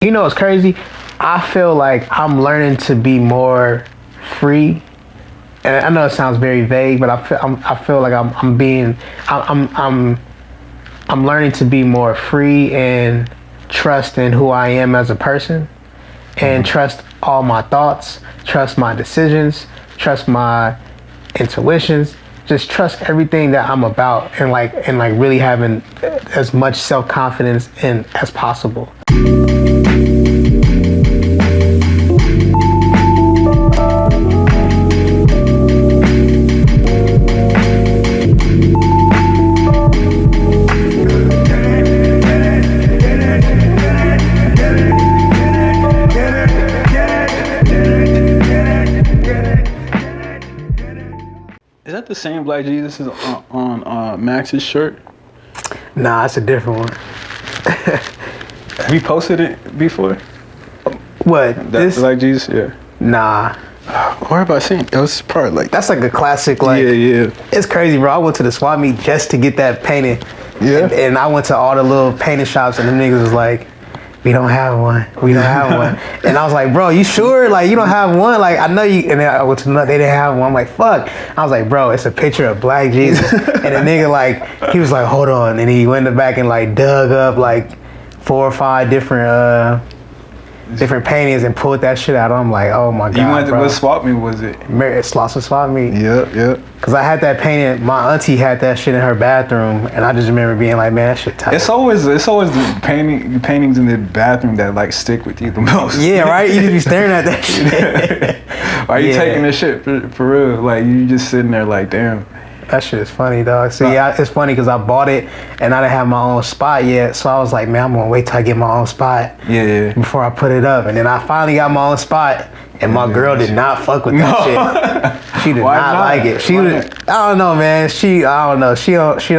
You know, it's crazy. I feel like I'm learning to be more free, and I know it sounds very vague, but I feel like I'm learning to be more free and trust in who I am as a person, and trust all my thoughts, trust my decisions, trust my intuitions, just trust everything that I'm about, and like really having as much self-confidence in as possible. Is that the same Black Jesus is on Max's shirt? Nah, it's a different one. Have you posted it before? What? That This? Black Jesus? Yeah. Nah. Where have I seen it? It was probably like... That's like a classic, like... Yeah. It's crazy, bro. I went to the swap meet just to get that painted. Yeah. And I went to all the little painting shops, and the niggas was like, we don't have one. We don't have one. And I was like, bro, you sure? Like, you don't have one? Like, I know you... And then I went to they didn't have one. I'm like, fuck. I was like, bro, it's a picture of Black Jesus. And the nigga, like, he was like, hold on. And he went in the back and, like, dug up, like, 4 or 5 different paintings and pulled that shit out. I'm like, oh my god, You went to bro. what swap meet was it? Merit Slauson swap meet. Yep. Cause I had that painted. My auntie had that shit in her bathroom, and I just remember being like, man, that shit tight. It's always the paintings in the bathroom that like stick with you the most. Yeah, right. You just be staring at that shit. Why are you taking this shit for real? Like you just sitting there like, damn. That shit is funny, dog. So yeah, it's funny because I bought it and I didn't have my own spot yet. So I was like, man, I'm gonna wait till I get my own spot. Yeah. Before I put it up, and then I finally got my own spot, and my girl did not fuck with that shit. She did not like it. She was, I don't know, man. She don't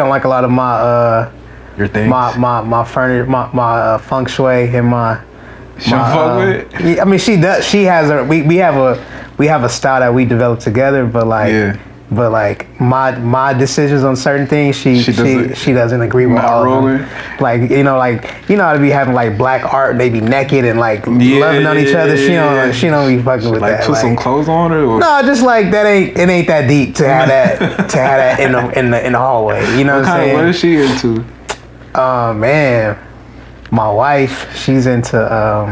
like a lot of my your things. My furniture, my feng shui and my. She don't fuck with it? Yeah, I mean, she does. She has a. We have a style that we developed together, but like. Yeah. But like my decisions on certain things, she doesn't agree with all of them. Like you know how to be having like black art, they be naked and like loving on each other. She don't be fucking with like, that. Put some clothes on her. Or? No, just like it ain't that deep to have that in the hallway. You know what I'm saying? What is she into? Man, my wife, she's into.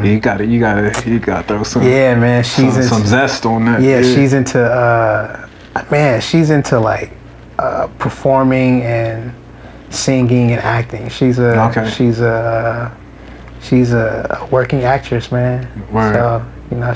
You gotta throw some. Yeah, man, she's into some zest on that. Yeah, she's into. Man, she's into like performing and singing and acting. She's a working actress, man. Word. So you know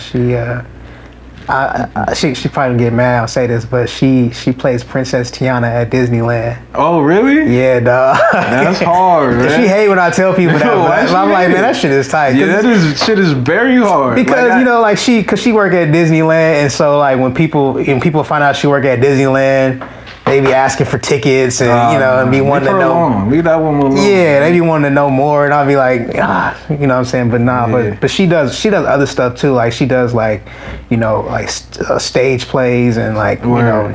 she probably get mad I'll say this, but she plays Princess Tiana at Disneyland. Oh really? Yeah, dog. That's hard, man. She hate when I tell people that. But I'm like, man, that shit is tight. Yeah, shit is very hard. Because like, cause she work at Disneyland, and so like when people find out she work at Disneyland, they be asking for tickets and and be wanting to know. Leave that one alone. Yeah, they be wanting to know more, and I'll be like, you know what I'm saying? But but she does other stuff too. Like she does like, stage plays and like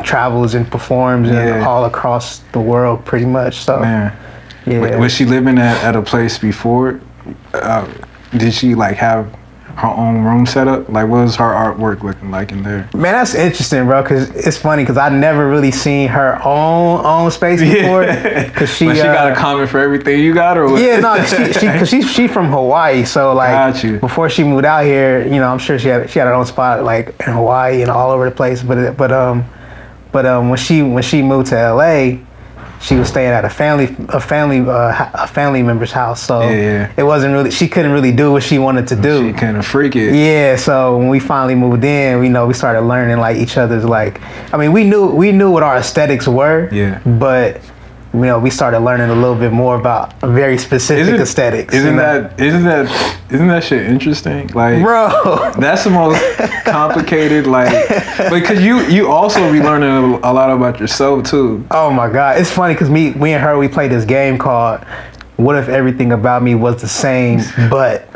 travels and performs and all across the world pretty much. So yeah. Was she living at a place before? Did she like have her own room set up? Like, what was her artwork looking like in there? Man, that's interesting, bro, because it's funny because I never really seen her own space before. Cause she got a comment for everything you got, or what? Yeah, no, because she from Hawaii, so like before she moved out here, I'm sure she had her own spot like in Hawaii and all over the place. But when she moved to LA, she was staying at a family member's house, so it wasn't really, she couldn't really do what she wanted to do. She couldn't freak it. Yeah, so when we finally moved in, we started learning like each other's like, I mean, we knew what our aesthetics were. Yeah. But we started learning a little bit more about very specific aesthetics. Isn't that shit interesting? Like, bro, that's the most complicated. Like, because you also be learning a lot about yourself too. Oh my god, it's funny because me and her, we played this game called "What If Everything About Me Was the Same But,"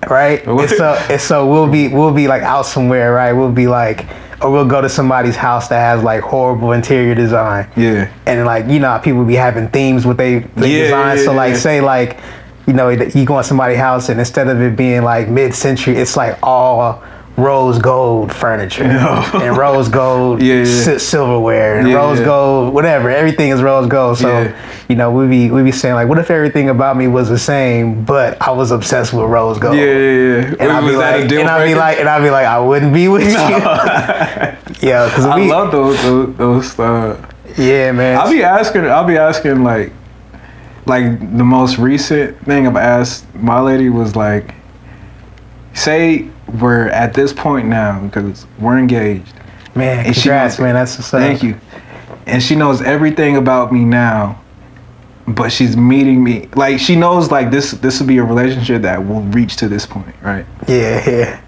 right? and so we'll be like out somewhere, right? We'll be like. Or we'll go to somebody's house that has like horrible interior design. Yeah. And like, how people be having themes with they design. So like say like you know, you go in somebody's house and instead of it being like mid-century, it's like all rose gold furniture and rose gold silverware and rose gold whatever. Everything is rose gold. So you know, we be saying like, what if everything about me was the same, but I was obsessed with rose gold? And I'd be like, I wouldn't be with you. Yeah, because I love those. Yeah, man. I'll be asking like the most recent thing I've asked my lady was like, say we're at this point now because we're engaged. Man, and congrats, man. That's what's up. Thank you. And she knows everything about me now, but she's meeting me. Like, she knows like this will be a relationship that will reach to this point, right? Yeah.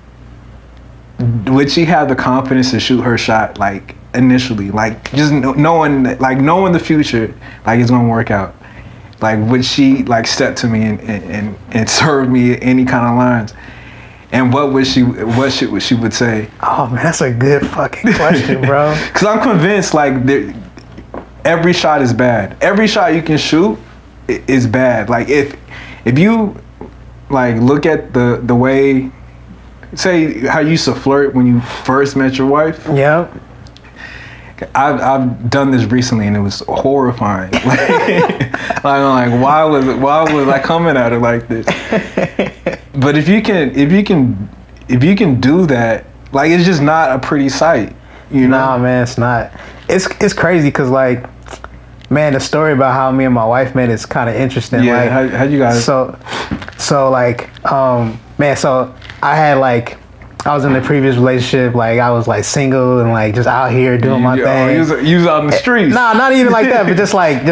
Would she have the confidence to shoot her shot like initially, like just knowing the future, like it's gonna work out? Like, would she like step to me and serve me any kind of lines? And what she would say? Oh man, that's a good fucking question, bro. Because I'm convinced like every shot is bad. Every shot you can shoot is bad. Like if you like look at the way, say how you used to flirt when you first met your wife. Yep. I've done this recently and it was horrifying. Like why was I coming at her like this? But if you can do that, like it's just not a pretty sight, you know? Nah, man, it's not. It's crazy because like, man, the story about how me and my wife met is kind of interesting. Yeah, like, how you guys? So like, man, so I was in a previous relationship, like I was like single and like just out here doing my thing. You was out in the streets. Nah, not even like that, but just like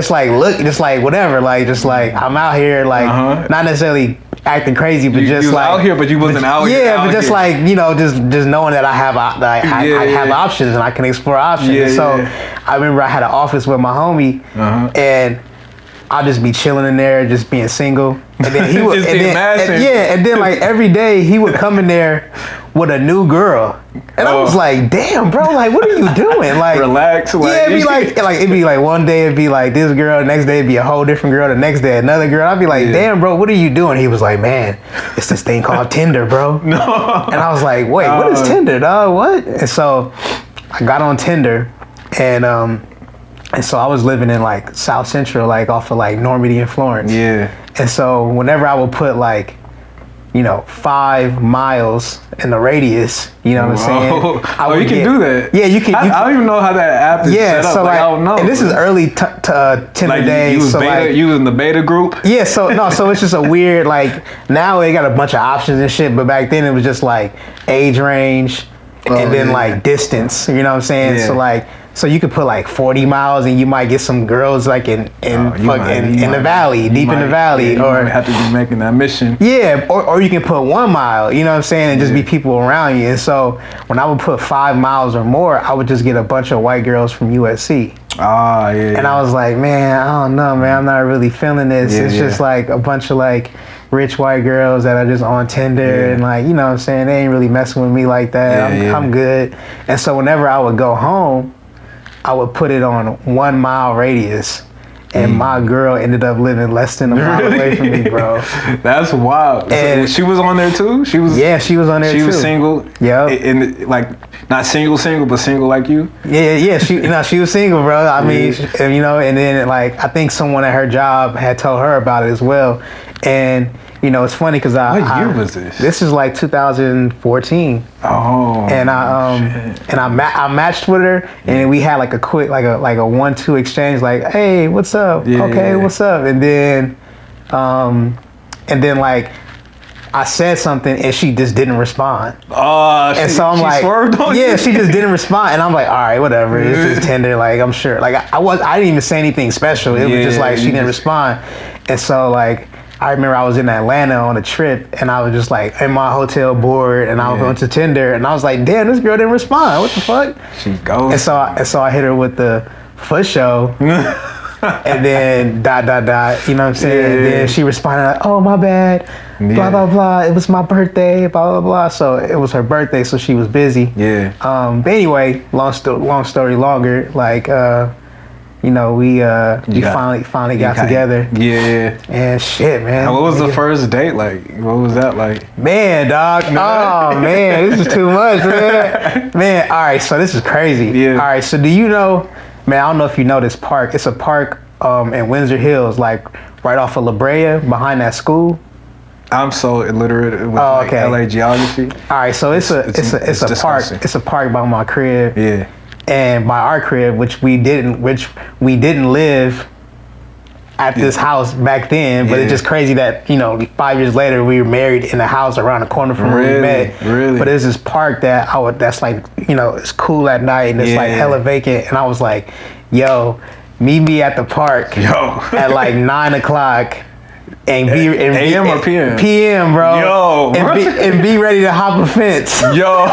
whatever, like just like I'm out here, like not necessarily acting crazy, but just like out here, but you wasn't out here. Yeah, but just like, you know, just knowing that I have I have options and I can explore options. Yeah, and so I remember I had an office with my homie, and I'll just be chilling in there, just being single. And then he would, and then like every day he would come in there with a new girl, and I was like, damn, bro, like what are you doing? Like relax. Like, yeah, it'd be like one day it'd be like this girl, the next day it'd be a whole different girl, the next day another girl. I'd be like, damn, bro, what are you doing? He was like, man, it's this thing called Tinder, bro. No. And I was like, wait, what is Tinder, dog? What? And so I got on Tinder, and so I was living in like South Central, like off of like Normandy and Florence. Yeah. And so whenever I would put like, you know, 5 miles in the radius, you know what I'm saying? You can do that. Yeah, you can. I don't even know how that app is set up. So like, I don't know. And this is early Tinder like, days. You was in the beta group? Yeah, so it's just a weird, like, now they got a bunch of options and shit, but back then it was just like age range and then like distance, you know what I'm saying? Yeah. So you could put like 40 miles and you might get some girls like in the valley, deep in the valley. Yeah, or have to be making that mission. Yeah, or you can put 1 mile, you know what I'm saying, and just be people around you. And so when I would put 5 miles or more, I would just get a bunch of white girls from USC. Ah, yeah. And I was like, man, I don't know, man, I'm not really feeling this. It's just like a bunch of like rich white girls that are just on Tinder and like, you know what I'm saying, they ain't really messing with me like that. I'm good. And so whenever I would go home, I would put it on 1 mile radius, and my girl ended up living less than a mile away from me, bro. That's wild. And so she was on there too? She was on there too. She was single? Yeah. And like, not single, but single like you? Yeah. She was single, bro. I mean, you know, and then like, I think someone at her job had told her about it as well. And you know, it's funny because what year was this? This is like 2014. Oh. And I matched with her, and we had like a quick like a 1-2 exchange, like, hey, what's up? What's up? And then like I said something and she just didn't respond. And so I'm like, she just didn't respond, and I'm like, all right, whatever. It's just Tinder. Like, I'm sure. Like I didn't even say anything special. It was just like she didn't respond, and so like. I remember I was in Atlanta on a trip, and I was just like in my hotel board, and I was going to Tinder, and I was like, damn, this girl didn't respond. What the fuck? She goes. And so I hit her with the for show, and then ... you know what I'm saying? Yeah. And then she responded like, oh, my bad, blah, blah, blah. It was my birthday, blah, blah, blah. So it was her birthday, so she was busy. Yeah. But anyway, long story longer, like, you know, we finally got together. Yeah. And shit, man. What was the first date like? What was that like? Man, dog. Oh man, this is too much, man. Man, all right. So this is crazy. Yeah. All right. So do you know, man? I don't know if you know this park. It's a park in Windsor Hills, like right off of La Brea, behind that school. I'm so illiterate with like LA geography. All right. So it's a park. It's a park by my crib. Yeah. And by our crib, which we didn't live at this house back then, but it's just crazy that, you know, 5 years later we were married in a house around the corner from where we met. Really? But there's this park that's like, you know, it's cool at night and it's like hella vacant. And I was like, yo, meet me at the park at like 9 o'clock. And be AM or PM? PM, bro. Yo, and be ready to hop a fence. Yo,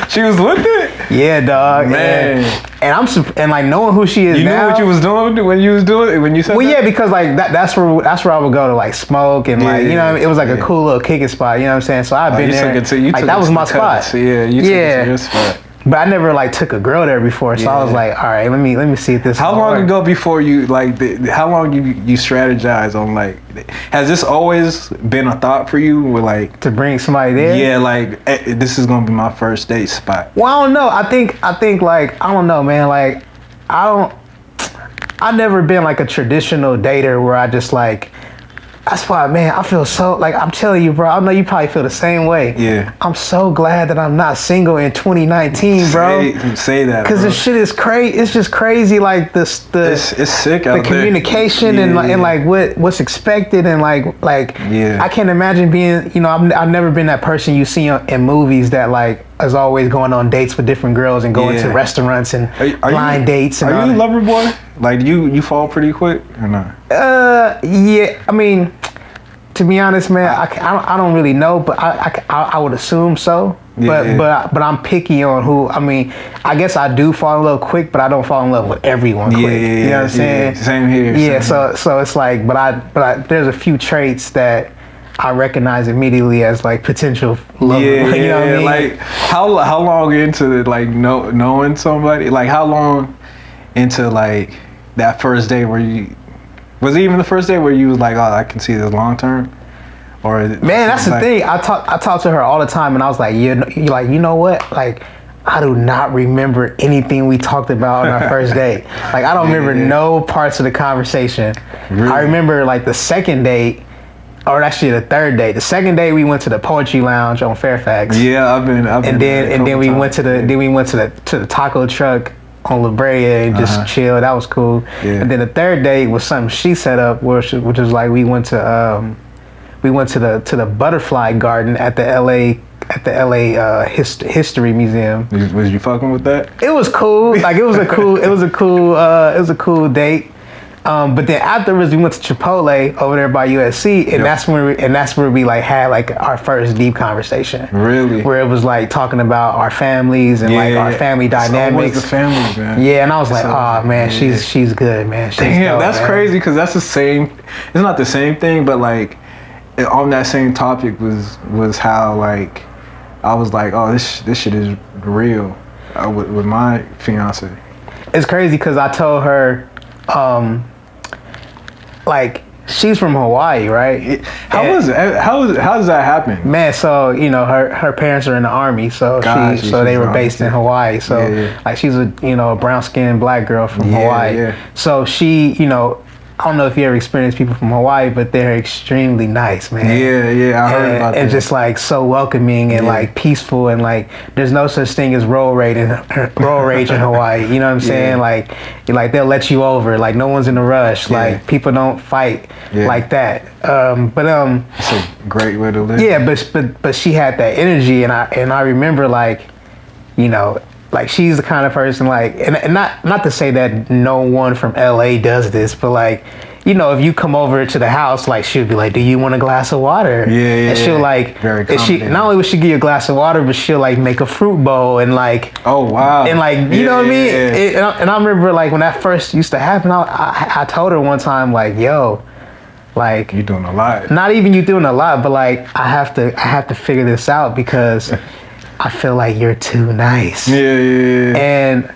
she was with it. Yeah, dog. Man, and like knowing who she is now. You knew what you was doing when you was doing it when you said. Well, yeah, because like that's where I would go to like smoke and like, you know what I mean? It was like a cool little kicking spot. You know what I'm saying? So I've been there. Like that was my spot. Yeah, you took it to your spot. But I never like took a girl there before, so I was like, all right, let me see if this. How long ago before you like? How long you strategize on like? Has this always been a thought for you? With like to bring somebody there? Yeah, like this is gonna be my first date spot. Well, I don't know. I think like I don't know, man. Like I've never been like a traditional dater where I just like. That's why, man, I feel so, like, I'm telling you, bro, I know you probably feel the same way. Yeah. I'm so glad that I'm not single in 2019, bro. Say that, because this shit is crazy. It's just crazy, like, it's sick out the communication and like what's expected and like I can't imagine being, you know, I've never been that person you see in movies that, like, is always going on dates with different girls and going to restaurants and blind dates. And are you a lover boy? Like, you fall pretty quick or not? Yeah. I mean, to be honest, man, I don't really know, but I would assume so. Yeah, but I'm picky on who. I mean, I guess I do fall in love quick, but I don't fall in love with everyone quick. You know what I'm saying? Same here. Yeah. So it's like, but I there's a few traits that I recognize immediately as like potential love. Yeah, you know what I mean? Like how long into it, like knowing somebody? Like how long into like that first day where you was it even the first day where you was like, oh, I can see this long term? Or man, that's the thing. I talk to her all the time, and I was like, you know what? Like, I do not remember anything we talked about on our first date. Like, I don't remember no parts of the conversation. Really? I remember like the second date. Or actually the third date. The second day we went to the Poetry Lounge on Fairfax. Yeah, I've been. And then we went to the taco truck on La Brea and just chilled. That was cool. Yeah. And then the third date was something she set up, which was like we went to the Butterfly Garden at the LA History Museum. Was you fucking with that? It was cool. Like it was a cool date. But then afterwards we went to Chipotle over there by USC, and that's where we like had like our first deep conversation. Really? Where it was like talking about our families and like our family dynamics. It's the family, man. Yeah, and I was like, oh man, she's good, man. Damn, dope, that's man. crazy because that's the same. It's not the same thing, but like on that same topic was how like I was like, oh, this shit is real with my fiance. It's crazy because I told her. Like she's from Hawaii, right? How does that happen? Man, so you know her parents are in the army, so they were based in Hawaii. So like she's a brown skinned black girl from Hawaii. Yeah. So she, I don't know if you ever experienced people from Hawaii, but they're extremely nice, man. Yeah, I heard about that. And just like so welcoming and like peaceful and like there's no such thing as road rage in Hawaii. You know what I'm saying? Like they'll let you over. Like no one's in a rush. Yeah. Like people don't fight like that. It's a great way to live. Yeah, but she had that energy, and I remember like, like she's the kind of person like, and not to say that no one from LA does this, but like, if you come over to the house, like she'll be like, "Do you want a glass of water?" Yeah. And she'll like, and she not only will she give you a glass of water, but she'll like make a fruit bowl and like, oh wow, and like you know what I mean. And I remember like when that first used to happen, I told her one time like, "Yo, like you're doing a lot." Not even you doing a lot, but like I have to figure this out because I feel like you're too nice. Yeah. And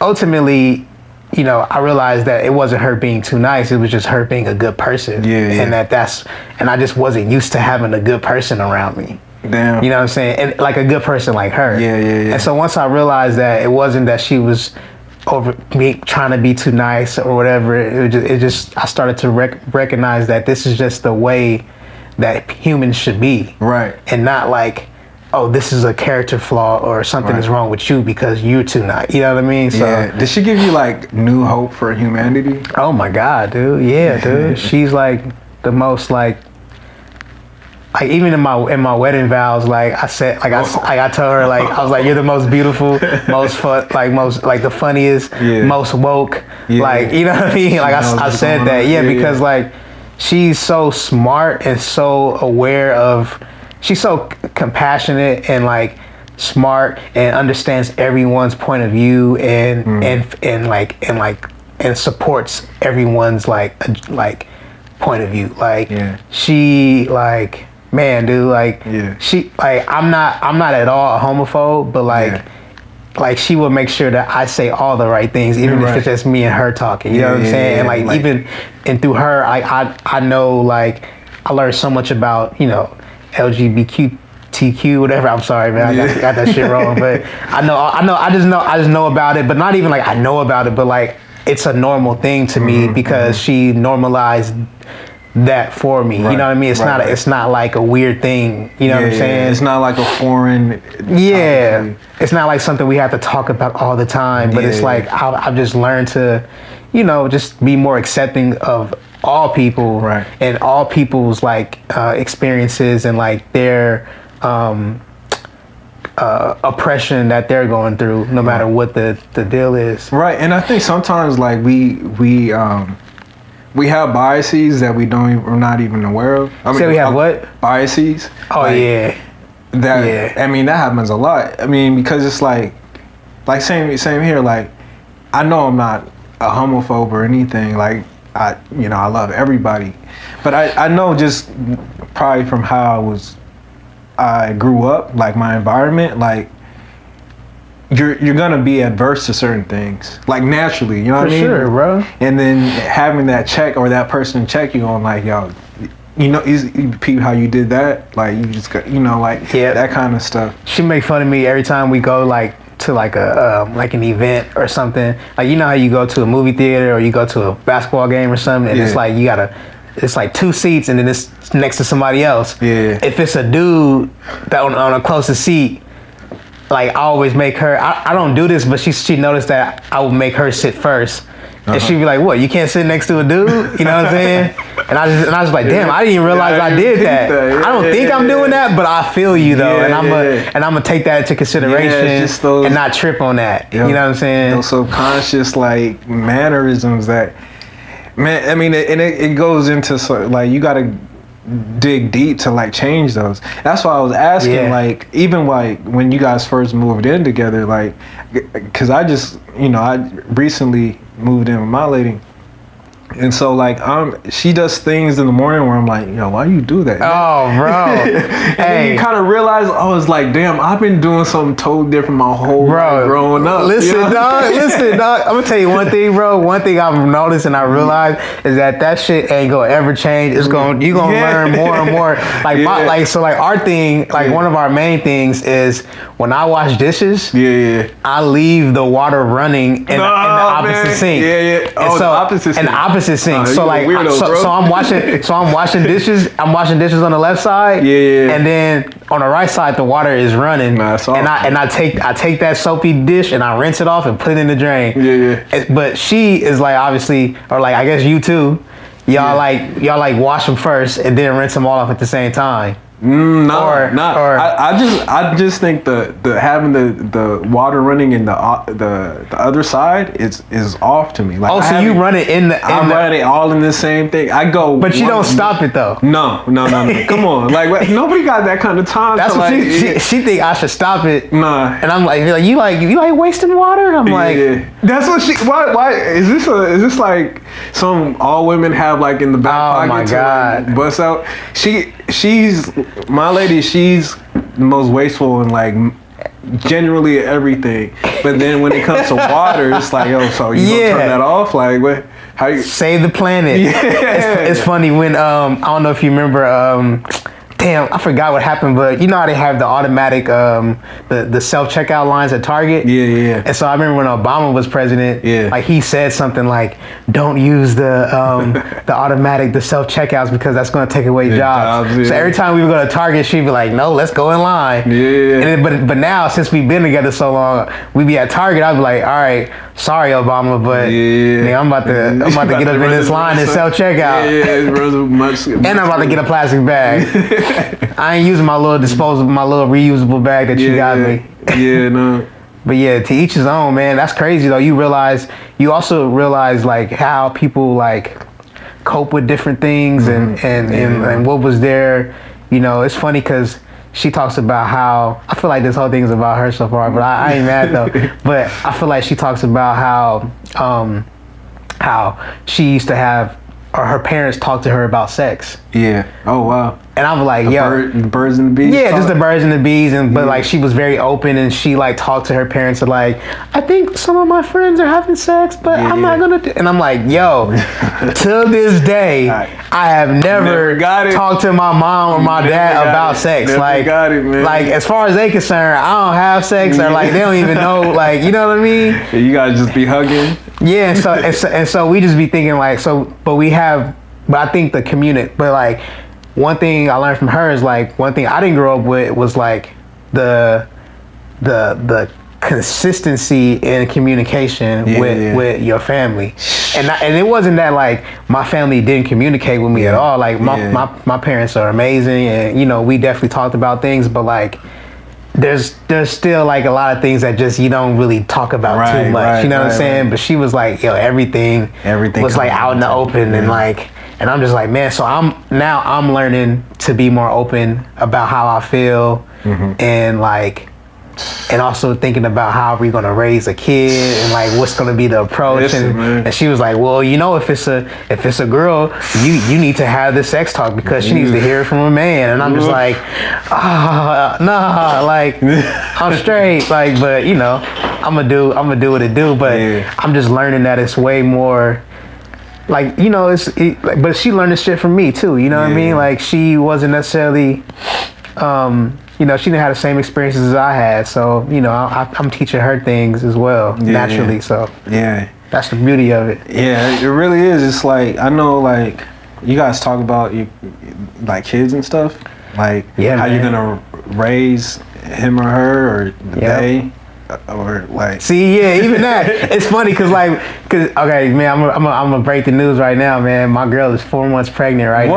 ultimately, you know, I realized that it wasn't her being too nice. It was just her being a good person. And and I just wasn't used to having a good person around me. Damn. You know what I'm saying? And like a good person like her. Yeah. And so once I realized that it wasn't that she was trying to be too nice or whatever, it just I started to recognize that this is just the way that humans should be. Right. And not like, oh, this is a character flaw or something is wrong with you because you're too nice. You know what I mean? So, yeah. Did she give you like new hope for humanity? Oh my God, dude. Yeah, dude. She's like the most like even in my wedding vows, like I said, like I told her, like I was like, you're the most beautiful, most fun, most like the funniest, most woke, like, you know what I mean? Like I said that, because like she's so smart and so aware of, she's so compassionate and like smart and understands everyone's point of view and supports everyone's like point of view. Like she like. Man, dude, like she, like I'm not at all a homophobe, but like she will make sure that I say all the right things, even if it's just me and her talking. You know what I'm saying? And like even and through her, I know, like I learned so much about, you know, LGBTQ, whatever. I'm sorry, man, I got that shit wrong, but I just know about it, but not even like I know about it, but like it's a normal thing to me because she normalized that for me. You know what I mean? It's not like a weird thing. You know what I'm saying? It's not like a foreign. Obviously. It's not like something we have to talk about all the time. But it's like I've just learned to, you know, just be more accepting of all people and all people's like experiences and like their oppression that they're going through, no matter what the deal is. Right, and I think sometimes like we have biases that we're not even aware of. I mean, we have what? Biases. Oh, like, I mean, that happens a lot. I mean, because it's like same here. Like, I know I'm not a homophobe or anything. Like, I love everybody, but I know just probably from how I grew up, like my environment, like. You're gonna be adverse to certain things, like naturally, you know what I mean? For sure, bro. And then having that check or that person check you on, like, yo, you know, you peep how you did that, like you just got, you know, like that kind of stuff. She make fun of me every time we go like to like a like an event or something. Like, you know how you go to a movie theater or you go to a basketball game or something, and it's like it's like 2 seats and then it's next to somebody else. If it's a dude that on a closest seat. Like I always make her. I don't do this, but she noticed that I would make her sit first, and she'd be like, "What? You can't sit next to a dude?" You know what I'm saying? And I was like, "Damn, I didn't even realize I did that. I don't think I'm doing that, but I feel you though, and I'm gonna take that into consideration and not trip on that. You know what I'm saying? Those subconscious like mannerisms that, man. I mean, it goes into like you gotta dig deep to like change those. That's why I was asking, like, even like when you guys first moved in together, like, because I just, you know, I recently moved in with my lady, and so like she does things in the morning where I'm like, yo, why you do that? Oh, bro. And then you kind of realize, I was like, damn, I've been doing something totally different my whole life growing up. Listen, dog. I'm gonna tell you one thing, bro. One thing I've noticed and I realized is that shit ain't gonna ever change. You're gonna learn more and more. Like so our thing, like one of our main things is when I wash dishes, I leave the water running in the opposite sink. Oh, the opposite sink. In the opposite sink. So like, so I'm washing dishes. I'm washing dishes on the left side. And then on the right side, the water is running. And I take that soapy dish and I rinse it off and put it in the drain. But she is like, obviously, or like I guess you too. Y'all like wash them first and then rinse them all off at the same time. I just think the having the water running in the other side is off to me. Like, so you run it I'm running it all in the same thing. I go, but you don't stop it though. No. Come on, like nobody got that kind of time. That's what she think I should stop it. Nah, and I'm like you like wasting water. I'm like, that's what she. Why is this like some all women have like in the back pocket? Oh my God, like, bust out. She's my lady. She's the most wasteful and like generally everything. But then when it comes to water, it's like, yo, so you gonna turn that off? Like, what? How you save the planet? Yeah. It's funny when I don't know if you remember. Damn, I forgot what happened, but you know how they have the automatic, the self-checkout lines at Target? Yeah. And so I remember when Obama was president, like he said something like, don't use the automatic, the self-checkouts because that's going to take away jobs. So every time we would go to Target, she'd be like, no, let's go in line. And then, but now, since we've been together so long, we be at Target, I'd be like, all right, sorry, Obama, but man, I'm about to get up in this line and self-checkout. And I'm about to get a plastic bag. I ain't using my little reusable bag that you got me. Yeah, no. But yeah, to each his own, man. That's crazy though. You also realize like how people like cope with different things and what was there. You know, it's funny because she talks about how, I feel like this whole thing is about her so far, but I ain't mad though. But I feel like she talks about how she used to have, or her parents talked to her about sex. Yeah. Oh wow. And I'm like, yo, birds and the bees. Yeah, just the birds and the bees, but like she was very open, and she like talked to her parents and like, I think some of my friends are having sex, but I'm not gonna. And I'm like, yo, to this day, I have never talked to my mom or my dad about sex. Like, like as far as they concerned, I don't have sex, or like they don't even know. Like, you know what I mean? Yeah, you guys just be hugging. Yeah, and so we just be thinking like, but I think the community, but like. One thing I learned from her is like, one thing I didn't grow up with was like the consistency in communication with your family, and it wasn't that like my family didn't communicate with me at all. Like my parents are amazing, and you know we definitely talked about things, but like there's still like a lot of things that just you don't really talk about too much. You know what I'm saying? But she was like, yo, everything was like out in the open and like. And I'm just like, man, so I'm learning to be more open about how I feel and like, and also thinking about how we're going to raise a kid and like what's going to be the approach. And she was like, well, you know, if it's a girl, you need to have the sex talk because she needs to hear it from a man. And I'm just like, nah, like I'm straight, like, but you know, I'm gonna do what it do. But I'm just learning that it's way more. Like, you know, but she learned this shit from me too, you know what I mean? Like, she wasn't necessarily, you know, she didn't have the same experiences as I had. So, you know, I'm teaching her things as well, naturally. So, that's the beauty of it. Yeah, it really is. It's like, I know, like, you guys talk about, like, kids and stuff. Like, how you're going to raise him or her or they. Or like, see, even that. It's funny because okay, man, I'm gonna break the news right now, man. My girl is 4 months pregnant right now.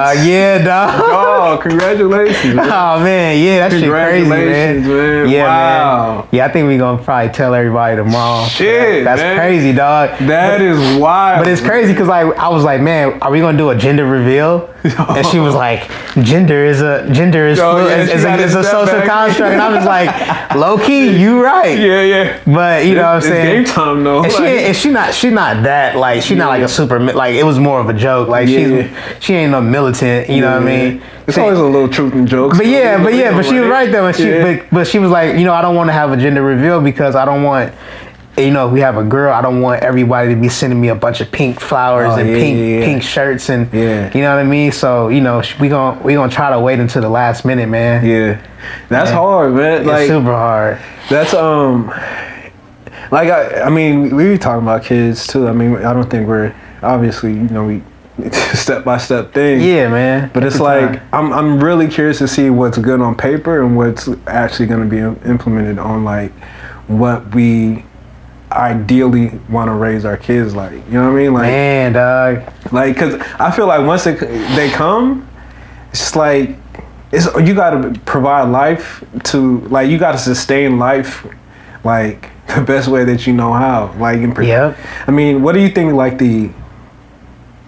What? Yeah, dog. Oh, congratulations. Man. Oh man, that shit crazy, man. Yeah, man. Yeah, I think we're gonna probably tell everybody tomorrow. Shit, that's crazy, dog. That is wild. But it's crazy because like I was like, man, are we gonna do a gender reveal? And she was like, gender is a social construct, and I was like, low key, you right. Yeah. But you know what I'm saying? It's game time though. And she's not that like she's not like a super like it was more of a joke. Like she ain't no militant. You know what I mean? It's always a little truth in jokes. But she was right though. And but she was like, you know, I don't want to have a gender reveal because I don't want. You know, if we have a girl, I don't want everybody to be sending me a bunch of pink flowers and pink shirts and you know what I mean. So you know, we gonna try to wait until the last minute, man. Yeah, that's hard, man. Like it's super hard. That's like I mean, we were talking about kids too. I mean, I don't think we're obviously we step-by-step thing. Yeah, man. But it's like I'm really curious to see what's good on paper and what's actually going to be implemented on like what we ideally want to raise our kids like. You know what I mean? Like, man, dog. Like, cause I feel like once they come, it's just like you got to provide life to like you got to sustain life like the best way that you know how. Like, I mean, what do you think like the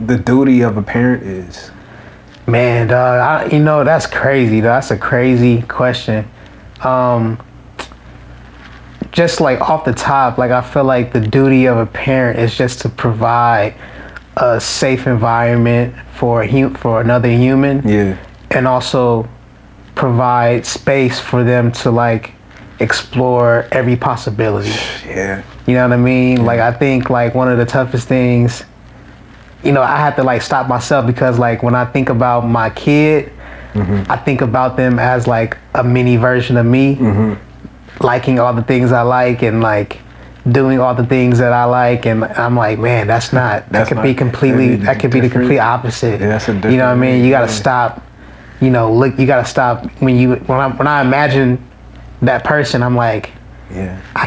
duty of a parent is? Man, dog, that's crazy. That's a crazy question. Just like off the top, like I feel like the duty of a parent is just to provide a safe environment for another human. Yeah. And also provide space for them to like explore every possibility. Yeah. You know what I mean? Like, I think like one of the toughest things, you know, I had to like stop myself because like when I think about my kid, I think about them as like a mini version of me, liking all the things I like and like doing all the things that I like, and I'm like, man, that could be the complete opposite. Yeah, that's a different, you know what I mean? You gotta stop, you know, look, you gotta stop when I imagine that person, I'm like, I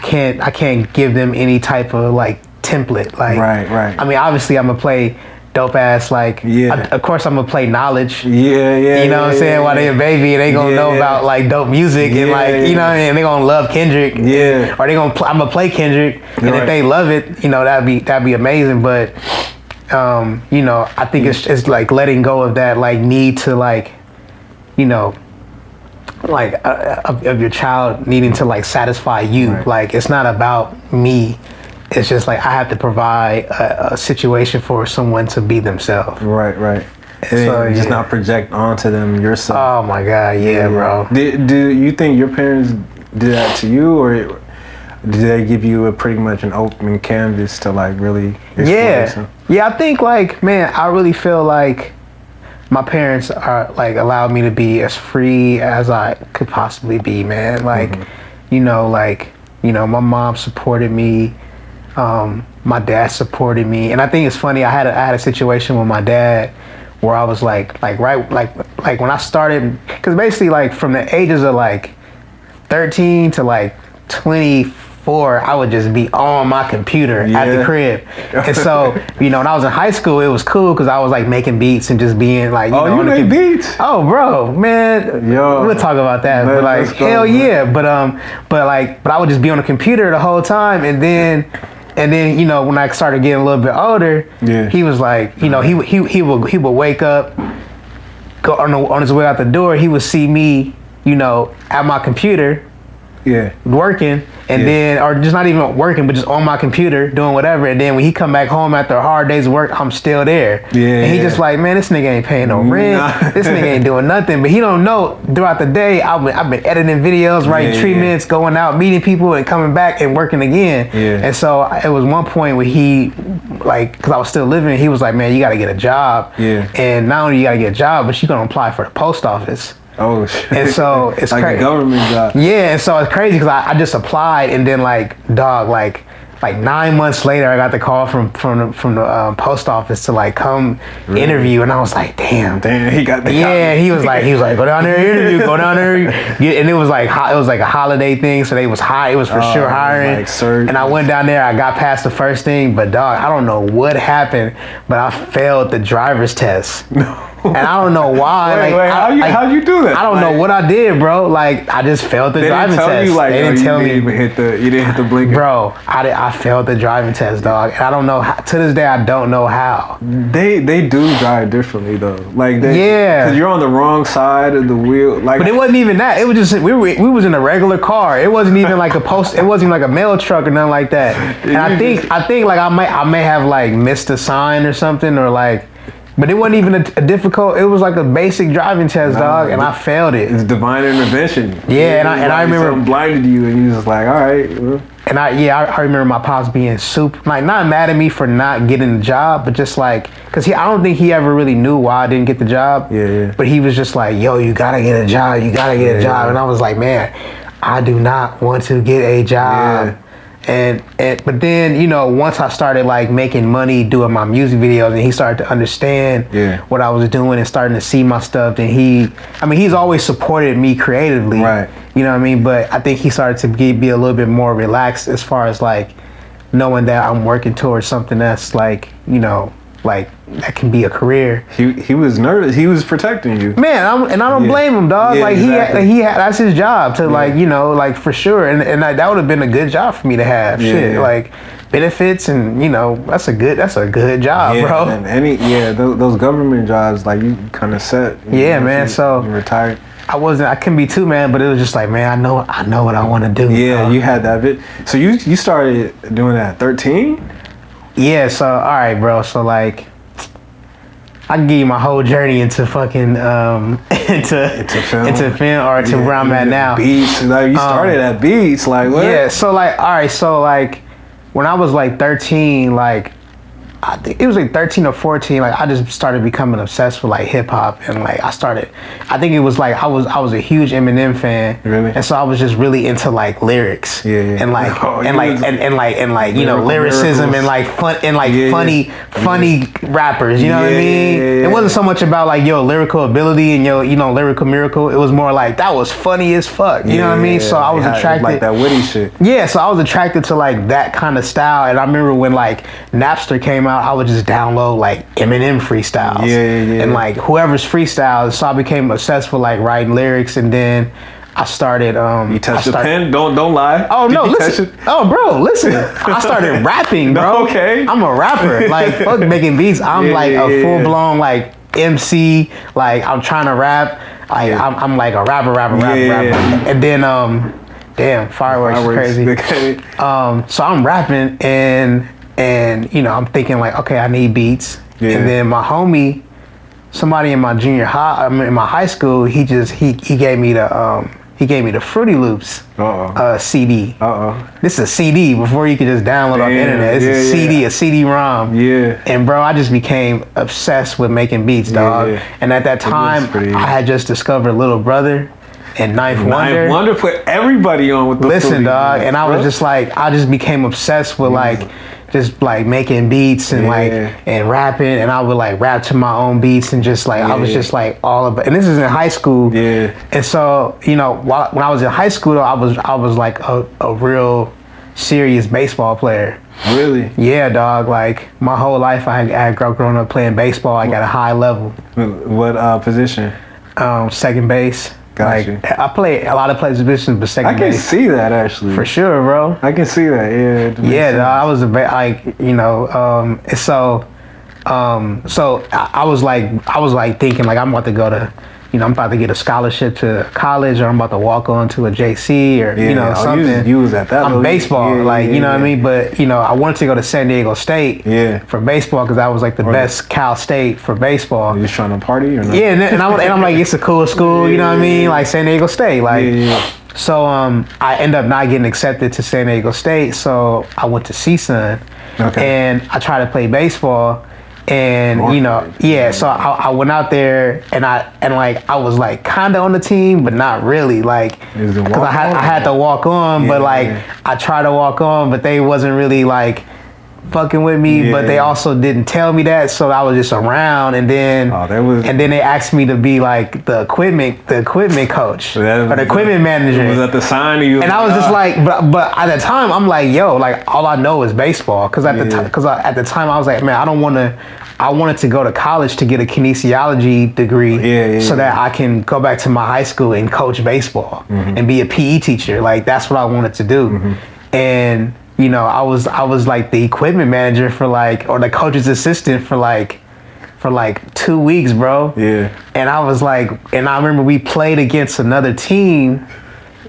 can't give them any type of like template. Like, right. I mean, obviously I'm gonna play dope ass, like, of course I'm gonna play knowledge. Yeah. You know what I'm saying? While they a baby and they gonna know about like dope music and like, you know what I mean? They gonna love Kendrick. Yeah. Or I'm gonna play Kendrick, and if they love it, you know, that'd be amazing. But you know, I think it's like letting go of that like need to like, you know, like of your child needing to like satisfy you. Like, it's not about me. It's just like I have to provide a situation for someone to be themselves. Right. So just not project onto them yourself. Oh my God, bro. Do you think your parents did that to you, or did they give you pretty much an open canvas to like really explore yourself? Yeah, I think like, man, I really feel like my parents are like allowed me to be as free as I could possibly be, man. Like, you know, my mom supported me. My dad supported me, and I think it's funny. I had a situation with my dad where I was like when I started, because basically like from the ages of like 13 to like 24, I would just be on my computer at the crib. And so, you know, when I was in high school, it was cool because I was like making beats and just being like, you know, you make beats? Oh, bro, man, we'll talk about that. But like, hell yeah. But I would just be on the computer the whole time, and then, you know, when I started getting a little bit older, he was like, you know, he would wake up, go on his way out the door, he would see me, you know, at my computer, working, and then, or just not even working, but just on my computer doing whatever. And then when he come back home after a hard day's work, I'm still there. And he just like, man, this nigga ain't paying no rent. This nigga ain't doing nothing. But he don't know throughout the day, I've been editing videos, writing treatments, going out, meeting people, and coming back and working again. And so it was one point where he, like, because I was still living, he was like, man, you got to get a job. And not only you got to get a job, but you gonna apply for the post office. Oh shit! And so it's like a government job. Yeah, and so it's crazy because I just applied, and then like 9 months later, I got the call from the post office to like come interview, and I was like, damn, he got the and he was like, go down there, interview, go down there, and it was like a holiday thing, so it was for sure hiring. And I went down there, I got past the first thing, but dog, I don't know what happened, but I failed the driver's test. And I don't know why. How'd you do that? I don't know what I did, bro. Like, I just failed the driving test. They didn't tell me. You didn't hit the blinker. Bro, I failed the driving test, dog. And I don't know how, to this day, I don't know how. They do drive differently though. Like because you're on the wrong side of the wheel. Like, but it wasn't even that. It was just we was in a regular car. It wasn't even like it wasn't even like a mail truck or nothing like that. And I think like I may have like missed a sign or something, or like. But it wasn't even a difficult. It was like a basic driving test, dog, and I failed it. It's divine intervention. Yeah, and I remember something blinded you, and you was just like, all right. Well. And I remember my pops being super, like, not mad at me for not getting the job, but just like, cause I don't think he ever really knew why I didn't get the job. But he was just like, yo, you gotta get a job. You gotta get a job. And I was like, man, I do not want to get a job. But then, you know, once I started like making money doing my music videos, and he started to understand what I was doing and starting to see my stuff, then he's always supported me creatively, right? You know what I mean? But I think he started to be a little bit more relaxed as far as like knowing that I'm working towards something that's like, you know, like that can be a career. He was nervous. He was protecting you, man. I don't blame him, dog. Like exactly. he had that's his job to like, you know, like for sure. And that would have been a good job for me to have. Like benefits, and you know, that's a good job, bro. And those government jobs, like you kind of set. Man. So you retired. I couldn't be too mad, but it was just like, man, I know what I want to do. Yeah, you had that bit. So you started doing that at 13? Yeah, so all right, bro. So like I can give you my whole journey into fucking into film or to where I'm at now. Beats, like you started at beats, like what? Yeah, so like, all right, so like when I was like 13, like I think it was like 13 or 14, like I just started becoming obsessed with like hip hop, and like I think it was like I was a huge Eminem fan. Really? And so I was just really into like lyrics. Yeah. And like and you know, lyricism and like fun and like funny rappers, you know what I mean? Yeah. It wasn't so much about like your lyrical ability and your, you know, lyrical miracle. It was more like that was funny as fuck. You know what I mean? So I was attracted, like that witty shit. Yeah, so I was attracted to like that kind of style. And I remember when like Napster came out, I would just download like Eminem freestyles. Yeah. And like whoever's freestyles. So I became obsessed with like writing lyrics, and then I started You touched the pen? Don't lie. Oh no, listen. Oh bro, listen. I started rapping, bro. Okay. I'm a rapper. Like fuck making beats. I'm like a full blown like MC. Like I'm trying to rap. Like I'm like a rapper. And then damn, fireworks is crazy. Okay. So I'm rapping and you know, I'm thinking like, okay, I need beats. Yeah. And then my homie, somebody in my in my high school, he gave me the Fruity Loops CD. This is a CD before you could just download off the internet. It's a CD, a CD-ROM. Yeah. And bro, I just became obsessed with making beats, dog. Yeah. And at that time, I had just discovered Little Brother and Ninth Wonder. Ninth Wonder put everybody on with the Listen, dog, and I was just like, I just became obsessed with like, just like making beats and like and rapping, and I would like rap to my own beats and just like I was just like all about. And this is in high school. Yeah. And so when I was in high school, though, I was like a real serious baseball player. Really? Yeah, dog. Like my whole life, I had grown up playing baseball. I got a high level. What position? Second base. Got you. I play a lot of positions, but second base. I can see that actually. For sure, bro. I can see that. Yeah. Yeah, dog, I was so I was like thinking like I'm about to go to, you know, I'm about to get a scholarship to college, or I'm about to walk on to a JC or you know something. You was at that. I'm baseball, you know what I mean. But you know, I wanted to go to San Diego State for baseball because that was like the best Cal State for baseball. You just trying to party or not? Yeah, and I'm like, it's a cool school, you know what I mean, like San Diego State, like. So I ended up not getting accepted to San Diego State, so I went to CSUN, and I tried to play baseball. And you know, so I went out there and I was like kind of on the team, but not really, like because I had to walk on, but like I tried to walk on, but they wasn't really like fucking with me, but they also didn't tell me that, so I was just around, and then they asked me to be like the equipment coach or the equipment manager. Was that the sign of you? And I was just like, but at the time I'm like, yo, like all I know is baseball, because at the time I was like, man, I wanted to go to college to get a kinesiology degree so that I can go back to my high school and coach baseball and be a PE teacher. Like that's what I wanted to do. And you know, I was like the equipment manager for like, or the coach's assistant for like 2 weeks, bro. Yeah. And I was like, and I remember we played against another team,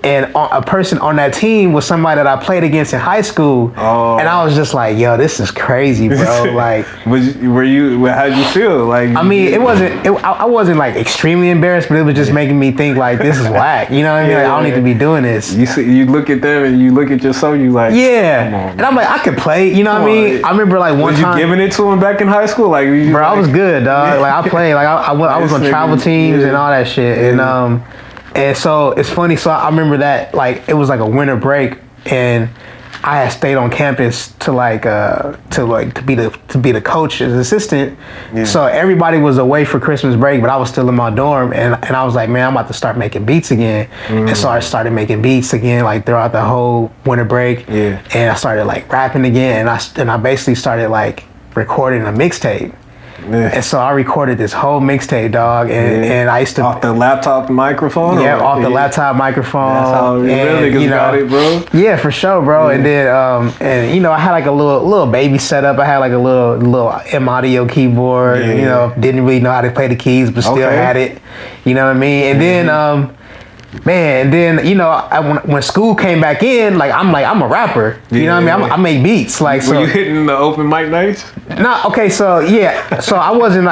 and a person on that team was somebody that I played against in high school. Oh. And I was just like, yo, this is crazy, bro. Like, how'd you feel? Like, I mean, I wasn't like extremely embarrassed, but it was just making me think like, this is whack. You know what I mean? Like, I don't need to be doing this. You look at them and you look at yourself, you like, yeah. Come on, and I'm like, I could play. You know what I mean? I remember like one time. Was you giving it to him back in high school? Like, bro, I was good, dog. Like I played. Like I was on travel teams and all that shit. And so it's funny. So I remember that like it was like a winter break, and I had stayed on campus to be the coach's assistant. Yeah. So everybody was away for Christmas break, but I was still in my dorm, and I was like, man, I'm about to start making beats again. And so I started making beats again, like throughout the whole winter break. Yeah. And I started like rapping again, and I basically started like recording a mixtape. Yeah. And so I recorded this whole mixtape, dog, and I used to off the laptop microphone. Yeah, off the laptop microphone. That's how really got it, bro. Yeah, for sure, bro. Yeah. And then and you know, I had like a little baby setup. I had like a little M audio keyboard. Yeah. You know, didn't really know how to play the keys, but still had it. You know what I mean? And then Man, and then you know, when school came back in, like I'm a rapper. You know what I mean? I make beats. Like, Were so you hitting the open mic nights? no, okay, so yeah, so I was in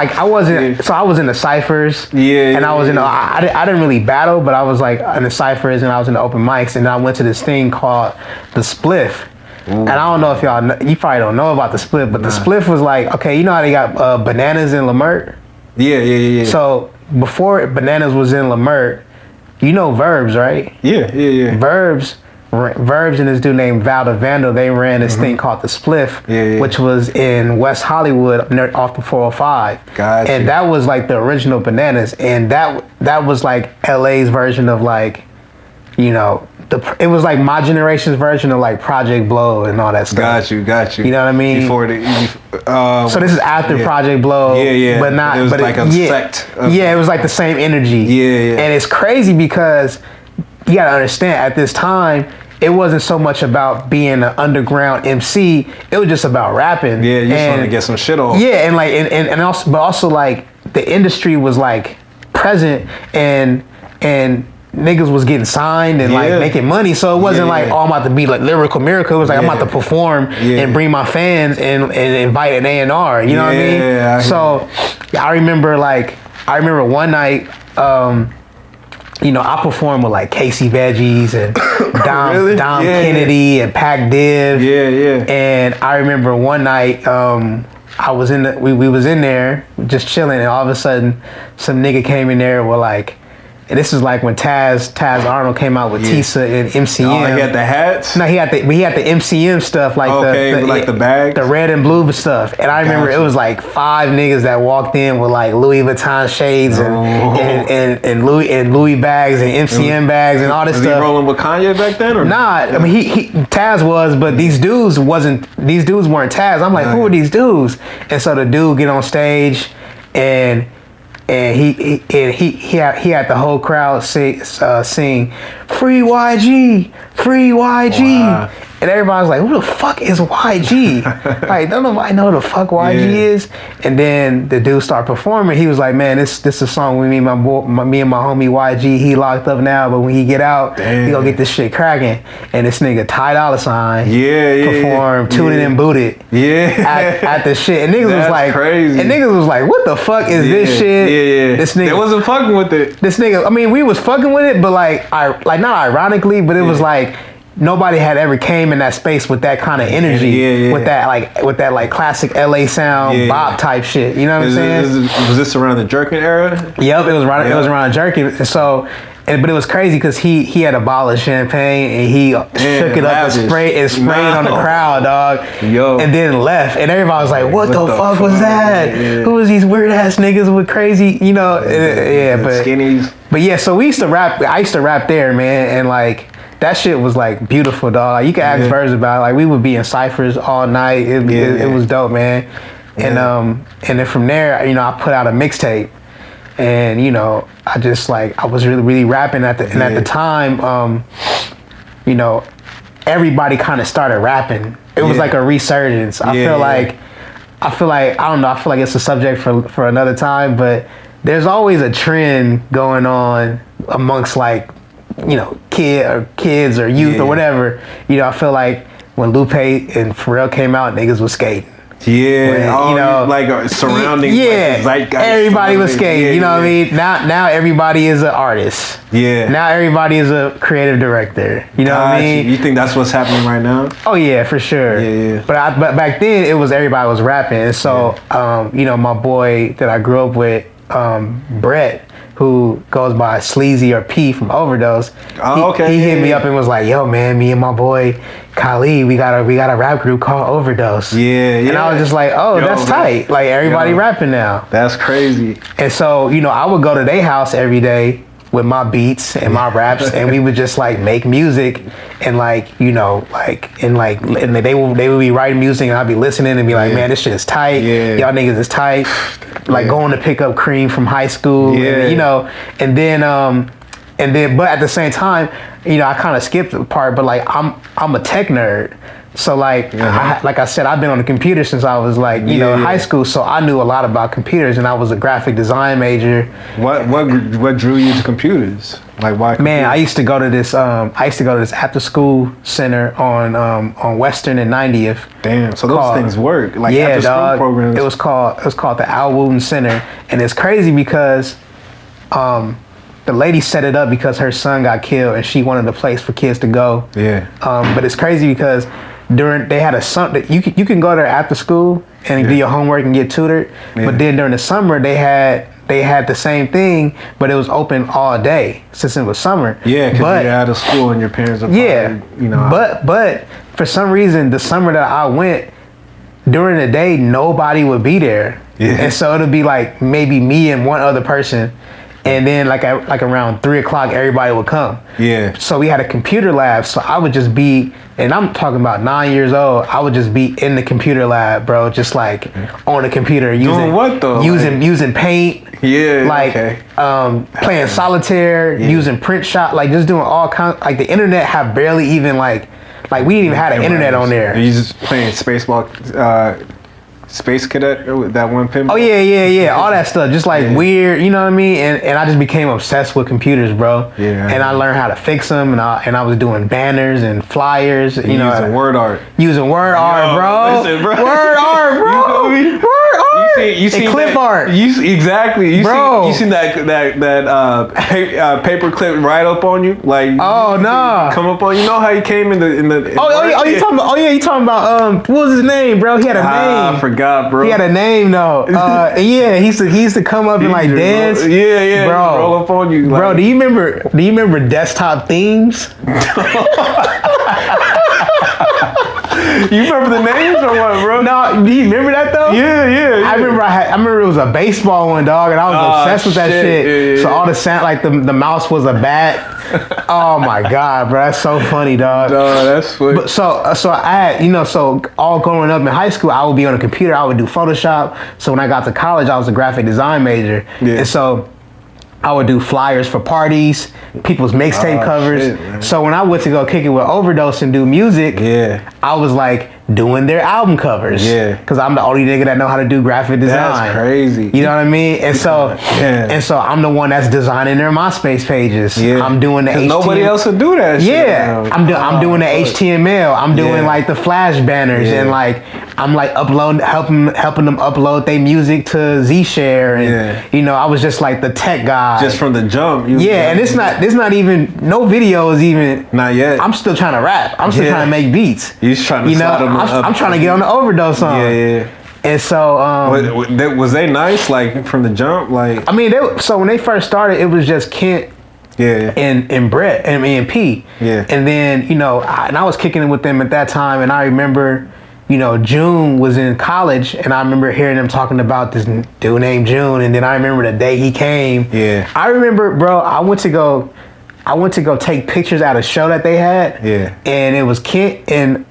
the ciphers. Yeah, and I was in. I didn't really battle, but I was like in the ciphers and I was in the open mics, and then I went to this thing called the Spliff. Ooh. And I don't know if y'all know, you probably don't know about the Spliff, but the Spliff was like, okay, you know how they got Bananas in Lamert? Yeah. So before Bananas was in Lamert, you know Verbs, right? Yeah. Verbs and this dude named Val the Vandal, they ran this thing called the Spliff, which was in West Hollywood off the 405. Gotcha. And that was like the original Bananas, and that was like LA's version of like, you know, it was like my generation's version of like Project Blow and all that stuff. Got you. You know what I mean? So this is after Project Blow. Yeah. But not. It was like a sect. It was like the same energy. Yeah. And it's crazy because you gotta understand, at this time, it wasn't so much about being an underground MC. It was just about rapping. Yeah, you just want to get some shit off. Yeah, and like and also, but also like the industry was like present and niggas was getting signed and like making money, so it wasn't like, oh, I'm about to be like Lyrical Miracle. It was like, I'm about to perform and bring my fans and invite an A&R. You know what I mean? Yeah. So I remember one night, you know, I performed with like Casey Veggies and Dom Kennedy and Paak Div. Yeah. And I remember one night, I was we was in there just chilling, and all of a sudden, some nigga came in there with like. And this is like when Taz Arnold came out with Tisa and MCM. Oh, he had the hats? No, he had the MCM stuff, like the bags, the red and blue stuff. And I remember it was like 5 niggas that walked in with like Louis Vuitton shades and Louis bags and MCM bags and all this stuff. Was he rolling with Kanye back then? Or? Nah, I mean he Taz was, but these dudes weren't Taz. I'm like, who are these dudes? And so the dude get on stage and he had the whole crowd sing "Free YG, Free YG," wow. And everybody's like, "Who the fuck is YG?" Like, don't nobody know who the fuck YG is. And then the dude started performing. He was like, "Man, this is a song with me and my homie YG. He locked up now, but when he get out, he gonna get this shit cracking." And this nigga Ty Dolla $ign performed "Tooted and Booted" at the shit. And niggas was like, crazy. And niggas was like, "What the fuck is this shit?" Yeah. This nigga, they wasn't fucking with it. This nigga, I mean, we was fucking with it, but like not ironically, but it was like nobody had ever came in that space with that kind of energy, with that like classic LA sound, bop type shit. You know what I'm saying? Was this around the Jerkin era? Yep, it was around. It was around Jerkin. So. But it was crazy because he had a bottle of champagne and he shook it up and sprayed on the crowd, dog. Yo. And then left. And everybody was like, what the fuck was that? Yeah. Who was these weird ass niggas with crazy, you know? But skinnies. But yeah, so we used to rap. I used to rap there, man, and like that shit was like beautiful, dog. Like, you could ask Birds about it. Like, we would be in ciphers all night. It was dope, man. Yeah. And then from there, you know, I put out a mixtape. And you know, I was really rapping at the time. You know, everybody kind of started rapping. It was like a resurgence. I feel like I don't know. I feel like it's a subject for another time. But there's always a trend going on amongst like, you know, kids or youth or whatever. You know, I feel like when Lupe and Pharrell came out, niggas was skating. Yeah, you know, like surrounding. Like, everybody was skating. You know what I mean? Now everybody is an artist. Yeah. Now everybody is a creative director. You know what I mean? You think that's what's happening right now? Oh yeah, for sure. Yeah. But back then it was everybody was rapping, and so you know, my boy that I grew up with, Brett, who goes by Sleazy or P from Overdoz. He hit me up and was like, "Yo, man, me and my boy Khalid, we got a rap group called Overdoz." And I was just like, "Oh, that's tight! Like, everybody rapping now." That's crazy. And so, you know, I would go to their house every day with my beats and my raps, and we would just like make music, and like, you know, and they would be writing music, and I'd be listening and be like, "Man, this shit is tight. Y'all niggas is tight." Like going to pick up Cream from high school, and, you know, and then but at the same time, you know, I kind of skipped the part, but like I'm a tech nerd. So like, like I said, I've been on the computer since I was like, you know, in high school. So I knew a lot about computers, and I was a graphic design major. What drew you to computers? Like why? Man, I used to go to this. I used to go to this after school center on Western and 90th. Damn. So those things work. Like after school programs. It was called the Al Wooten Center, and it's crazy because, the lady set it up because her son got killed, and she wanted a place for kids to go. Yeah. But it's crazy because they had you can go there after school and do your homework and get tutored. Yeah. But then during the summer they had the same thing, but it was open all day since it was summer. Yeah, because you're out of school and your parents are probably, you know. But for some reason, the summer that I went, during the day nobody would be there. Yeah. And so it'll be like maybe me and one other person. And then like around 3 o'clock, everybody would come. Yeah. So we had a computer lab. So I would just be, and I'm talking about 9 years old, I would just be in the computer lab, bro. Just like on the computer. Doing what though? Using paint. Yeah. Like playing solitaire, using print shot, like just doing all kinds. Like the internet had barely even like we didn't even have the internet on there. You just playing Spaceball, Space Cadet, that one pinball? Oh yeah, all that stuff, just like weird, you know what I mean? And I just became obsessed with computers, bro. Yeah. And I learned how to fix them, and I was doing banners and flyers, you know. Using word art. Using word art, bro. Listen, bro. Word art, bro. Word art. You see clip art. Exactly. You seen that paper clip right up on you? Like come up on you. Know how he came in the you talking about what was his name, bro? He had a name. I forgot, bro. He had a name though. He used to come up and like dance. Yeah, bro. Roll up on you. Like. Bro, do you remember desktop themes? You remember the names or what, bro? No, do you remember that though? Yeah. I remember it was a baseball one, dog, and I was obsessed with that shit. Yeah. So all the sound, like the mouse was a bat. Oh my god, bro, that's so funny, dog. No, that's funny. But so I had, so all growing up in high school, I would be on a computer. I would do Photoshop. So when I got to college, I was a graphic design major, and so I would do flyers for parties, people's mixtape covers. Shit, so when I went to go kick it with Overdose and do music, I was like doing their album covers. Yeah. Because I'm the only nigga that know how to do graphic design. That's crazy. You know what I mean? And so I'm the one that's designing their MySpace pages. Yeah. I'm doing the HTML. Nobody else would do that shit. Yeah. I'm doing the HTML. I'm doing like the flash banners and like I'm like helping them upload their music to Zshare, and you know, I was just like the tech guy. Just from the jump. And it's not even no videos even. Not yet. I'm still trying to rap. I'm still trying to make beats. You trying to slide them up. I'm trying to get on the Overdose song. Yeah. And so was they nice like from the jump? Like I mean, so when they first started, it was just Kent. And Brett and P. Yeah. And then, you know, I was kicking it with them at that time, and I remember, you know, June was in college, and I remember hearing them talking about this dude named June, and then I remember the day he came. Yeah. I remember, bro, I went to go take pictures at a show that they had. Yeah. And it was Kent and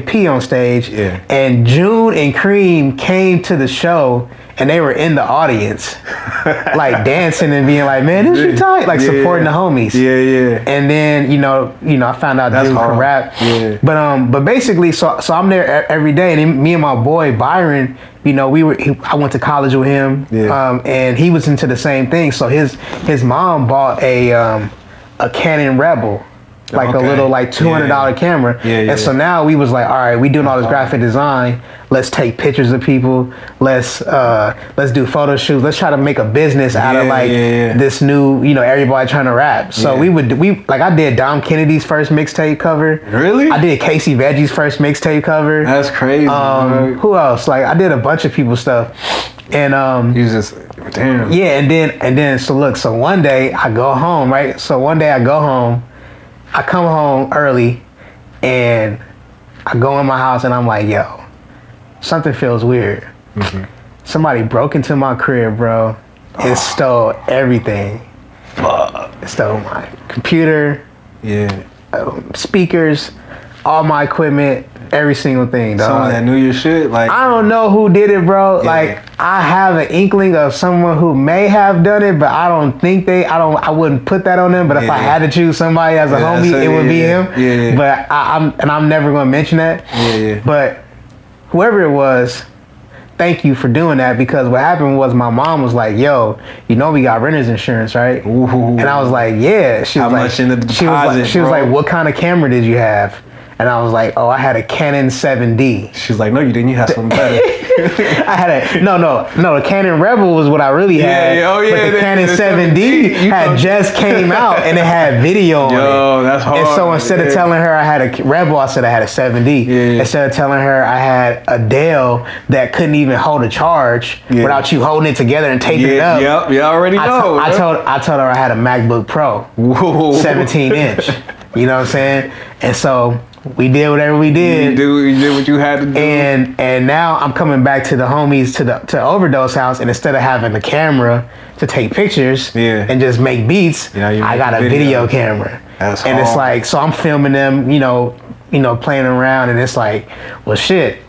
P on stage. Yeah. And June and Cream came to the show, and they were in the audience, like dancing and being like, "Man, this is tight," like supporting the homies. Yeah. And then you know, I found out June can rap. Yeah. But basically, so I'm there every day, and me and my boy Byron, you know, I went to college with him. Yeah. And he was into the same thing. So his mom bought a Canon Rebel. Like a little like $200 camera. And so now we was like, all right, we doing all this graphic design. Let's take pictures of people. Let's do photo shoots. Let's try to make a business out of like this new, you know, everybody trying to rap. So I did Dom Kennedy's first mixtape cover. Really? I did Casey Veggie's first mixtape cover. That's crazy. Who else? Like I did a bunch of people's stuff. And you just damn. Yeah, and then so one day I go home, right? So one day I go home. I come home early, and I go in my house, and I'm like, yo, something feels weird. Mm-hmm. Somebody broke into my crib, bro, and stole everything. Stole my computer, speakers, all my equipment, every single thing, dog. Someone that knew your shit, like I don't know who did it, bro. Like I have an inkling of someone who may have done it, but I don't think I wouldn't put that on them. But if I had to choose somebody as a homie, it would be him. Yeah. But I'm never gonna mention that. Yeah. But whoever it was, thank you for doing that, because what happened was my mom was like, yo, you know we got renter's insurance, right? Ooh. And I was like, yeah. She was How much in the deposit, she was like, what kind of camera did you have? And I was like, oh, I had a Canon 7D. She's like, no, you didn't. You had something better. I had a no. The Canon Rebel was what I really had. Oh yeah. But the Canon 7D had just came out and it had video on it. Yo, that's hard. And so instead of telling her I had a Rebel, I said I had a 7D. Yeah. Instead of telling her I had a Dell that couldn't even hold a charge without you holding it together and taping it up. Yep. You already know. I told her I had a MacBook Pro, Whoa. 17-inch. You know what I'm saying? And so we did whatever we did. You did what you had to do. And now I'm coming back to the homies to Overdose House, and instead of having the camera to take pictures and just make beats, I got a video camera. That's and hard. It's like, so I'm filming them, you know, playing around, and it's like, well, shit,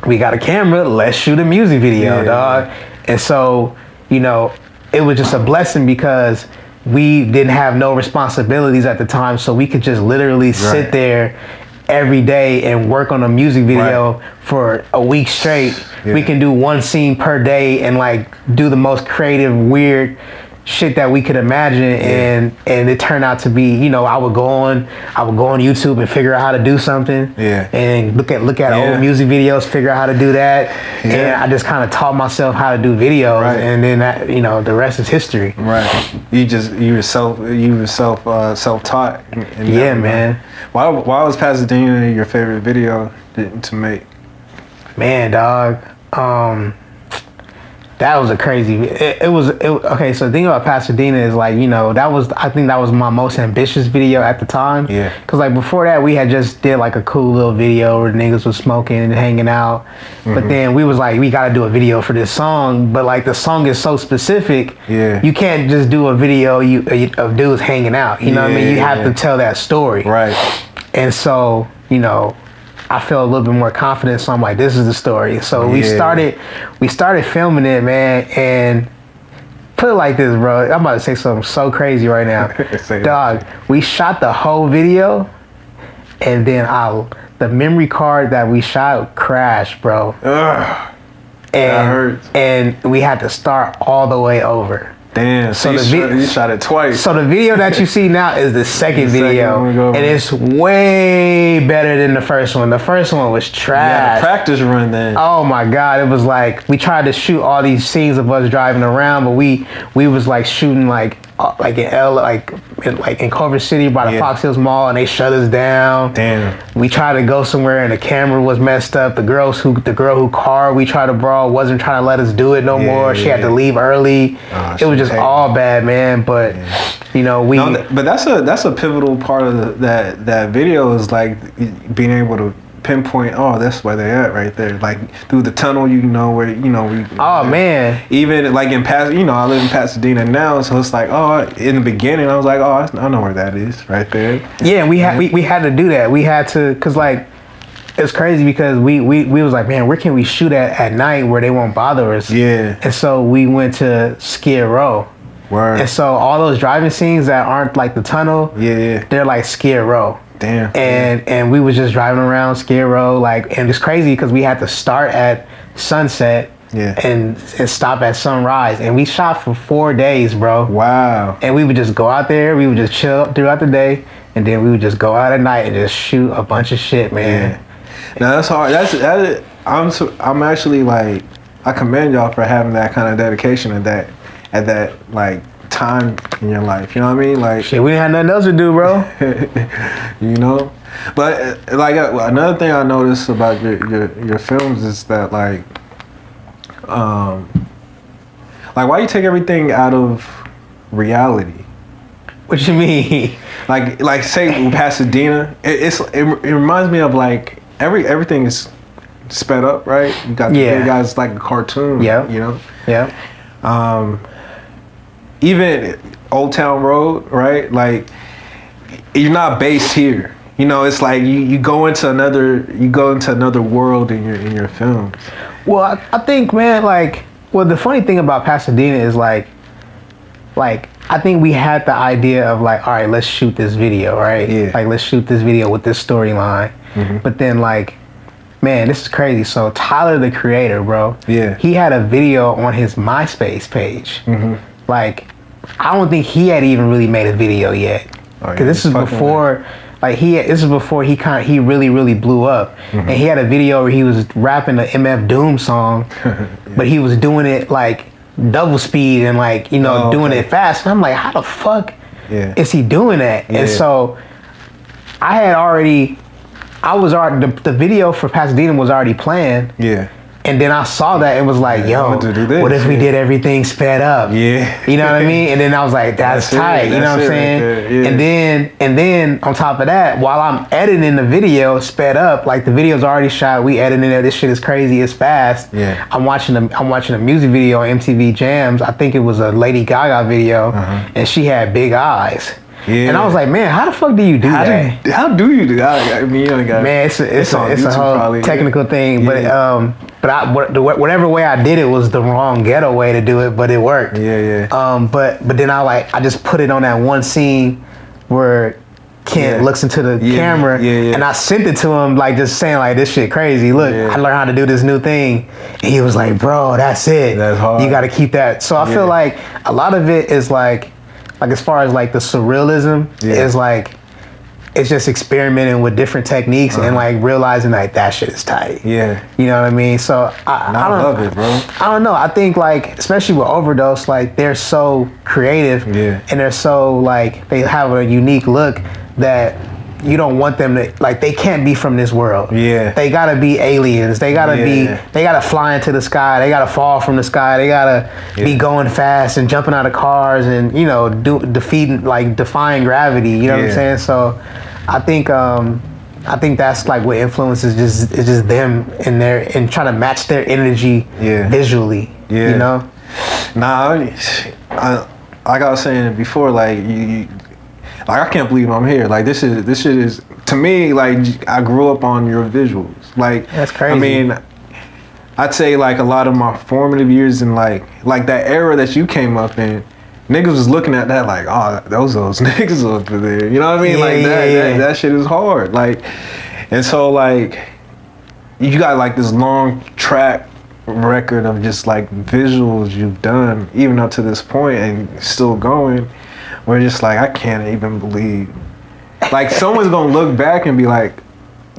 we got a camera, let's shoot a music video, dog. And so, it was just a blessing because we didn't have no responsibilities at the time, so we could just literally sit there every day and work on a music video for a week straight. We can do one scene per day and like do the most creative, weird shit that we could imagine, and it turned out to be, I would go on YouTube and figure out how to do something, and look at old music videos, figure out how to do that, and I just kind of taught myself how to do videos, and then that, the rest is history. Right. You were self-taught. Yeah, man. Why was Pasadena your favorite video to make? Man, dog. That was a crazy. Okay. So the thing about Pasadena is like, I think that was my most ambitious video at the time. Yeah. Cause like before that we had just did like a cool little video where the niggas was smoking and hanging out. But then we was like, we gotta do a video for this song. But like the song is so specific. Yeah. You can't just do a video of dudes hanging out. You know what I mean? You have to tell that story. Right. And so, I felt a little bit more confident, so I'm like, this is the story. So we started filming it, man, and put it like this, bro. I'm about to say something so crazy right now. Dog, we shot the whole video, and then the memory card that we shot crashed, bro. Ugh, that hurts. And we had to start all the way over. Damn, so you shot it twice. So the video that you see now is the second video, and it's way better than the first one. The first one was trash. Yeah, practice run then. Oh my God, it was like, we tried to shoot all these scenes of us driving around, but we was like shooting like in in Culver City by the Fox Hills Mall, and they shut us down. Damn. We tried to go somewhere and the camera was messed up. The girl who car we tried to borrow wasn't trying to let us do it no more. She had to leave early. It was just all bad, man. But but that's a pivotal part of that video is like being able to pinpoint, that's where they at right there. Like through the tunnel, where man. Even like in I live in Pasadena now, so it's like, in the beginning I was like, I know where that is right there. Yeah, we had to do that. We had to, cause like it's crazy because we was like, man, where can we shoot at night where they won't bother us? Yeah. And so we went to Skid Row. Word. And so all those driving scenes that aren't like the tunnel, they're like Skid Row. Damn. And we was just driving around Skid Row, and it's crazy because we had to start at sunset and stop at sunrise, and we shot for 4 days, bro. Wow. And we would just go out there, we would just chill throughout the day, and then we would just go out at night and just shoot a bunch of shit, man. Yeah. Now that's hard. I'm actually like, I commend y'all for having that kind of dedication at that like time in your life, you know what I mean? Like, shit, we didn't have nothing else to do, bro. But like another thing I noticed about your films is that like why you take everything out of reality? What you mean? Like say Pasadena, it reminds me of like everything is sped up, right? You got the big guys like a cartoon, even Old Town Road, right? Like, you're not based here. You know, it's like you go into another world in your films. Well, I think, man, like, well, the funny thing about Pasadena is like I think we had the idea of like, all right, let's shoot this video, right? Yeah. Like, let's shoot this video with this storyline. But then, like, man, this is crazy. So Tyler, the creator, bro, he had a video on his MySpace page. Like, I don't think he had even really made a video yet, because this is before. Like this is before he really blew up, and he had a video where he was rapping the MF Doom song, but he was doing it like double speed and like, you know, doing it fast. And I'm like, how the fuck is he doing that? And so the video for Pasadena was already planned. And then I saw that and was like, yo, what if we did everything sped up? You know what I mean? And then I was like, that's tight. You know what I'm saying? And then on top of that, while I'm editing the video sped up, like the video's already shot, we editing it. This shit is crazy. It's fast. I'm watching a music video on MTV Jams. I think it was a Lady Gaga video, and she had big eyes. And I was like, man, how the fuck do you do that? How do you do that? I mean, you only got, man, it's a whole technical thing, but whatever way I did it was the wrong ghetto way to do it, but it worked. But then I just put it on that one scene where Kent looks into the camera, and I sent it to him, like, just saying like, this shit crazy. Look, I learned how to do this new thing, and he was like, bro, that's it. That's hard. You got to keep that. So I feel like a lot of it is like as far as like the surrealism is like, it's just experimenting with different techniques and like realizing like that shit is tight. You know what I mean? So I love it, bro. I don't know. I think like, especially with Overdose, like they're so creative and they're so like, they have a unique look that you don't want them to, like, they can't be from this world. They gotta be aliens. They gotta they gotta fly into the sky. They gotta fall from the sky. They gotta be going fast and jumping out of cars and, you know, defying gravity. You know what I'm saying? So I think that's like what influences is just them and trying to match their energy visually. You know? Nah, like I was saying before, like like, I can't believe I'm here. Like, this shit is, to me, like, I grew up on your visuals. Like, that's crazy. I mean, I'd say like a lot of my formative years in like that era that you came up in, niggas was looking at that like, oh, those niggas over there. You know what I mean? That shit is hard. Like, and so like, you got like this long track record of just like visuals you've done even up to this point and still going. We're just like, I can't even believe, like, someone's gonna look back and be like,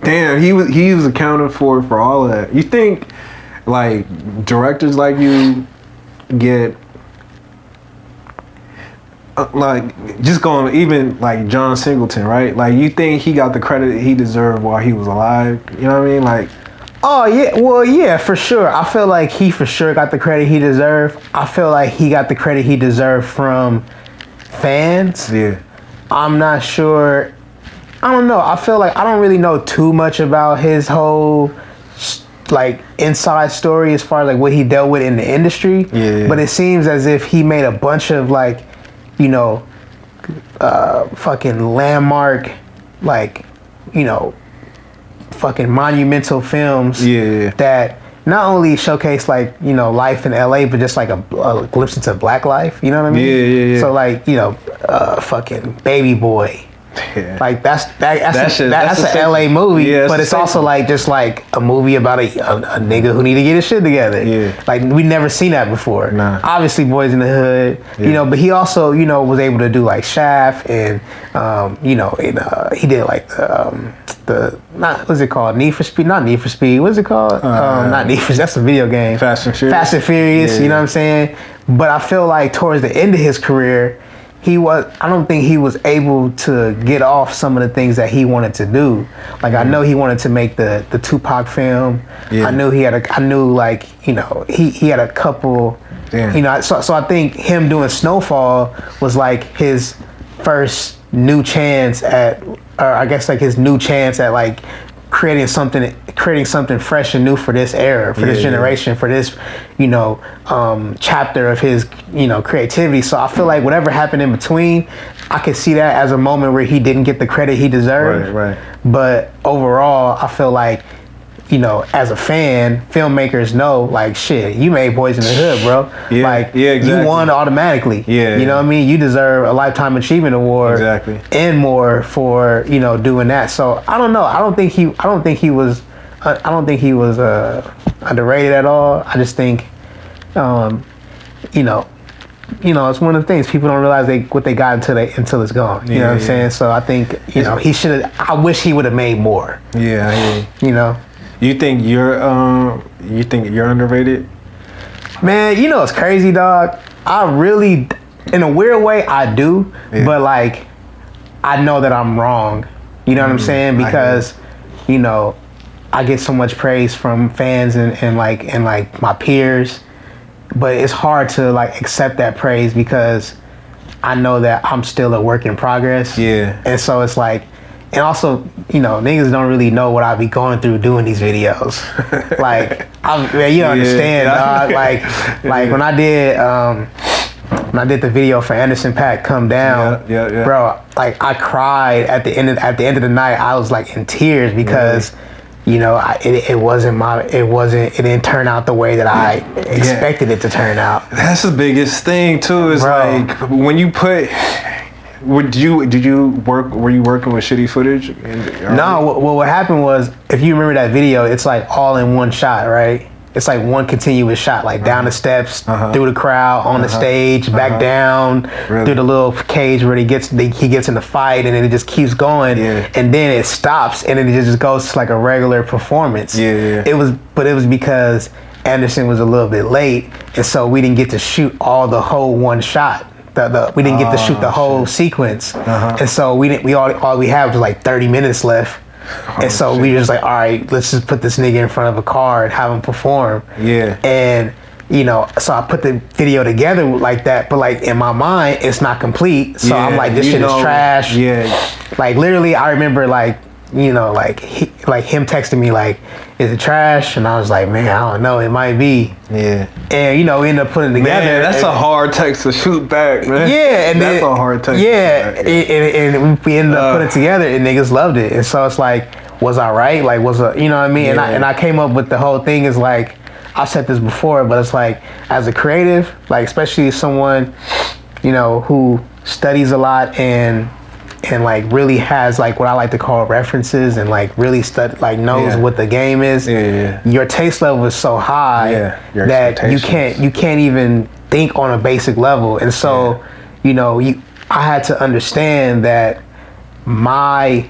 damn, he was accounted for all of that. You think like directors like you get like, just going, even like John Singleton, right? Like, you think he got the credit he deserved while he was alive? You know what I mean? Like, oh yeah, well yeah, for sure. I feel like he for sure got the credit he deserved. I feel like he got the credit he deserved from fans. I'm not sure. I don't know. I feel like I don't really know too much about his whole like inside story as far as like what he dealt with in the industry. But it seems as if he made a bunch of like, you know, fucking landmark, like, you know, fucking monumental films that not only showcase like, you know, life in LA, but just like a glimpse into black life, you know what I mean? So like, you know, fucking Baby Boy. Like that's an LA movie, but it's also like just like a movie about a nigga who need to get his shit together. Like, we never seen that before. Obviously Boys in the Hood, you know, but he also, you know, was able to do like Shaft and you know, and he did like what's it called? Need for Speed? Not Need for Speed. What's it called? Not Need for Speed. That's a video game. Fast and Furious. Fast and Furious. You know what I'm saying? But I feel like towards the end of his career, I don't think he was able to get off some of the things that he wanted to do. Like, I know he wanted to make the Tupac film. I knew like, you know, he had a couple, you know, so I think him doing Snowfall was like his first new chance at, or I guess like his new chance at like creating something fresh and new for this era, for this generation, for this, you know, chapter of his, you know, creativity. So I feel like whatever happened in between, I could see that as a moment where he didn't get the credit he deserved. Right. But overall, I feel like, you know, as a fan, filmmakers know, like, shit, you made Boys in the Hood, bro. Yeah, like, yeah, exactly. you won automatically. Yeah. You know what I mean? You deserve a Lifetime Achievement Award. Exactly. And more for, you know, doing that. So I don't know. I don't think he was underrated at all. I just think, you know, it's one of the things people don't realize what they got until it's gone. You know what I'm saying? So I think, you know, he should have. I wish he would have made more. Yeah. You know. You think you're underrated? Man, you know it's crazy, dog. I really, in a weird way, I do. Yeah. But like, I know that I'm wrong. You know what I'm saying? Because, you know, I get so much praise from fans and my peers. But it's hard to like accept that praise because I know that I'm still a work in progress. Yeah. And so it's like, and also, you know, niggas don't really know what I be going through doing these videos. Like, you don't understand, dog. Like when I did the video for Anderson .Paak Come Down, bro. Like I cried at the end of the night. I was like in tears because. You know, it didn't turn out the way that I expected it to turn out. That's the biggest thing too. Is like when you put. Were you working with shitty footage? No. What happened was, if you remember that video, it's like all in one shot, right? It's like one continuous shot, like down the steps, through the crowd, on the stage, back down, through the little cage where he gets in the fight, and then it just keeps going, and then it stops, and then it just goes to like a regular performance. It was because Anderson was a little bit late, and so we didn't get to shoot all the whole one shot. We didn't get to shoot the whole sequence, and so all we had was like 30 minutes left. And so we just like, all right, let's just put this nigga in front of a car and have him perform. Yeah. And, you know, so I put the video together like that, but like in my mind, it's not complete. So I'm like, this shit is trash. Yeah. Like literally, I remember like, you know, like him texting me like, is it trash? And I was like, man, I don't know, it might be. Yeah. And you know, we ended up putting it together. Man, that's a hard text to shoot back, man. Yeah, and that's a hard text. Yeah, and we ended up putting it together, and niggas loved it. And so it's like, was I right? Like, you know what I mean? Yeah. And I came up with the whole thing is like, I've said this before, but it's like, as a creative, like especially someone, you know, who studies a lot and like really has like what I like to call references and like really knows what the game is. Your taste level is so high that you can't even think on a basic level. And so, you know, I had to understand that my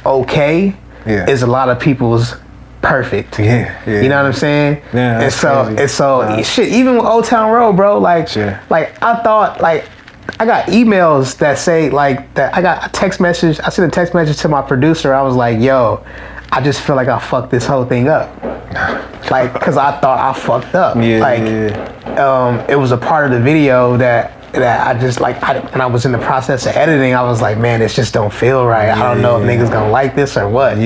okay is a lot of people's perfect. You know what I'm saying? Yeah. And so shit, even with Old Town Road, bro, like I thought like I got emails that say like that. I got a text message. I sent a text message to my producer. I was like, yo, I just feel like I fucked this whole thing up. Like, cause I thought I fucked up. It was a part of the video that I just like, when I was in the process of editing, I was like, man, this just don't feel right. I don't know if niggas gonna like this or what.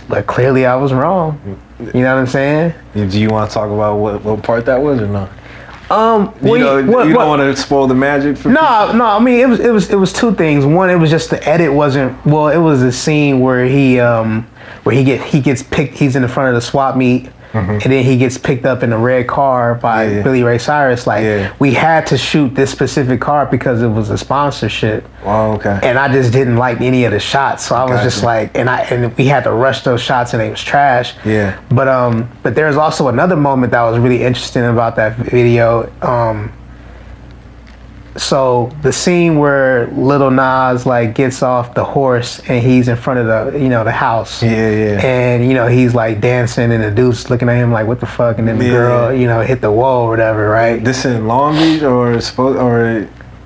But clearly I was wrong. You know what I'm saying? Do you want to talk about what part that was or not? You don't want to spoil the magic for no. I mean, it was two things. One, it was just the edit wasn't well. It was a scene where he gets picked. He's in the front of the swap meet, and then he gets picked up in a red car by Billy Ray Cyrus. Like we had to shoot this specific car because it was a sponsorship. Oh, okay. And I just didn't like any of the shots, so I was just like, and we had to rush those shots, and it was trash. Yeah. But there's also another moment that was really interesting about that video. So the scene where Lil Nas like gets off the horse and he's in front of the house. And he's like dancing and the dude's looking at him like, what the fuck? And then the girl, hit the wall or whatever, right? This in Long Beach or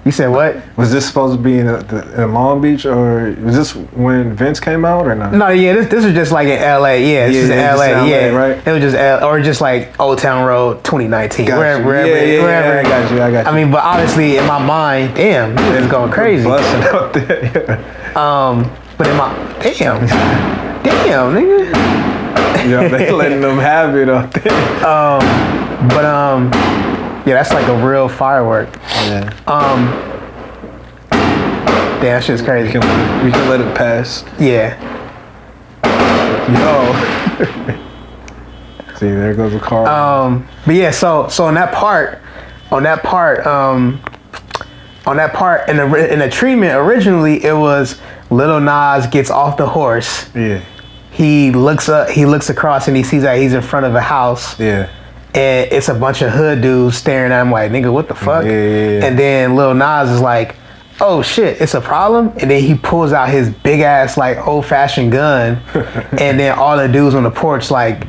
you said what? Was this supposed to be in Long Beach or was this when Vince came out or not? No, this was just like in LA. Yeah, this is in LA. Right? It was just or just like Old Town Road 2019. Wherever. I got you. I mean, but obviously in my mind, damn, it's going crazy. Busting out there. But in my damn, nigga. Yeah, they letting them have it up there. Yeah, that's like a real firework. Yeah. Damn, that shit's crazy. We can let it pass. Yeah. Yo. See, there goes the car. But yeah, so on that part, in the treatment originally it was Lil Nas gets off the horse. Yeah. He looks across and he sees that he's in front of a house. Yeah. And it's a bunch of hood dudes staring at him like, nigga, what the fuck? Yeah. And then Lil Nas is like, oh shit, it's a problem. And then he pulls out his big ass like old fashioned gun, and then all the dudes on the porch like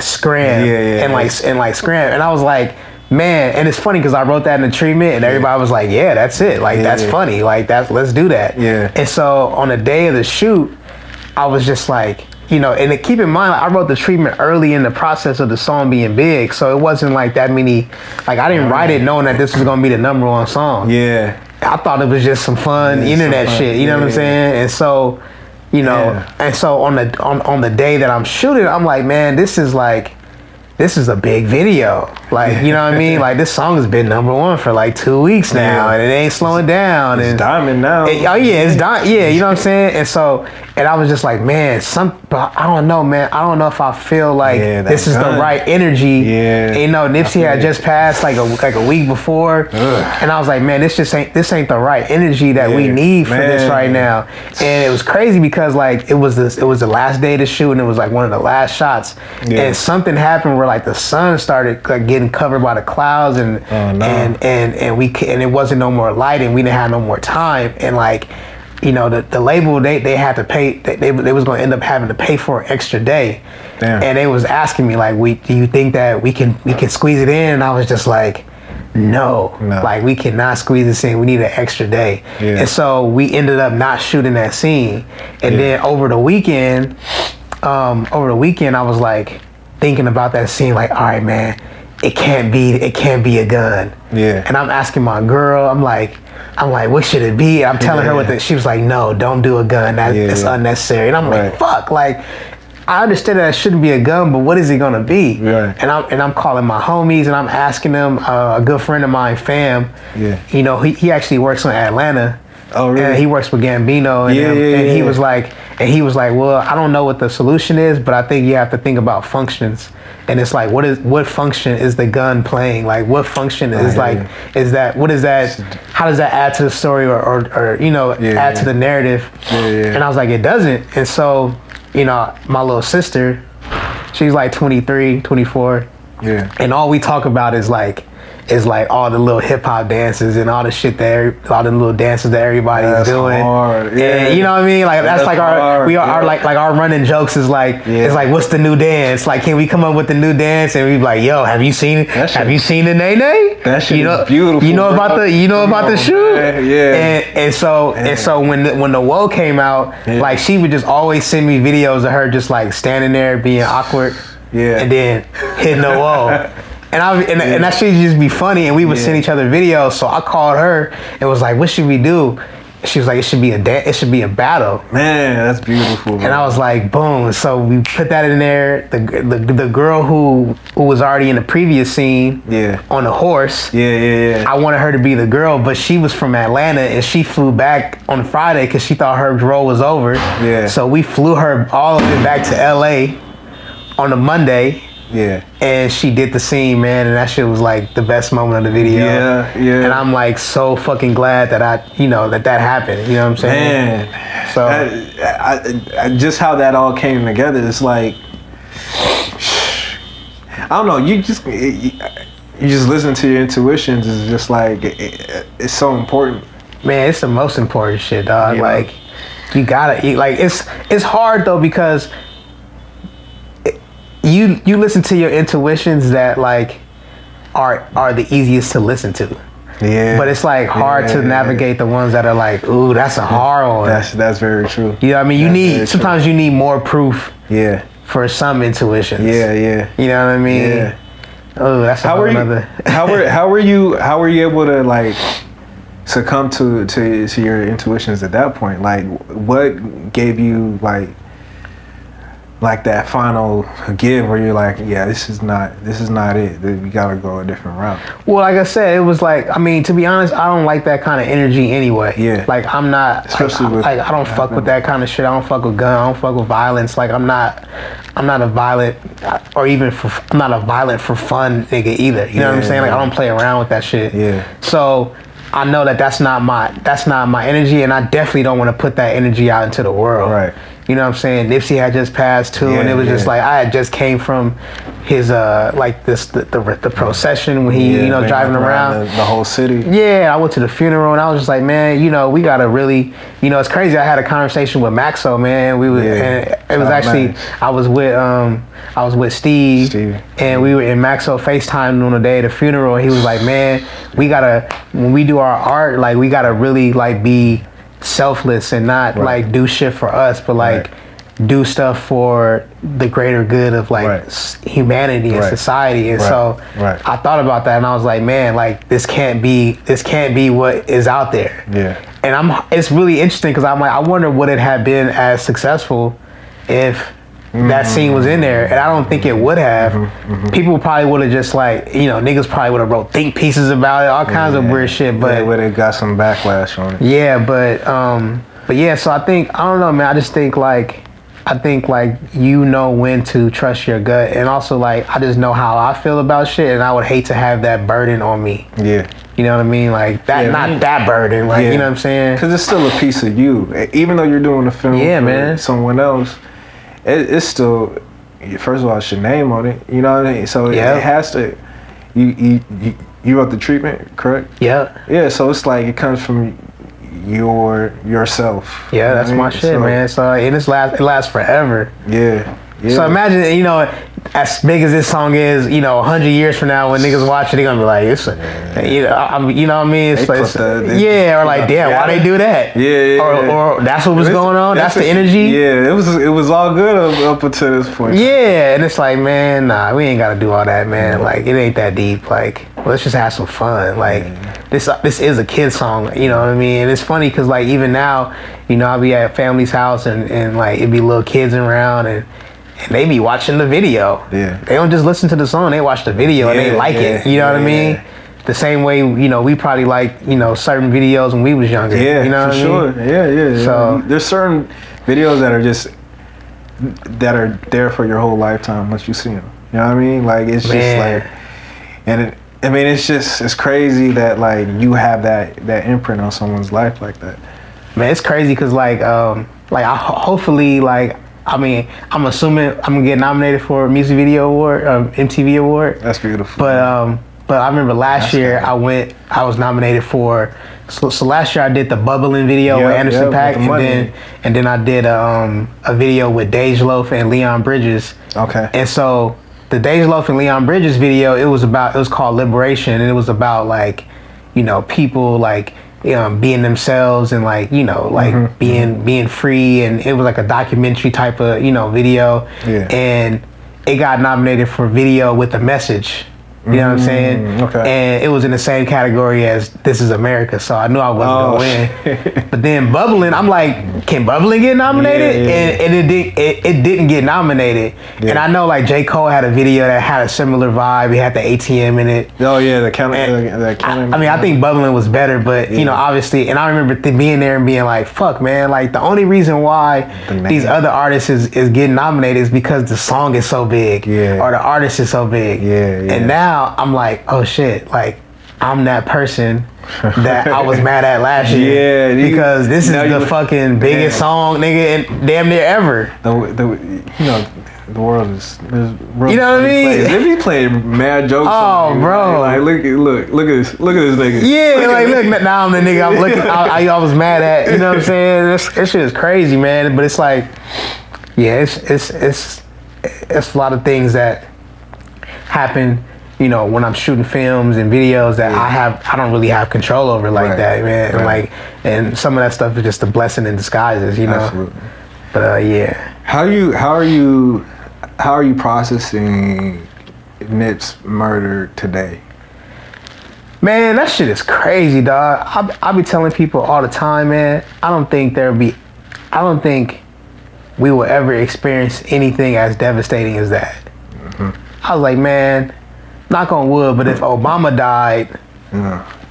scram and scram. And I was like, man, and it's funny because I wrote that in the treatment, and everybody was like, yeah, that's it. Like that's funny. Like let's do that. Yeah. And so on the day of the shoot, I was just like, you know, and keep in mind, like, I wrote the treatment early in the process of the song being big, so it wasn't like that many. Like I didn't write it knowing that this was gonna be the #1 song. Yeah. I thought it was just some fun internet shit. You know what I'm saying? And so, you know, and so on the day that I'm shooting, I'm like, man, this is a big video. Like, you know what I mean? Like this song has been #1 for like 2 weeks now, and it ain't slowing down. It's and diamond now. It's diamond. Yeah, you know what I'm saying? And so, and I was just like, man, but I don't know, man. I don't know if I feel like this is the right energy. Yeah. And, you know, Nipsey had just passed like a week before, and I was like, man, this ain't the right energy that we need for this right now. And it was crazy because like it was the last day to shoot, and it was like one of the last shots, and something happened where like the sun started like getting covered by the clouds, and and it wasn't no more lighting. We didn't have no more time, and like, you know, the label they had to pay. They was going to end up having to pay for an extra day. Damn. And they was asking me like, do you think that we can squeeze it in? And I was just like, no, like we cannot squeeze this in. We need an extra day. Yeah. And so we ended up not shooting that scene. And then over the weekend, I was like thinking about that scene, like, all right, man, it can't be a gun. Yeah. And I'm asking my girl, I'm like, what should it be? I'm telling her she was like, no, don't do a gun. That's unnecessary. And I'm like, fuck, like, I understand that it shouldn't be a gun, but what is it gonna be? Right. And I'm calling my homies and I'm asking them. A good friend of mine, Fam. Yeah. You know, he actually works in Atlanta. Oh, really? And he works with Gambino, and he was like, well, I don't know what the solution is, but I think you have to think about functions. And it's like, what function is the gun playing? Like, what function is is that? What is that? How does that add to the story or you know, add to the narrative? And I was like, it doesn't. And so, you know, my little sister, she's like 23, 24. Yeah. And all we talk about is like all the little hip hop dances and all the shit all the little dances that everybody's doing. Hard. Yeah. And you know what I mean? Like that's like our our running jokes is like it's like, what's the new dance? Like, can we come up with the new dance? And we be like, yo, have you seen it? Have you seen the Nay Nay? That shit is beautiful. You know about the shoe? Yeah. And so when the Woe came out, like she would just always send me videos of her just like standing there being awkward. Yeah. And then hitting the Woe. And that shit just be funny, and we would send each other videos. So I called her and was like, "What should we do?" She was like, "It should be a battle." Man, that's beautiful. Bro. And I was like, "Boom!" So we put that in there. The girl who was already in the previous scene, on the horse. Yeah. I wanted her to be the girl, but she was from Atlanta and she flew back on Friday because she thought her role was over. Yeah. So we flew her all the way back to LA on a Monday. Yeah. And she did the scene, man, and that shit was like the best moment of the video. Yeah. And I'm like so fucking glad that that happened. You know what I'm saying? Man. So I just how that all came together, it's like, I don't know, you just listen to your intuitions. It's just like it's so important. Man, it's the most important shit, dog. Like you gotta eat. Like it's hard though because you listen to your intuitions that like are the easiest to listen to. Yeah. But it's like hard to navigate the ones that are like, ooh, that's a hard one. That's very true. You know what I mean? Sometimes you need more proof. Yeah. For some intuitions. Yeah. You know what I mean? Yeah. Oh, that's how were you able to like succumb to your intuitions at that point? Like what gave you like like that final give where you're like, yeah, this is not it. We gotta go a different route. Well, like I said, it was like, I mean, to be honest, I don't like that kind of energy anyway. Yeah. Like I'm not, especially I don't fuck with that kind of shit. I don't fuck with gun. I don't fuck with violence. Like I'm not a violent, or even I'm not a violent for fun nigga either. You know what I'm saying? Like I don't play around with that shit. Yeah. So I know that that's not my energy, and I definitely don't want to put that energy out into the world. Right. You know what I'm saying? Nipsey had just passed too, and it was just like I had just came from his like the procession when he driving around the whole city. Yeah, I went to the funeral and I was just like, man, we gotta really, it's crazy. I had a conversation with Maxo, man. We were, and it was actually nice. I was with Steve, and we were in Maxo FaceTime on the day of the funeral. And he was like, man, when we do our art, like we gotta really like be selfless and not like do shit for us, but like do stuff for the greater good of like humanity and society. And so I thought about that and I was like, man, like this can't be what is out there. Yeah. And it's really interesting because I'm like, I wonder would it have been as successful if that scene was in there, and I don't think it would have. People probably would have just like, niggas probably would have wrote think pieces about it, all kinds of weird shit. But it would have got some backlash on it. Yeah, but yeah. So I don't know, man. I just think like when to trust your gut, and also like I just know how I feel about shit, and I would hate to have that burden on me. Yeah. You know what I mean? Like that, not that burden. Like you know what I'm saying? Because it's still a piece of you, even though you're doing a film for someone else. It's still, first of all, it's your name on it. You know what I mean? So it has to. You wrote the treatment, correct? Yeah. Yeah. So it's like it comes from yourself. Yeah, that's my shit, man. So and it lasts forever. Yeah. So imagine, as big as this song is, 100 years from now when niggas watch it, they gonna be like, it's, you know what I mean? It's like, or like, damn, why they do that? Yeah. Or that's what was going on. That's the energy. Yeah, it was all good up until this point. Yeah, and it's like, man, nah, we ain't gotta do all that, man. Like, it ain't that deep. Like, let's just have some fun. Like, this is a kid song. You know what I mean? And it's funny because like even now, I'll be at family's house and like it'd be little kids around and they be watching the video. Yeah. They don't just listen to the song, they watch the video and they like it. You know what I mean? The same way, we probably like, certain videos when we was younger. Yeah, you know what for I mean? Sure. Yeah. So there's certain videos that are there for your whole lifetime once you see them. You know what I mean? Like it's just like, and it's crazy that like you have that imprint on someone's life like that. Man, it's crazy because I hopefully like. I mean, I'm assuming I'm gonna get nominated for a music video award, MTV award. That's beautiful. But I remember last year I was nominated for. So last year I did the Bubbling video with Anderson .Paak, and then I did a video with Dej Loaf and Leon Bridges. Okay. And so the Dej Loaf and Leon Bridges video, it was called Liberation, and it was about like, people like. Being themselves and like being free, and it was like a documentary type of video, and it got nominated for video with a message. You know what I'm saying? Okay. And it was in the same category as This Is America, so I knew I wasn't gonna win. But then Bubbling, I'm like, can Bubbling get nominated? And it didn't get nominated. Yeah. And I know like J. Cole had a video that had a similar vibe. It had the ATM in it. Oh yeah, the counter. I mean, I think Bubbling was better, but obviously, and I remember being there and being like, fuck, man, like the only reason why these other artists is getting nominated is because the song is so big, or the artist is so big. And now I'm like, oh shit, like I'm that person that I was mad at last year. Yeah, because this is the fucking biggest song, nigga, and damn near ever. The world is. You know what I mean? They be playing mad jokes. Oh, bro! Like look at this nigga. Yeah, like now I'm the nigga I'm looking. I was mad at. You know what I'm saying? This shit is crazy, man. But it's like, it's a lot of things that happen. When I'm shooting films and videos that I don't really have control over like that, man. Right. And some of that stuff is just a blessing in disguises, Absolutely. But How are you processing Nip's murder today? Man, that shit is crazy, dog. I be telling people all the time, man. I don't think we will ever experience anything as devastating as that. I was like, man, knock on wood, but if Obama died,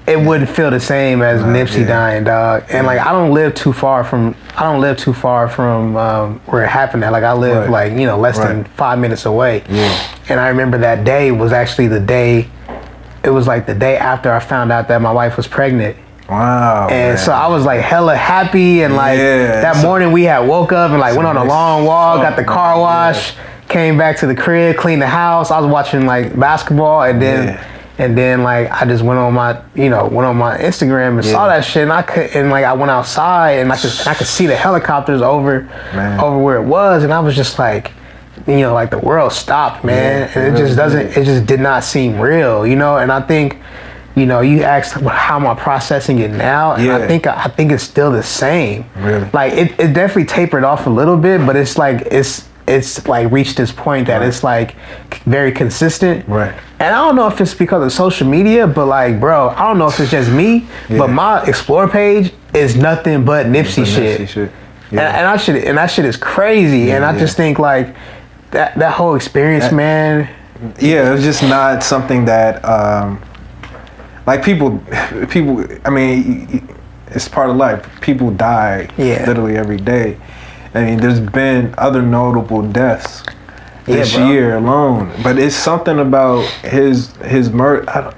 it wouldn't feel the same as Nipsey dying, dog. And like, I don't live too far from where it happened at. Like, I live like, you know, less than 5 minutes away. And I remember that day was actually the day, it was like the day after I found out that my wife was pregnant. Wow. And so I was like hella happy, and like that morning we had woke up and like went on a long walk, got the car wash, came back to the crib, cleaned the house. I was watching like basketball, and then like I just went on my Instagram and saw that shit, and I went outside and I could see the helicopters over where it was, and I was just like, you know, like the world stopped, man. And it just did not seem real, you know. And I think, you know, you asked how am I processing it now, and I think it's still the same. Really? Like it definitely tapered off a little bit, but it's like it's like reached this point that it's like very consistent. Right. And I don't know if it's because of social media, but like, bro, I don't know if it's just me, but my Explore page is nothing but Nipsey shit. And that shit is crazy. And I just think like that whole experience, man. Yeah, it was just not something that like people. I mean, it's part of life. People die literally every day. I mean, there's been other notable deaths this year alone, but it's something about his murder.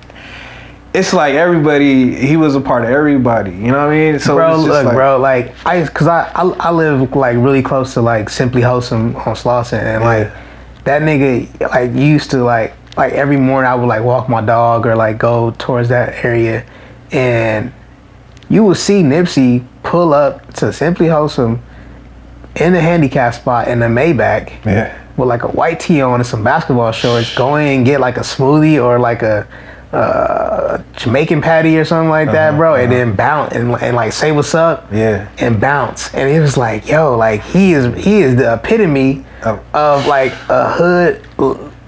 It's like everybody. He was a part of everybody. You know what I mean? So bro, look, like, bro, like I live like really close to like Simply Wholesome on Slauson, and like that nigga like used to like every morning I would like walk my dog or like go towards that area, and you will see Nipsey pull up to Simply Wholesome in the handicap spot in the Maybach with like a white tee on and some basketball shorts, go in and get like a smoothie or like a Jamaican patty or something like that, bro, and then bounce and like say what's up and bounce. And it was like, yo, like he is the epitome of like a hood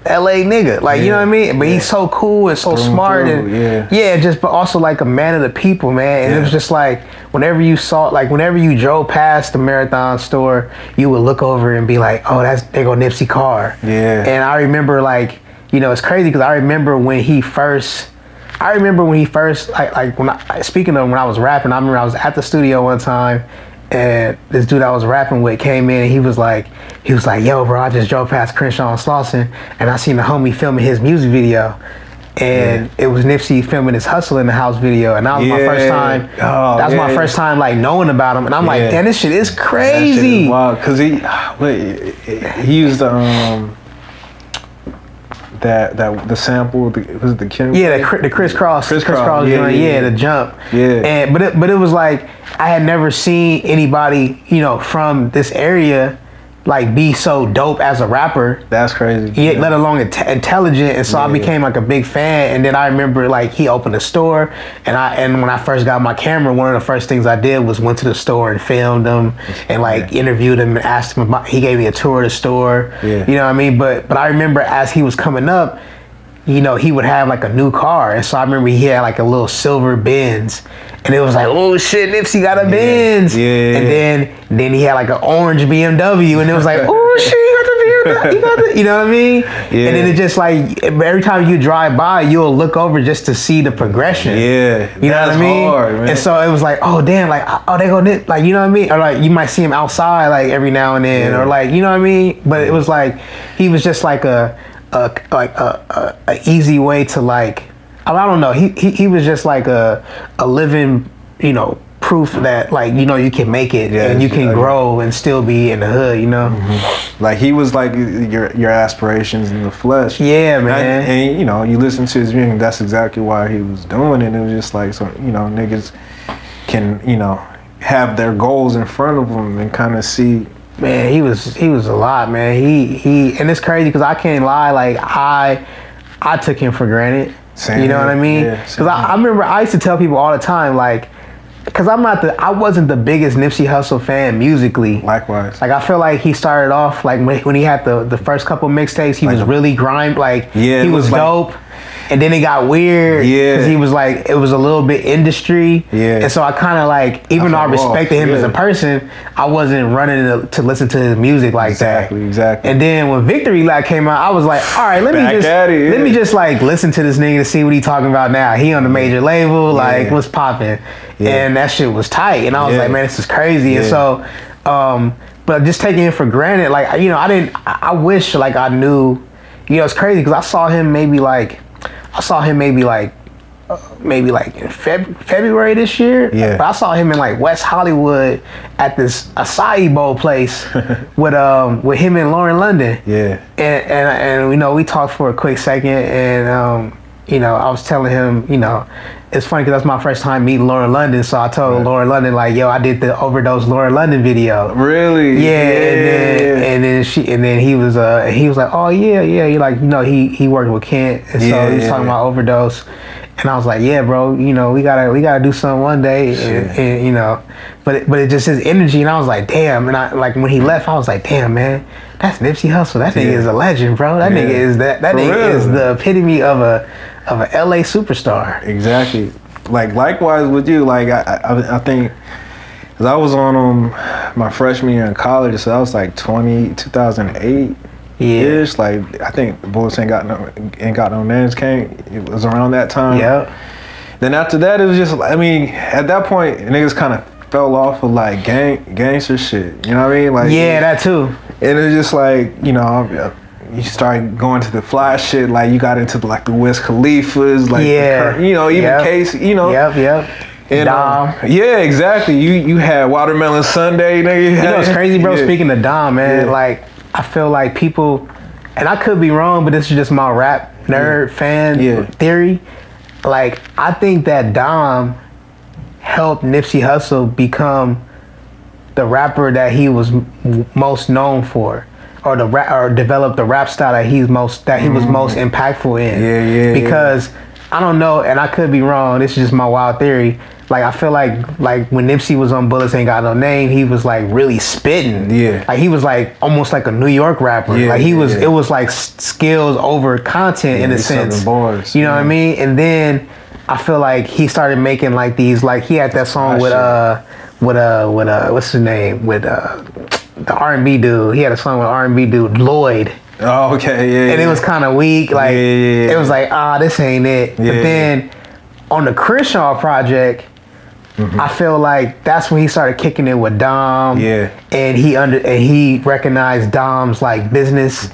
LA nigga, like you know what I mean? But he's so cool and so smart and but also like a man of the people, man. And it was just like whenever you drove past the Marathon store, you would look over and be like, oh, there go Nipsey car. And I remember like, you know, it's crazy because I remember when he first like when I was rapping, I remember I was at the studio one time, and this dude I was rapping with came in and he was like, yo, bro, I just drove past Crenshaw and Slauson and I seen the homie filming his music video, and it was Nipsey filming his Hustle in the House video, and that was my first time. My first time like knowing about him, and I'm like, damn, this shit is crazy. Wow, because he used the sample, was it the Kim? Yeah, the crisscross joint, the jump. And but it was like I had never seen anybody, you know, from this area like be so dope as a rapper. That's crazy. Yeah, let alone intelligent. And so I became like a big fan. And then I remember like he opened a store, and when I first got my camera, one of the first things I did was went to the store and filmed him and like interviewed him and asked him about. He gave me a tour of the store. You know what I mean? But I remember as he was coming up, you know, he would have like a new car. And so I remember he had like a little silver Benz. And it was like, oh shit, Nipsey got a Benz. And then he had like an orange BMW. And it was like, oh shit, he got the BMW. You know what I mean? And then it just like, every time you drive by, you'll look over just to see the progression. You know what I mean? Hard, man. And so it was like, oh damn, like, oh, they go, like, you know what I mean? Or like, you might see him outside like every now and then. Or like, you know what I mean? But it was like, he was just like a easy way to like, I don't know, he was just like a living, you know, proof that like, you know, you can make it and you can grow and still be in the hood, you know. Like he was like your aspirations in the flesh. Man. And you know, you listen to his music, that's exactly why he was doing it. It was just like, so you know, niggas can, you know, have their goals in front of them and kind of see. Man, he was a lot, man. He and it's crazy because I can't lie, like I took him for granted. You know what I mean? Because I remember I used to tell people all the time, like, because I wasn't the biggest Nipsey Hussle fan musically. Likewise. Like I feel like he started off like when he had the first couple mixtapes, he was really grime, like he was dope. and then it got weird. Yeah. Because he was like, it was a little bit industry. Yeah. And so I kind of like, even though I respected him as a person, I wasn't running to listen to his music like that. Exactly. And then when Victory Lap came out, I was like, all right, let me just like listen to this nigga to see what he talking about now. He on the major label, like what's popping? Yeah. And that shit was tight. And I was like, man, this is crazy. Yeah. And so, but just taking it for granted, like, you know, I wish like I knew, you know, it's crazy because I saw him maybe in February this year. Yeah. But I saw him in like West Hollywood at this acai bowl place with him and Lauren London. Yeah. And you know, we talked for a quick second, and you know, I was telling him, you know, it's funny because that's my first time meeting Lauren London. So I told Lauren London, like, yo, I did the Overdose Lauren London video. Really? Yeah. And then he was like, oh yeah. He like, you know, he worked with Kent, and so he was talking about Overdose. And I was like, yeah, bro, you know, we gotta do something one day, and you know, but it just his energy, and I was like, damn, and I like when he left, I was like, damn, man, that's Nipsey Hussle. That nigga is a legend, bro. That nigga is that nigga is the epitome of a LA superstar. Exactly. Like likewise with you, like I think, cause I was on my freshman year in college, so that was like 2008. Yeah. Like I think Bullets Ain't Got No Names came. It was around that time. Yeah. Then after that, it was just. I mean, at that point, niggas kind of fell off of like gangster shit. You know what I mean? Like that too. And it was just like, you know, you started going to the fly shit. Like you got into the Wiz Khalifas. Like you know, even Case. You know. Yep. And Dom. Yeah, exactly. You had Watermelon Sunday. Nigga. You know, it's crazy, bro. Speaking of Dom, man, like. I feel like people, and I could be wrong, but this is just my rap nerd fan theory. Like, I think that Dom helped Nipsey Hussle become the rapper that he was most known for, or develop the rap style that he was most impactful in. Because I don't know, and I could be wrong. This is just my wild theory. Like, I feel like when Nipsey was on Bullets Ain't Got No Name, he was like really spitting. Yeah. Like he was like almost like a New York rapper. Yeah, like he was, it was like skills over content in a sense. Bars, you know what I mean? And then I feel like he started making like these, like he had that song with what's his name? With the R&B dude. He had a song with R&B dude, Lloyd. Oh, okay, And it was kind of weak. Like it was like, this ain't it. But then on the Crenshaw project, I feel like that's when he started kicking it with Dom. Yeah. And he recognized Dom's like business,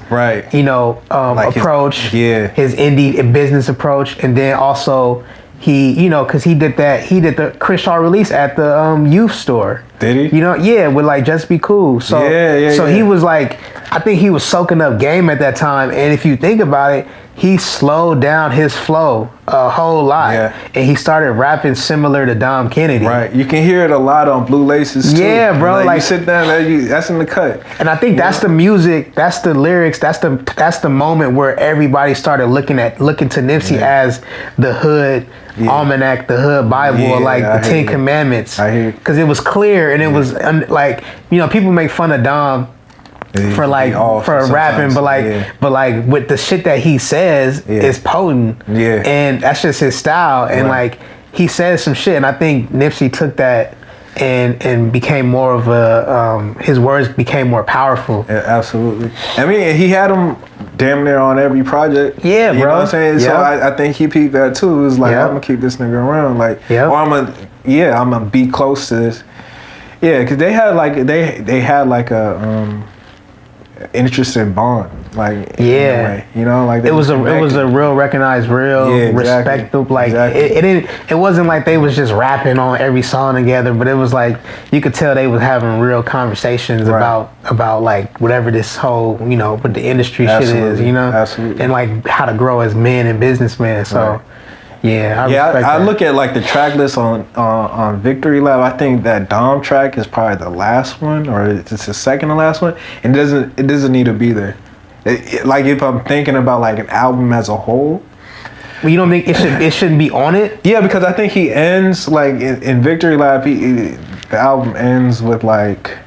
you know, like approach. His indie business approach, and then also he, you know, because he did the Crenshaw release at the youth store. Did he? You know, with like Just Be Cool. So he was like, I think he was soaking up game at that time, and if you think about it, he slowed down his flow a whole lot, and he started rapping similar to Dom Kennedy. Right, you can hear it a lot on Blue Laces too. Yeah, bro. Like you sit down, that's in the cut. And I think that's the music, that's the lyrics, that's the moment where everybody started looking to Nipsey as the hood almanac, the hood Bible, or like the Ten Commandments. I hear. Because it was clear, and it was like, you know, people make fun of Dom for rapping, but like with the shit that he says is potent, and that's just his style, and like he says some shit, and I think Nipsey took that and became more of a his words became more powerful. Yeah, absolutely. I mean, he had them damn near on every project. Yeah, you bro. know what I'm saying? So I think he peeped that too. It was like, I'm gonna keep this nigga around, like, or I'm gonna be close to this. Yeah, because they had like a interesting bond, like in a way, you know, like it was a real recognized, respectable, like it wasn't like they was just rapping on every song together, but it was like you could tell they was having real conversations about like whatever this whole, you know, what the industry shit is, you know, and like how to grow as men and businessmen. So I look at like the track list on Victory Lab. I think that Dom track is probably the last one, or it's the second to last one, and it doesn't need to be there. Like if I'm thinking about like an album as a whole. Well, you don't think it shouldn't be on it? Yeah, because I think he ends like in Victory Lab. The album ends with like,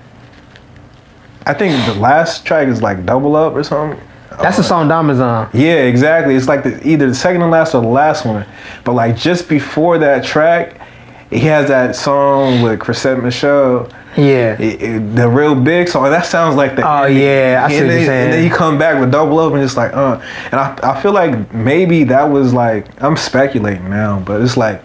I think the last track is like Double Up or something. That's the song Dama's on. Yeah, exactly. It's like either the second to last or the last one. But like just before that track, he has that song with Chrisette Michelle. Yeah. The real big song. That sounds like the ending. Yeah, I see what you're saying. And then you come back with Double Up and it's like, And I feel like maybe that was like, I'm speculating now, but it's like,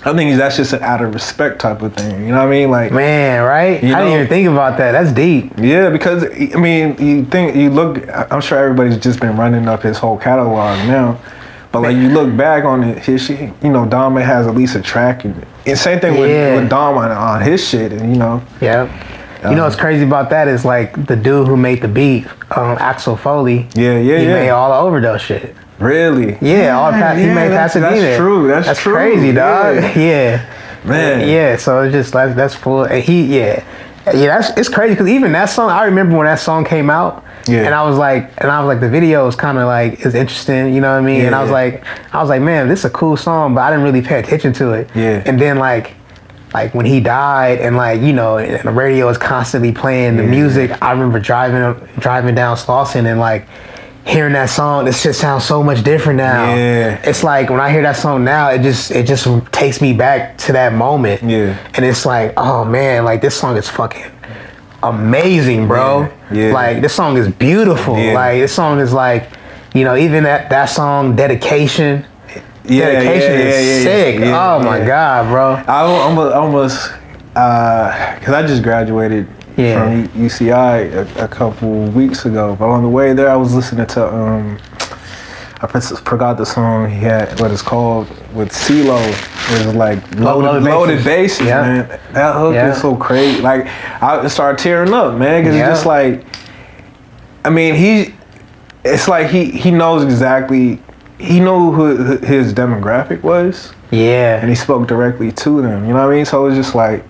I think that's just an out of respect type of thing. You know what I mean? Like, man, right? I didn't even think about that. That's deep. Yeah, because I mean, I'm sure everybody's just been running up his whole catalog now. But like you look back on it, his shit, Dama has at least a track. And same thing with Dama on his shit, and Yeah. What's crazy about that is like the dude who made the beat, Axel Foley. He made all the Overdose shit. Really? Yeah, he made Pasadena. That's true. That's true. Crazy, dog. Yeah. Man. Yeah, so it's just like that's full. And it's crazy because even that song, I remember when that song came out. Yeah. And I was like, the video is kind of like, it's interesting, you know what I mean? Yeah, and I was like, man, this is a cool song, but I didn't really pay attention to it. Yeah. And then like when he died and and the radio was constantly playing the music, I remember driving down Slauson and like hearing that song, this shit sounds so much different now. Yeah. It's like when I hear that song now, it just takes me back to that moment. Yeah. And it's like, oh man, like this song is fucking amazing, bro. Yeah. Like this song is beautiful. Yeah. Like this song is like, even that song Dedication. Dedication is sick. Oh my god, bro. I almost because I just graduated from UCI a couple weeks ago, but on the way there I was listening to I forgot the song he had, what it's called, with CeeLo. It was like loaded basses, man. That hook is so crazy. Like I started tearing up, man, because it's just like, I mean, it's like he knows exactly, he knew who his demographic was. Yeah. And he spoke directly to them, you know what I mean? So it was just like,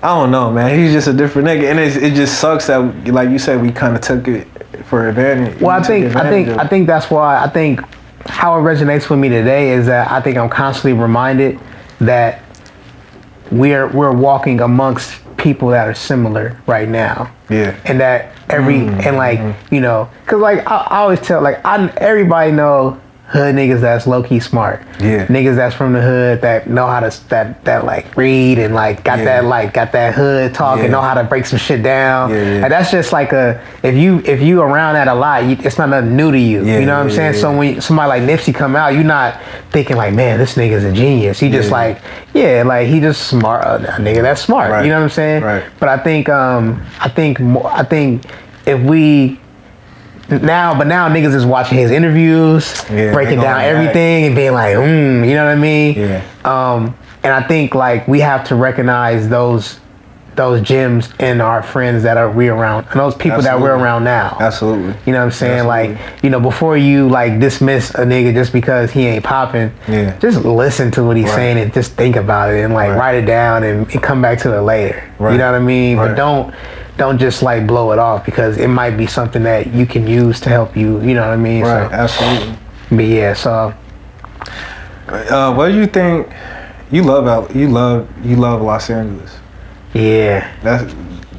I don't know, man. He's just a different nigga, and it just sucks that, like you said, we kind of took it for advantage. Well, I think that's why I think how it resonates with me today is that I think I'm constantly reminded that we're walking amongst people that are similar right now. Yeah. And that because like I always tell, like everybody know hood niggas that's low key smart. Yeah. Niggas that's from the hood that know how to that like read and like got that hood talk and know how to break some shit down. And that's just like if you around that a lot, it's not nothing new to you. You know what I'm saying? So when somebody like Nipsey come out, you're not thinking like, man, this nigga's a genius. He just like he just smart, a nigga that's smart. Right. You know what I'm saying? Right. But I think if we now niggas is watching his interviews, breaking down everything and being like, you know what I mean? Yeah. And I think like we have to recognize those gems in our friends that we around, and those people that we're around now. Absolutely. You know what I'm saying? Absolutely. Like, before you like dismiss a nigga just because he ain't popping, just listen to what he's saying and just think about it and like write it down and come back to it later. Right. You know what I mean? Right. But don't just like blow it off because it might be something that you can use to help you. You know what I mean? Right. So, absolutely. But yeah. So, what do you think? You love Los Angeles. Yeah.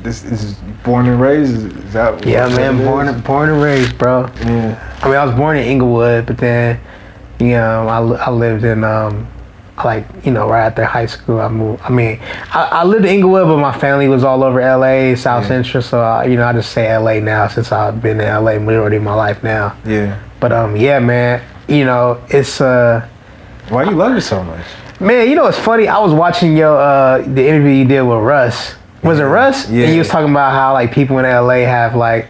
This is born and raised. Is that? Yeah, man. Born and raised, bro. Yeah. I mean, I was born in Inglewood, but then, I lived in right after high school, I moved. I mean, I lived in Inglewood, but my family was all over LA, South Central. So I just say LA now since I've been in LA majority of my life now. Yeah. But man, it's why you love it so much? Man, it's funny. I was watching the interview you did with Russ. Was it Russ? Yeah. And you was talking about how like people in LA have like,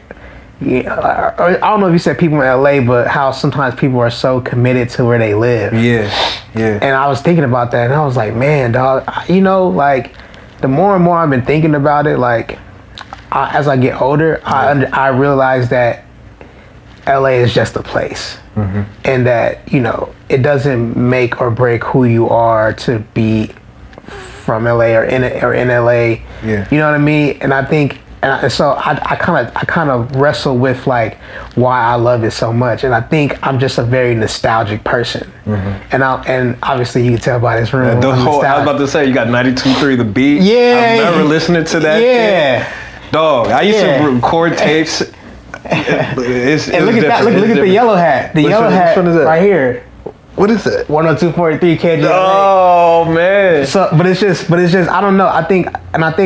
I don't know if you said people in LA, but how sometimes people are so committed to where they live. Yeah. And I was thinking about that, and I was like, man, dog, like the more and more I've been thinking about it, like as I get older, I realize that LA is just a place. Mm-hmm. And that, it doesn't make or break who you are to be from LA or in LA. Yeah. You know what I mean? And I think, so I kind of wrestle with like why I love it so much, and I think I'm just a very nostalgic person. Mm-hmm. And obviously you can tell by this room. I was about to say you got 92.3 The Beat. Yeah. I've never listened to that. Yeah. Dog, I used to record tapes It's And look at that. Look at the yellow hat. The yellow hat right here. What is that? 102.3 KJ. Oh man. So, but it's just. I don't know. I think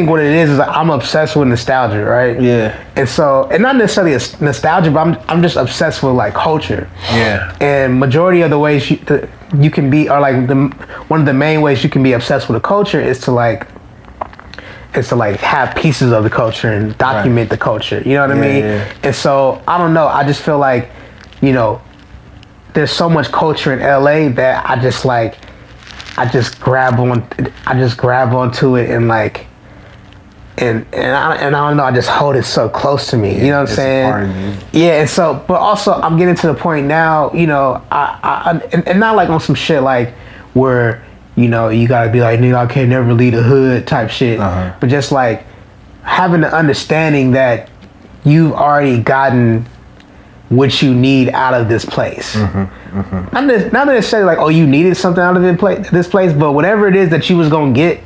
what it is I'm obsessed with nostalgia, right? Yeah. And so, and not necessarily a nostalgia, but I'm just obsessed with like culture. Yeah. And majority of the ways you can be, or like one of the main ways you can be obsessed with a culture is to like have pieces of the culture and document the culture. You know what I mean? Yeah. And so I don't know. I just feel like, you know, there's so much culture in LA that I just grab onto it and like, and I don't know. I just hold it so close to me. You know what I'm saying? Part of you. Yeah. And so, but also I'm getting to the point now. You know, and not like on some shit like where, you know, you gotta be like, nigga, I can't never leave the hood type shit. But just like having the understanding that you've already gotten what you need out of this place. Not necessarily like, oh, you needed something out of this place, but whatever it is that you was gonna get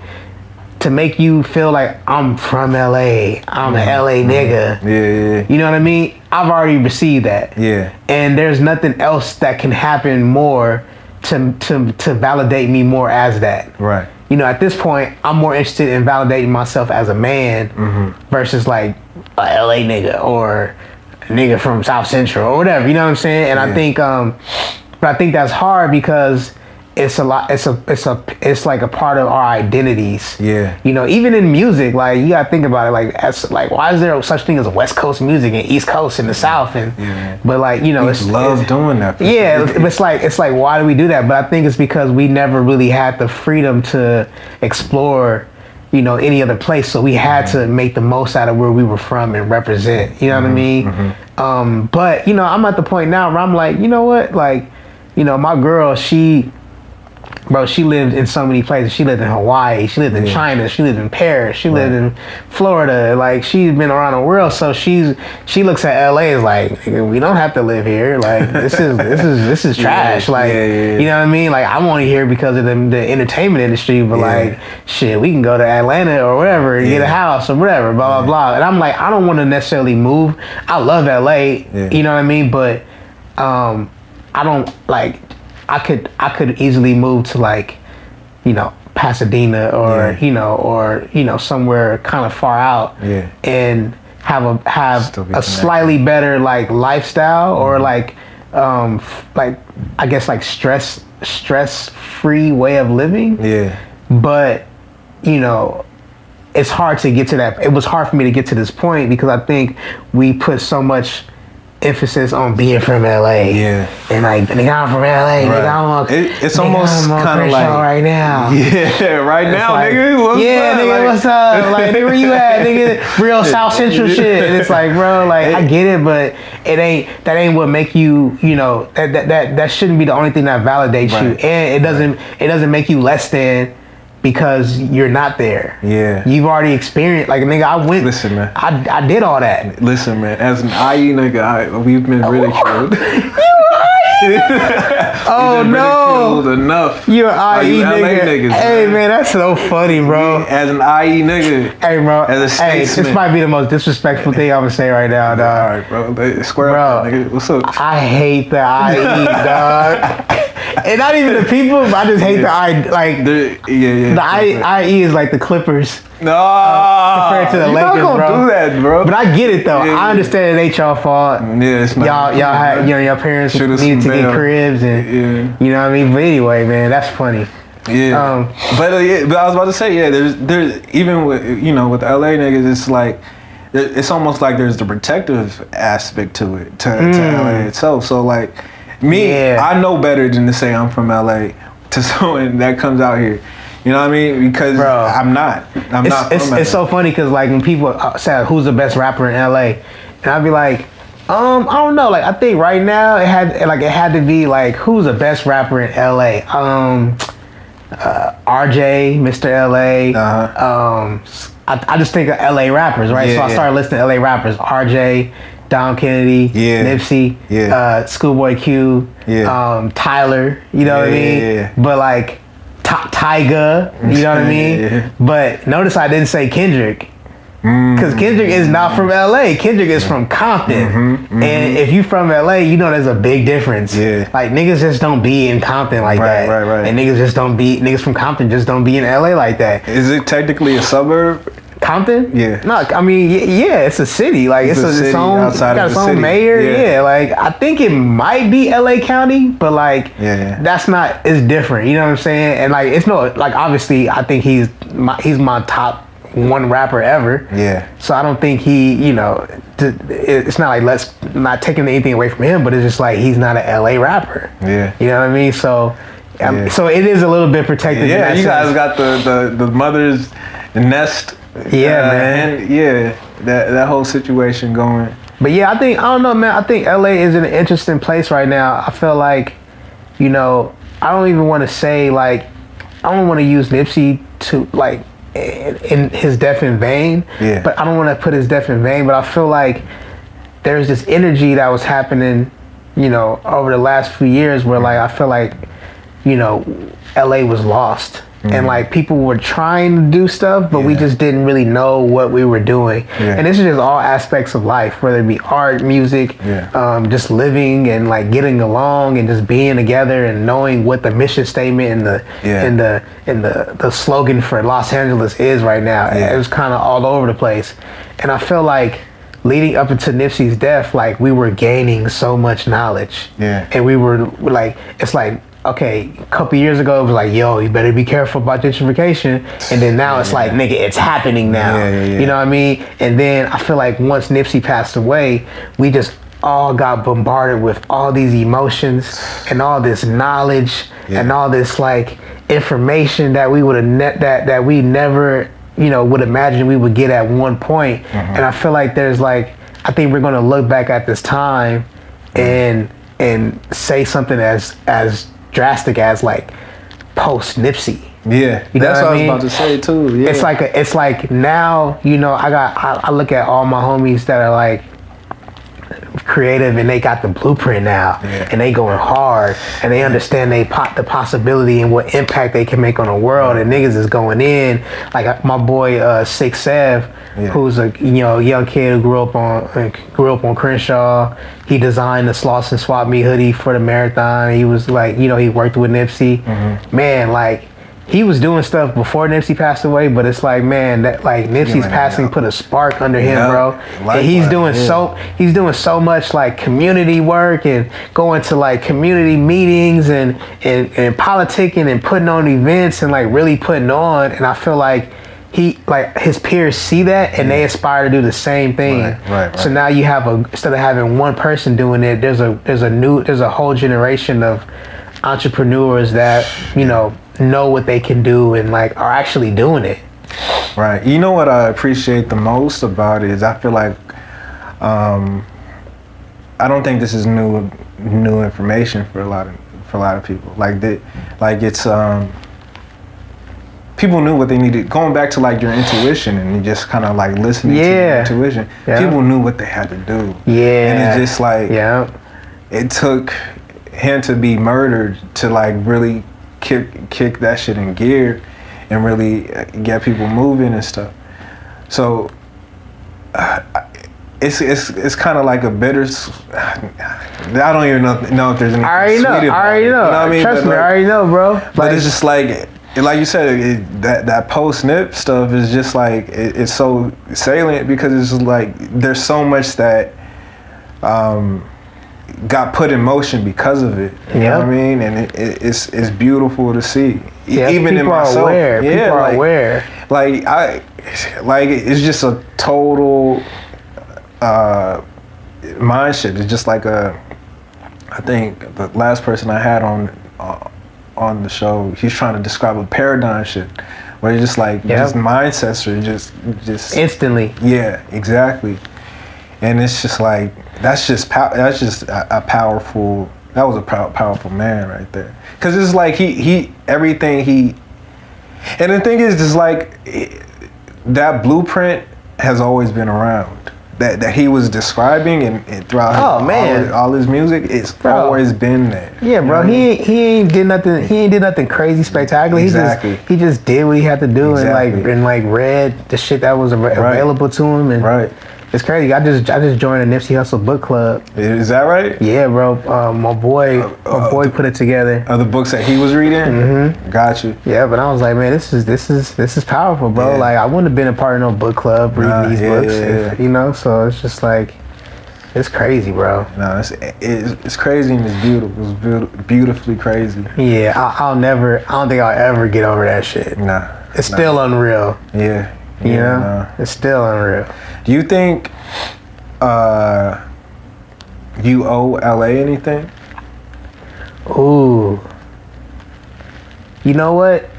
to make you feel like I'm from LA, I'm a LA nigga. Yeah. You know what I mean? I've already received that. Yeah. And there's nothing else that can happen more to validate me more as that. Right. You know, at this point, I'm more interested in validating myself as a man versus like a LA nigga or a nigga from South Central or whatever. You know what I'm saying? And I think, but I think that's hard because it's a lot. It's like a part of our identities. Yeah. You know, even in music, like you gotta think about it. Like, why is there such thing as a West Coast music and East Coast and the South? And but like, you know, it's doing that. Yeah, it's like why do we do that? But I think it's because we never really had the freedom to explore, you know, any other place. So we had to make the most out of where we were from and represent. You know what I mean? But you know, I'm at the point now where I'm like, you know what, like, you know, my girl, she lived in so many places. She lived in Hawaii. She lived in China. She lived in Paris. She lived in Florida. Like, she's been around the world. So she looks at LA as like, we don't have to live here. Like, this is trash. Like, you know what I mean? Like, I'm only here because of the entertainment industry. But like, shit, we can go to Atlanta or wherever and get a house or whatever. Blah blah blah. And I'm like, I don't want to necessarily move. I love LA. You know what I mean? But I don't like. I could easily move to like, you know, Pasadena or you know somewhere kind of far out and have a slightly better like lifestyle or like I guess like stress free way of living. But you know, it's hard to get to that. It was hard for me to get to this point because I think we put so much emphasis on being from LA. And like, nigga, I'm from LA. Nigga, it's almost kind of like right now. Right it's now, like, nigga. What's up? Like, nigga, where you at, nigga? Real South Central shit. And it's like, bro, like, I get it, but that ain't what make you, you know, that shouldn't be the only thing that validates you. And it doesn't make you less than because you're not there. You've already experienced, like, nigga, I went. Listen, man. I did all that. Listen, man. As an IE nigga, we've been ridiculed. Oh no! Ridiculed enough. You're an IE nigga. Niggas, hey man, that's so funny, bro. As an IE nigga. Hey bro. As a statesman. This might be the most disrespectful thing I'm gonna say right now, dog. All right, bro. Square up, nigga. What's up? I hate the IE, dog. And not even the people, but I just hate the IE. Like the IE is like the Clippers. No, compared to the Lakers, not gonna bro. Do that, bro. But I get it though. I understand it ain't y'all fault. It's not. Y'all had, you know, your parents needed to get cribs and you know what I mean. But anyway, man, that's funny. But I was about to say, there's even with, you know, with LA niggas, it's like it's almost like there's the protective aspect to it to LA itself. So like me, I know better than to say I'm from LA to someone that comes out here. You know what I mean? Because I'm not. I'm not from LA. It's so funny because like when people say who's the best rapper in LA, and I'd be like, I don't know. Like I think right now it had to be like who's the best rapper in LA? RJ, Mr. LA. I just think of LA rappers, right? So I started listening to LA rappers: RJ, Dom Kennedy, Nipsey, Schoolboy Q, Tyler. You know what I mean? But like Tyga, you know what I mean? But notice I didn't say Kendrick. Because Kendrick is not from LA. Kendrick is from Compton. And if you from LA, you know there's a big difference. Yeah. Like niggas just don't be in Compton like that. Right. And niggas from Compton just don't be in LA like that. Is it technically a suburb? Compton? Yeah. No, I mean, yeah, it's a city. Like it's city its own, outside got of its the own city. mayor. Yeah. Yeah, like I think it might be LA County, but like that's not. It's different. You know what I'm saying? And like it's no like obviously I think he's my top one rapper ever. Yeah. So I don't think he, you know, it's not like let's not taking anything away from him, but it's just like he's not an LA rapper. Yeah. You know what I mean? So. So it is a little bit protected. Yeah, you guys got the mother's nest. Yeah, man. And that whole situation going. But yeah, I don't know, man. I think LA is in an interesting place right now. I feel like, you know, I don't even want to say like, I don't want to use Nipsey to like in his death in vain. Yeah. But I don't want to put his death in vain. But I feel like there's this energy that was happening, you know, over the last few years where like I feel like, you know, LA was lost. And like people were trying to do stuff, but we just didn't really know what we were doing. And this is just all aspects of life, whether it be art, music, just living and like getting along and just being together and knowing what the mission statement and the slogan for Los Angeles is right now. It was kind of all over the place. And I feel like leading up into Nipsey's death, like we were gaining so much knowledge. And we were like, it's like, okay, a couple years ago it was like, yo, you better be careful about gentrification, and then now it's like, nigga, it's happening now. You know what I mean? And then I feel like once Nipsey passed away, we just all got bombarded with all these emotions and all this knowledge and all this like information that we would have that we never, you know, would imagine we would get at one point. And I feel like there's like, I think we're gonna look back at this time and say something as drastic as like post Nipsey. Yeah, you know that's what I was mean? about to say too. Yeah, it's like now, you know, I look at all my homies that are like creative and they got the blueprint now and they going hard and they understand the possibility and what impact they can make on the world, and niggas is going in like my boy 6 Sev, who's a young kid who grew up on Crenshaw. He designed the Sloss and Swap Me hoodie for the marathon. He was like, you know, he worked with Nipsey. Man, like he was doing stuff before Nipsey passed away, but it's like, man, that like Nipsey's passing put a spark under him, bro. And he's doing so much like community work and going to like community meetings and politicking and putting on events and like really putting on. And I feel like his peers see that and they aspire to do the same thing. Right. So now you have instead of having one person doing it, there's a whole generation of entrepreneurs that, you know what they can do and like are actually doing it. Right. You know what I appreciate the most about it is I feel like I don't think this is new information for a lot of people. Like it's people knew what they needed. Going back to like your intuition and you just kind of like listening to your intuition. People knew what they had to do. And it's just like it took him to be murdered to like really kick that shit in gear and really get people moving and stuff. So it's kind of like a bitter. I don't even know if there's anything. I already know. You know what I mean? Trust me, I already know, bro. But it's just like you said, that post Nip stuff is just like it's so salient because it's just like there's so much that got put in motion because of it. You know what I mean? And it's beautiful to see. Even in myself. People are aware. Like it's just a total mind shift. It's just like I think the last person I had on the show, he's trying to describe a paradigm shift where it's just like just mindsets are just instantly. Yeah, exactly. And it's just like that's just a powerful. That was a powerful man right there. Cause it's like he everything he. And the thing is, just like that blueprint has always been around. that he was describing and throughout all his music, it's always been there. Yeah, bro. He ain't did nothing. He ain't did nothing crazy spectacular. Exactly. He just did what he had to do and read the shit that was available to him. And it's crazy. I just joined a Nipsey Hussle book club. Is that right? Yeah, bro. My boy put it together. Of the books that he was reading. Mm-hmm. Got you. Yeah, but I was like, man, this is powerful, bro. Like, I wouldn't have been a part of no book club reading these books, you know. So it's just like, it's crazy, bro. No, it's crazy and it's beautiful. It's beautifully crazy. Yeah, I don't think I'll ever get over that shit. Nah, it's still unreal. Yeah. You know, it's still unreal. Do you think you owe LA anything? Ooh. You know what?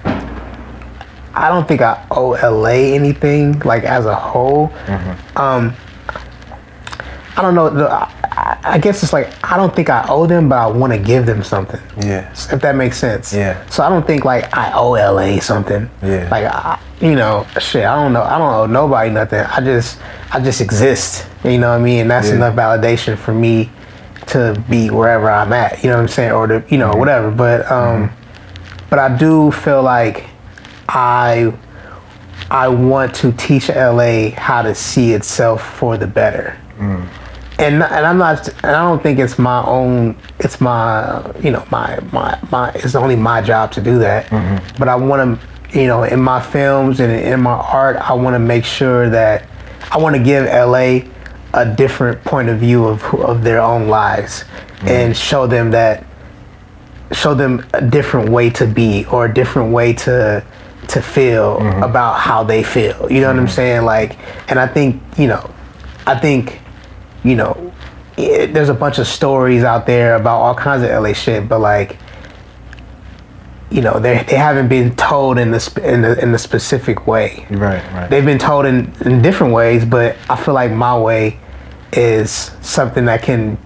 I don't think I owe LA anything, like, as a whole. Mm-hmm. I don't know. I guess it's like, I don't think I owe them, but I want to give them something. Yeah. If that makes sense. Yeah. So I don't think, like, I owe LA something. Yeah. Like, you know, shit, I don't know. I don't owe nobody nothing. I just exist. You know what I mean? And that's enough validation for me to be wherever I'm at. You know what I'm saying? Or to, you know, whatever. But but I do feel like I want to teach LA how to see itself for the better. And I'm not, and I don't think it's my own, it's my, you know, my it's only my job to do that. Mm-hmm. But I want to, you know, in my films and in my art, I want to make sure that I want to give LA a different point of view of their own lives, and show them a different way to be, or a different way to feel about how they feel. You know what I'm saying? Like, and I think, you know, there's a bunch of stories out there about all kinds of LA shit, but, like, you know, they haven't been told in the specific way. Right. They've been told in different ways, but I feel like my way is something that can,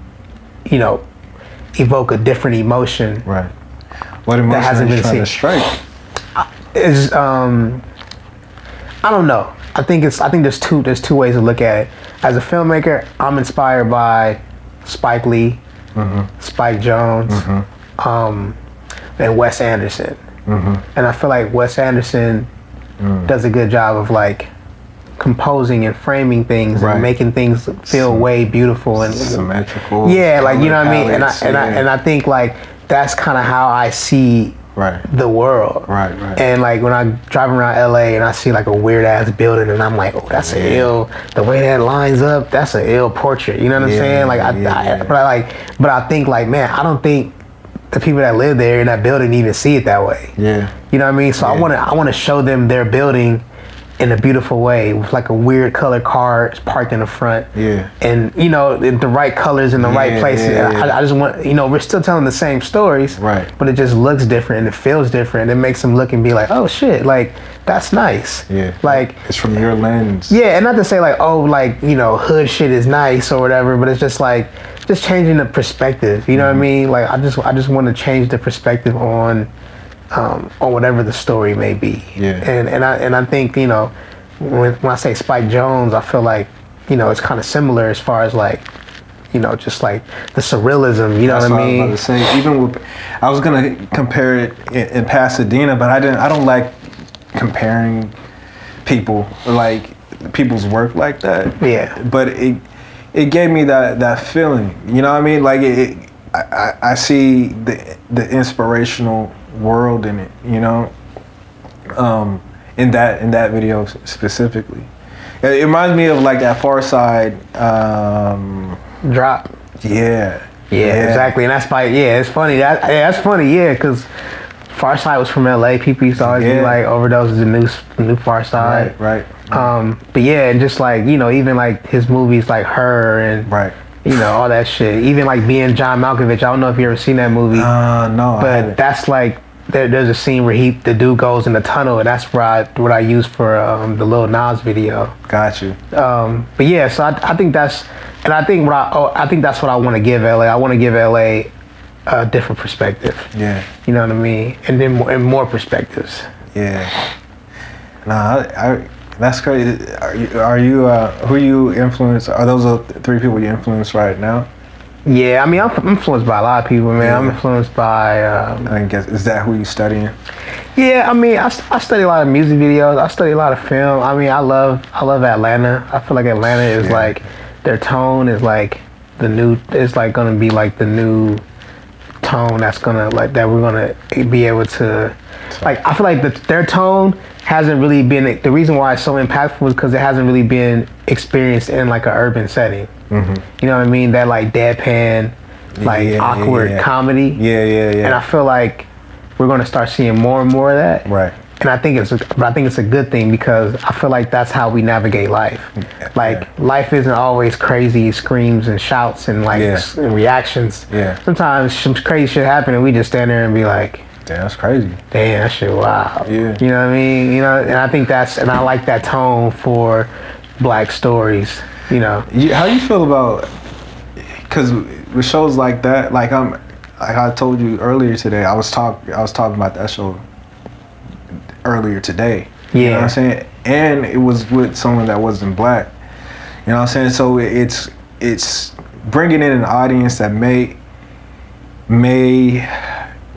you know, evoke a different emotion. Right. What emotion are you trying to strike? Is I don't know. I think there's two ways to look at it. As a filmmaker, I'm inspired by Spike Lee, Spike Jonze, and Wes Anderson. And I feel like Wes Anderson does a good job of, like, composing and framing things and making things feel way beautiful and symmetrical. Yeah, like, you know what I mean. And I think, like, that's kind of how I see the world. Right. And, like, when I drive around LA and I see, like, a weird ass building, and I'm like, oh, that's an ill. The way that lines up, that's an ill portrait. You know what I'm saying? Like, but I think, like, man, I don't think the people that live there in that building even see it that way. Yeah. You know what I mean? So I want to show them their building in a beautiful way, with, like, a weird colored car parked in the front. Yeah. And, you know, the right colors in the right places. I just want, you know, we're still telling the same stories. Right. But it just looks different and it feels different. It makes them look and be like, oh shit, like, that's nice. Yeah. Like, it's from your lens. Yeah, and not to say, like, oh, like, you know, hood shit is nice or whatever, but it's just, like, just changing the perspective. You know what I mean? Like, I just want to change the perspective on whatever the story may be. Yeah. And I think, you know, when I say Spike Jonze, I feel like, you know, it's kind of similar as far as, like, you know, just like the surrealism. You know what I mean? I was about to say, even with, I was gonna compare it in Pasadena, but I don't like comparing people, like, people's work like that. Yeah. But it gave me that feeling. You know what I mean? Like, I see the inspirational world in it, you know, in that video specifically. It reminds me of, like, that Far Side drop. Yeah, exactly. And that's like, it's funny. That's funny, because Far Side was from LA. People used to always be like, Overdose is the new Far Side. Right. But yeah, and just, like, you know, even, like, his movies like Her and you know, all that shit. Even, like, being John Malkovich. I don't know if you ever seen that movie. No. But that's, like, there's a scene where the dude goes in the tunnel, and that's what I use for the Lil Nas video. Got you. But yeah, so I think that's, and I think that's what I want to give LA. I want to give LA a different perspective. Yeah. You know what I mean? And then more perspectives. Yeah. Nah, That's crazy. Are you who you influence? Are those the three people you influence right now? Yeah, I mean, I'm influenced by a lot of people, man. I'm influenced by. I guess is that who you studying? Yeah, I mean, I study a lot of music videos. I study a lot of film. I mean, I love Atlanta. I feel like Atlanta is like their tone is like the new. It's like gonna be like the new tone that's gonna like that we're gonna be able to. Like, I feel like their tone hasn't really been, the reason why it's so impactful is because it hasn't really been experienced in like an urban setting. Mm-hmm. You know what I mean? That like deadpan, like awkward comedy. Yeah. And I feel like we're going to start seeing more and more of that. Right. And I think it's a good thing because I feel like that's how we navigate life. Like life isn't always crazy screams and shouts and like and reactions. Yeah. Sometimes some crazy shit happen and we just stand there and be like, damn, that's crazy. Damn, that shit wild. Yeah. You know what I mean? You know, and I think and I like that tone for black stories, you know. How you feel about, because with shows like that, like I told you earlier today, I was talking about that show earlier today. Yeah. You know what I'm saying? And it was with someone that wasn't black. You know what I'm saying? So it's bringing in an audience that may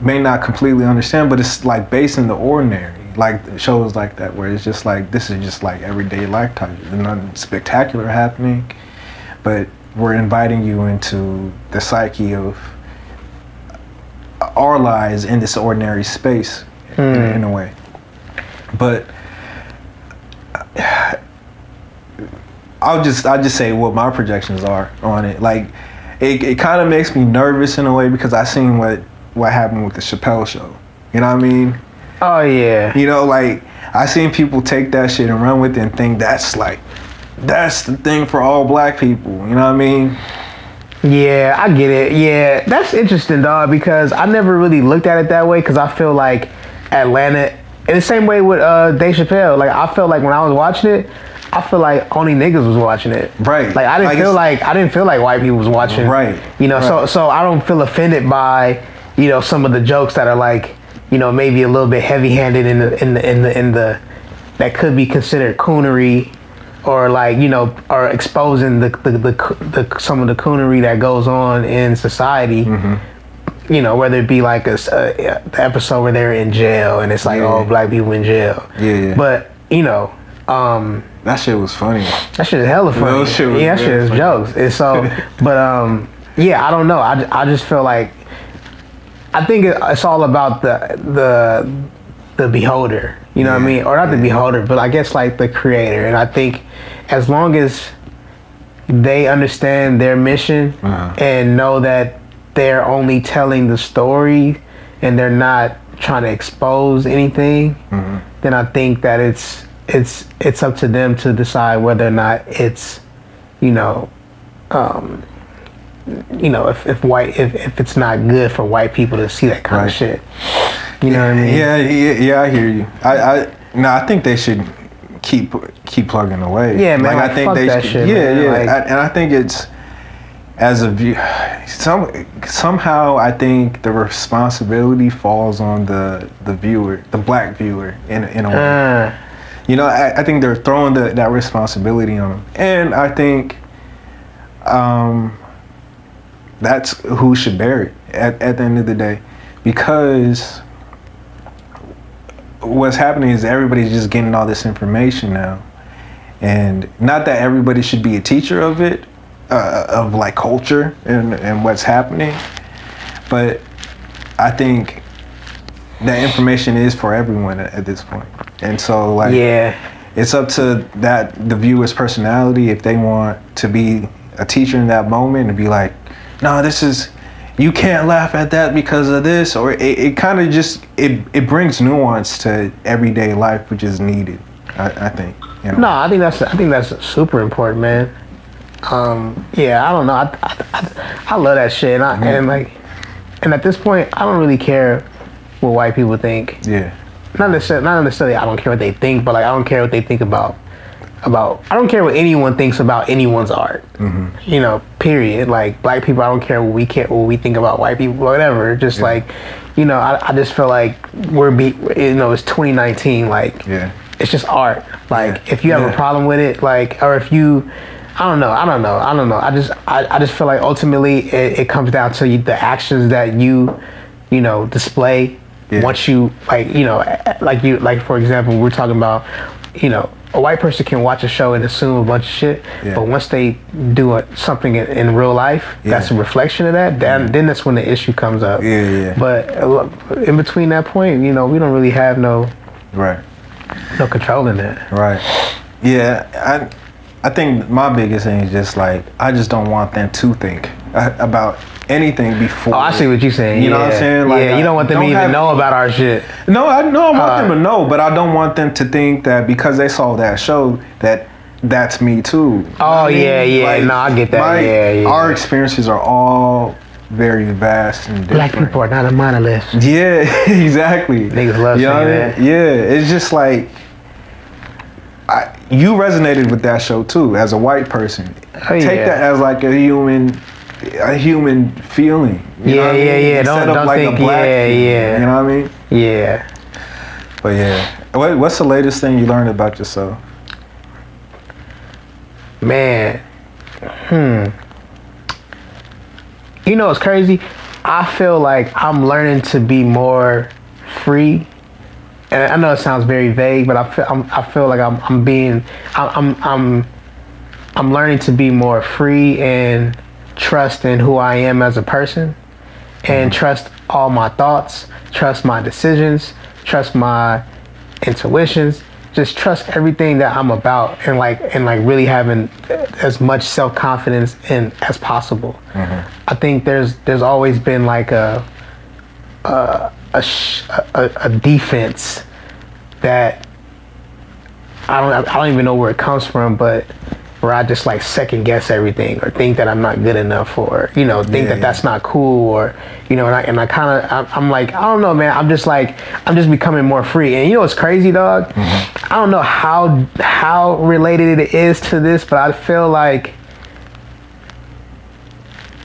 not completely understand, but it's like based in the ordinary, like shows like that where it's just like, this is just like everyday life type. There's nothing spectacular happening, but we're inviting you into the psyche of our lives in this ordinary space in a way. But I'll just say what my projections are on it. Like it kind of makes me nervous in a way because I seen what happened with the Chappelle show. You know what I mean? Oh yeah. You know, like I seen people take that shit and run with it and think that's the thing for all black people. You know what I mean? Yeah, I get it. Yeah, that's interesting, dog, because I never really looked at it that way because I feel like Atlanta, in the same way with Dave Chappelle, like I felt like when I was watching it, I feel like only niggas was watching it. Right. Like I didn't feel like white people was watching. Right. You know, right. so I don't feel offended by, you know, some of the jokes that are like, you know, maybe a little bit heavy-handed in the that could be considered coonery, or like, you know, or exposing the some of the coonery that goes on in society. Mm-hmm. You know, whether it be like the episode where they're in jail and it's like, oh, black people in jail. Yeah. But you know, that shit was funny. That shit is hella funny. That shit was that shit is funny. Jokes. And so, but yeah, I don't know. I just feel like, I think it's all about the beholder. You know what I mean? Or not the beholder, but I guess like the creator. And I think as long as they understand their mission and know that they're only telling the story and they're not trying to expose anything, then I think that it's up to them to decide whether or not it's, you know, if it's not good for white people to see that kind of shit. You know what I mean? Yeah, I hear you. I think they should keep plugging away. Yeah, man. Like I think fuck they that should, shit. Yeah, man. yeah. Like, and I think it's as a view. Somehow I think the responsibility falls on the viewer, the black viewer, in a way. You know, I think they're throwing that responsibility on them, and I think that's who should bear it at the end of the day, because what's happening is everybody's just getting all this information now, and not that everybody should be a teacher of it, of like culture and what's happening, but I think that information is for everyone at this point. And so like, it's up to the viewer's personality if they want to be a teacher in that moment and be like, no, you can't laugh at that because of this, or it kind of just it brings nuance to everyday life, which is needed. I think. You know? No, I think that's super important, man. I don't know. I love that shit, and at this point, I don't really care what white people think. Yeah. Not necessarily. I don't care what they think, but like I don't care what they think about. I don't care what anyone thinks about anyone's art. Mm-hmm. You know, period. Like black people, I don't care what we think about white people, whatever. Just like, you know, I just feel like it's 2019. Like, it's just art. Like if you have a problem with it, like, or if you, I don't know. I just feel like ultimately it comes down to the actions that you display. Once you like for example, we're talking about, a white person can watch a show and assume a bunch of shit, but once they do something in real life, that's a reflection of that. Then that's when the issue comes up. But in between that point, we don't really have no control in that. Right. Yeah. I think my biggest thing is just like, I just don't want them to think about anything before. Oh, I see what you're saying. You know what I'm saying? Like, you don't want them to even know about our shit. No, I want them to know, but I don't want them to think that because they saw that show that's me too. Oh, yeah. Like, no, I get that. Our experiences are all very vast and different. Black people are not a monolith. Yeah, exactly. Niggas love saying that. Yeah, it's just like, you resonated with that show too as a white person. Take that as like a human feeling. You know what I mean? Instead of like think a black feeling, you know what I mean? Yeah. But yeah, what's the latest thing you learned about yourself? Man, it's crazy. I feel like I'm learning to be more free. And I know it sounds very vague, but I feel like I'm learning to be more free and trust in who I am as a person, and trust all my thoughts, trust my decisions, trust my intuitions, just trust everything that I'm about, and really having as much self-confidence in as possible. I think there's always been like a defense that I don't even know where it comes from, but where I just like second guess everything, or think that I'm not good enough, or think that that's not cool, or and I'm like, I don't know, man. I'm just becoming more free. And what's crazy, dog? I don't know how related it is to this, but I feel like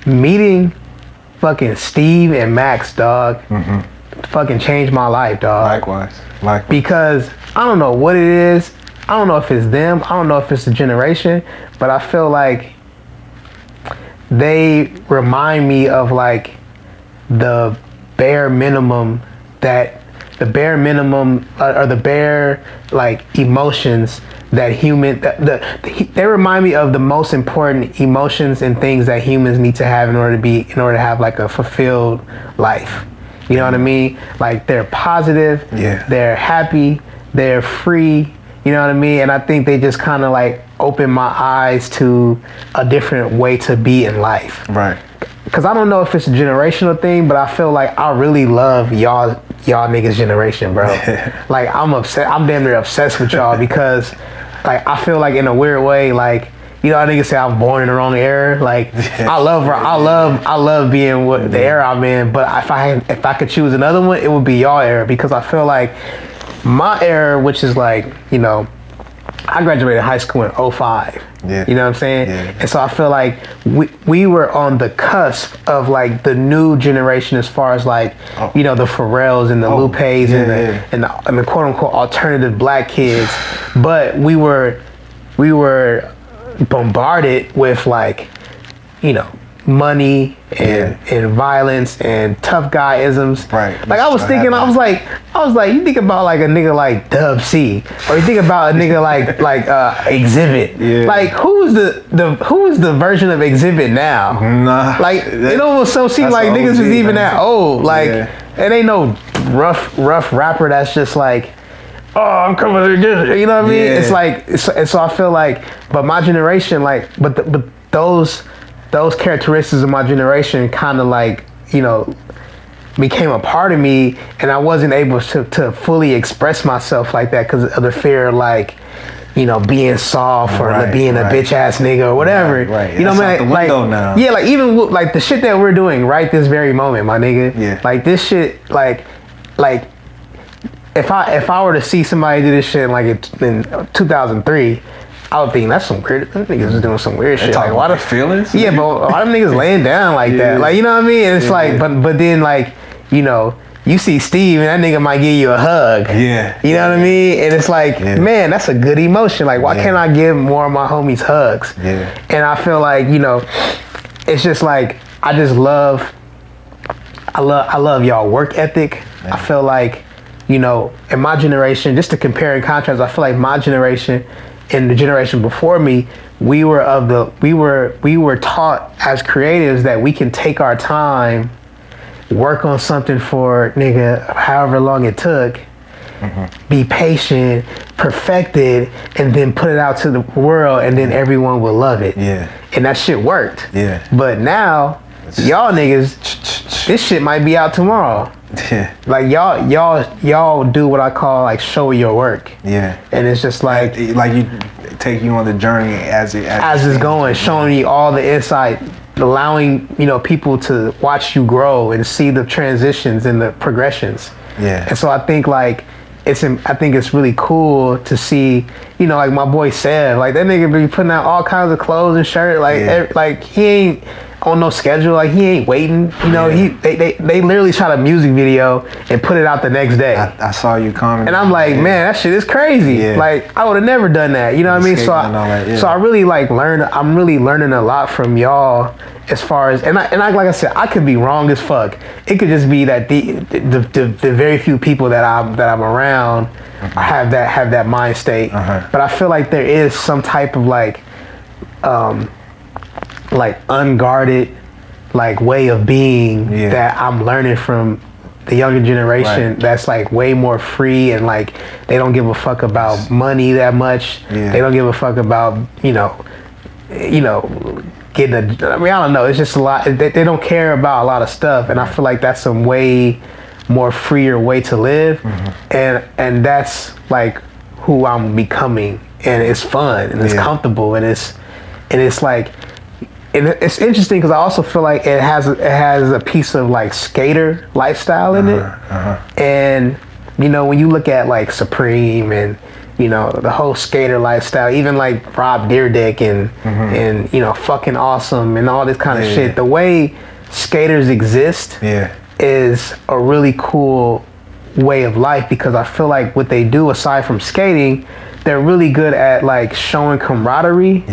meeting fucking Steve and Max, dog, fucking changed my life, dog. Likewise. Because I don't know what it is. I don't know if it's them. I don't know if it's the generation, but I feel like they remind me of like the bare minimum or the bare like emotions that they remind me of the most important emotions and things that humans need to have in order to have like a fulfilled life. You know what I mean? Like, they're positive, they're happy, they're free, you know what I mean? And I think they just kind of like open my eyes to a different way to be in life. Right. Because I don't know if it's a generational thing, but I feel like I really love y'all niggas generation, bro. Like, I'm damn near obsessed with y'all because like I feel like in a weird way, like, I niggas say I'm born in the wrong era. Like, I love being what the era I'm in. But if I could choose another one, it would be y'all era, because I feel like my era, which is like, I graduated high school in 2005. Yeah. You know what I'm saying? Yeah. And so I feel like we were on the cusp of like the new generation, as far as like, the Pharrells and the Lupes and the quote unquote alternative black kids. But we were bombarded with like, money and violence and tough guy-isms. Right. Like, I was thinking, I was like, you think about like a nigga like Dub C, or you think about a nigga like Exhibit. Yeah. Like, who's the version of Exhibit now? Nah. Like, it almost so seems like niggas is even that old. Like, it ain't no rough rapper that's just like, oh, I'm coming to this, you know what I mean? Yeah. It's like, so I feel like, but my generation, like, but those characteristics of my generation kind of like, became a part of me, and I wasn't able to fully express myself like that because of the fear of like, being soft or being a bitch ass nigga or whatever. Right. You know what I mean? Like, now. Yeah, like even like the shit that we're doing right this very moment, my nigga. Yeah. Like, this shit, like if I were to see somebody do this shit like in 2003, I would think that's some weird. Them niggas is doing some weird shit. Like, why the feelings? Yeah, but why them niggas laying down like that? Like, you know what I mean? And it's like, but then like, you see Steve and that nigga might give you a hug. Yeah. You know what I mean? And it's like, man, that's a good emotion. Like, why can't I give more of my homies hugs? Yeah. And I feel like, you know, it's just like, I love y'all work ethic. Man. I feel like, you know, in my generation, just to compare and contrast, I feel like my generation and the generation before me, we were taught as creatives that we can take our time, work on something for nigga however long it took, be patient, perfect it, and then put it out to the world, and then everyone will love it. Yeah. And that shit worked. Yeah. But now, y'all niggas, this shit might be out tomorrow. Yeah. Like y'all do what I call like show your work. Yeah. And it's just like you take you on the journey as it's going, showing you all the insight, allowing, you know, people to watch you grow and see the transitions and the progressions. Yeah. And so I think like I think it's really cool to see, you know, like my boy Seb, like that nigga be putting out all kinds of clothes and shirts, like like he ain't on no schedule, like he ain't waiting, you know. They literally shot a music video and put it out the next day. I saw you comment, and I'm like, man, that shit is crazy. Like I would have never done that, you know what I mean? So I really like I'm really learning a lot from y'all as far as, and I like I said, I could be wrong as fuck. It could just be that the very few people that I'm around have that mind state. But I feel like there is some type of like unguarded like way of being that I'm learning from the younger generation that's like way more free, and like they don't give a fuck about money that much. They don't give a fuck about, you know, getting I don't know, it's just a lot. They don't care about a lot of stuff, and I feel like that's a way more freer way to live. And that's like who I'm becoming, and it's fun and it's comfortable, and it's like, and it's interesting because I also feel like it has a piece of like skater lifestyle in it. And you know, when you look at like Supreme and, you know, the whole skater lifestyle, even like Rob Dyrdek and you know, fucking awesome and all this kind of shit, the way skaters exist is a really cool way of life, because I feel like what they do aside from skating, they're really good at like showing camaraderie.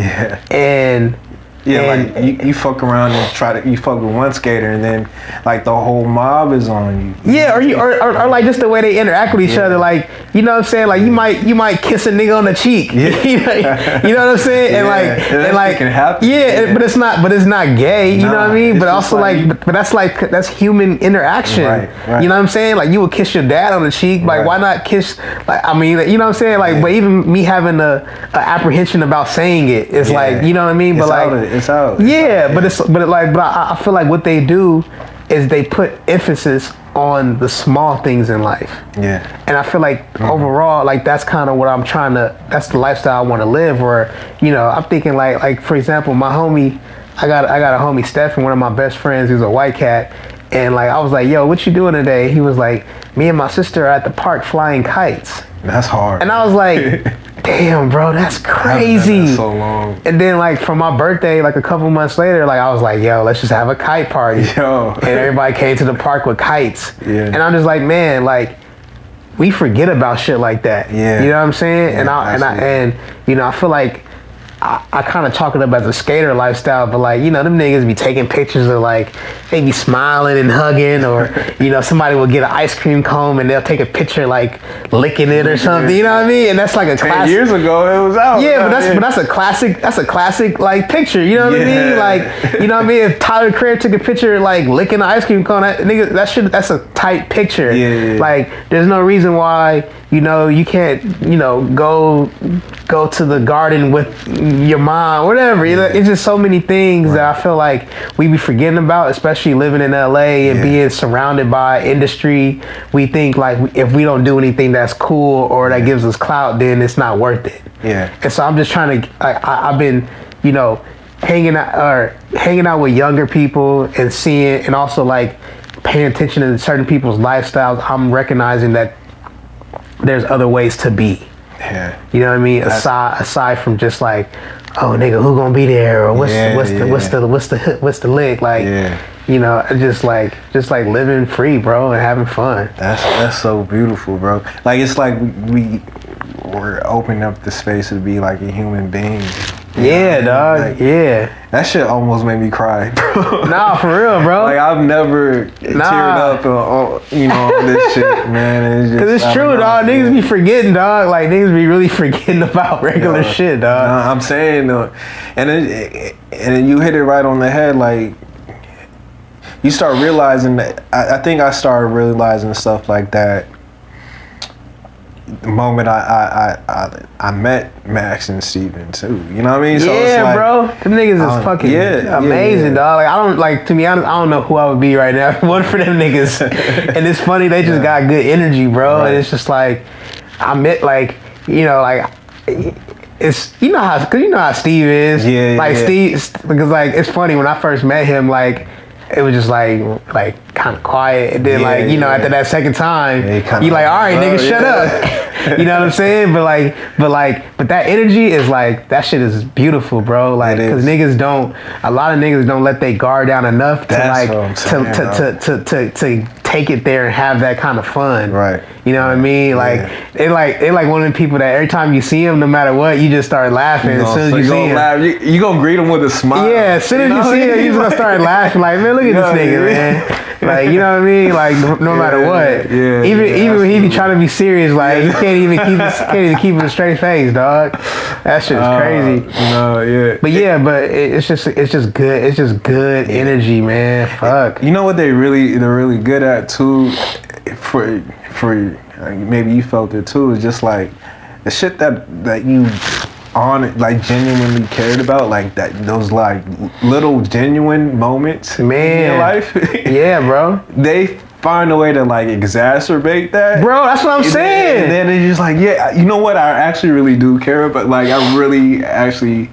And like you fuck around and you fuck with one skater, and then like the whole mob is on you. Or like just the way they interact with each other, like, you know what I'm saying? Like you might kiss a nigga on the cheek. you know what I'm saying? And like can happen. But it's not gay. You know what I mean? But also like, but that's human interaction. Right. You know what I'm saying? Like you would kiss your dad on the cheek. Like why not kiss? Like, I mean, you know what I'm saying? Like, but even me having a apprehension about saying it, it's like, you know what I mean? But like, it's out. But I feel like what they do is they put emphasis on the small things in life. And I feel like overall, like that's kind of what I'm that's the lifestyle I want to live, where, you know, I'm thinking like for example, my homie, I got a homie Stephen, one of my best friends, who's a white cat, and like I was like, yo, what you doing today? He was like, me and my sister are at the park flying kites. That's hard. And I was like, damn, bro, that's crazy. That's so long. And then like for my birthday, like a couple months later, like I was like, yo, let's just have a kite party. And everybody came to the park with kites. And I'm just like, man, like we forget about shit like that. You know what I'm saying? And you know, I feel like I kind of chalk it up as a skater lifestyle, but like, you know, them niggas be taking pictures of like, they be smiling and hugging, or, you know, somebody will get an ice cream cone and they'll take a picture like licking it or something, you know what I mean? And that's like a 10 years ago it was out. But that's a classic like picture, you know what I mean? Like, you know what I mean? If Tyler Craig took a picture like licking the ice cream cone, that's a tight picture. Like, there's no reason why, you know, you can't, you know, go to the garden with your mom, whatever. You know, it's just so many things that I feel like we be forgetting about, especially living in LA and being surrounded by industry. We think like if we don't do anything that's cool or that gives us clout, then it's not worth it. And so I'm just trying to, I've been, you know, hanging out with younger people and seeing, and also like paying attention to certain people's lifestyles. I'm recognizing that there's other ways to be. You know what I mean? Aside from just like, oh nigga, who gonna be there, or what's the lick, like, you know, just like living free, bro, and having fun. That's so beautiful, bro. Like, it's like we're opening up the space to be like a human being. Yeah, dog. Like, yeah. That shit almost made me cry, bro. Nah, for real, bro. Like, I've never teared up on, you know, on this shit, man. It's just, 'cause it's true, dog. Niggas be forgetting, dog. Like, niggas be really forgetting about regular shit, dog. Nah, I'm saying, and then you hit it right on the head. Like, you start realizing that. I think I started realizing stuff like that the moment I met Max and Steven too. You know what I mean? So yeah, it's like, bro. Them niggas is fucking amazing, dog. Like, I don't, like, to be honest, I don't know who I would be right now if it wasn't for them niggas. And it's funny, they just got good energy, bro. Right. And it's just like, I met, like, you know, like, it's, you know how, cause you know how Steve is. Yeah, like Steve, because like, it's funny, when I first met him, like, it was just like kind of quiet, and then like, you know, after that second time, you like, all right, nigga, shut up. You know what I'm saying? But that energy is like, that shit is beautiful, bro. Like, cause a lot of niggas don't let they guard down enough to take it there and have that kind of fun. Right. You know what I mean? Like, they like one of the people that every time you see him, no matter what, you just start laughing as soon as you see him. You gonna greet him with a smile. Yeah, as soon as you see him, you just gonna start laughing. Like, man, look at this nigga, man. Like, you know what I mean? Like, no matter what. Yeah, even when he be trying to be serious, like, you can't even keep a straight face, dog. That shit is crazy. But it's just good. It's just good energy, man. Fuck. You know what they're really good at too, for maybe you felt it too, is just like the shit that you like genuinely cared about, like those like little genuine moments, man, in your life. Yeah, bro. They find a way to like exacerbate that, bro. That's what I'm saying. And then it's just like, yeah, you know what? I actually really do care, but like I really actually.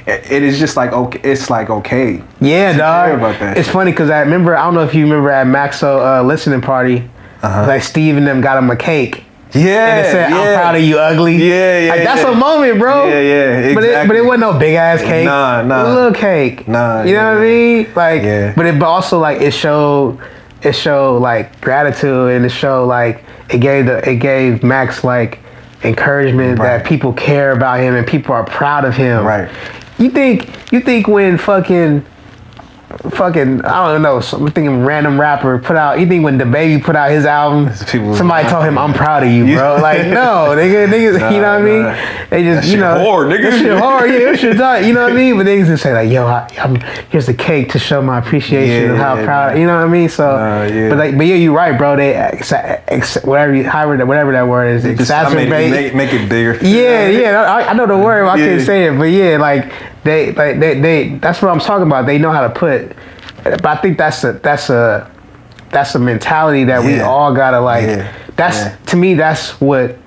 It is just like, okay, it's like, okay. Yeah, dog. About that. It's funny because I don't know if you remember at Maxo listening party, like Steve and them got him a cake. Yeah, and it said, I'm proud of you, ugly. Yeah, like, that's a moment, bro. Yeah, exactly. But it wasn't no big ass cake. Nah. It was a little cake. Nah. You know what I mean? Like, but also like it showed like gratitude, and it showed like it gave Max like encouragement that people care about him and people are proud of him. Right. You think when fucking I don't know, I'm thinking random rapper put out, you think when DaBaby put out his album, somebody told him, I'm proud of you, bro? Like, no, niggas, you know what I mean? They just, you know, hard, nigga. That shit hard, that shit done, you know what I mean? But niggas just say like, yo, here's the cake to show my appreciation of how proud, you know what I mean? So, but you're right, bro. They whatever that word is, exacerbate, make it bigger. Yeah, I know the word, but I can't say it. But yeah, like they that's what I'm talking about. They know how to put, but I think that's a mentality that we all gotta like. To me, that's what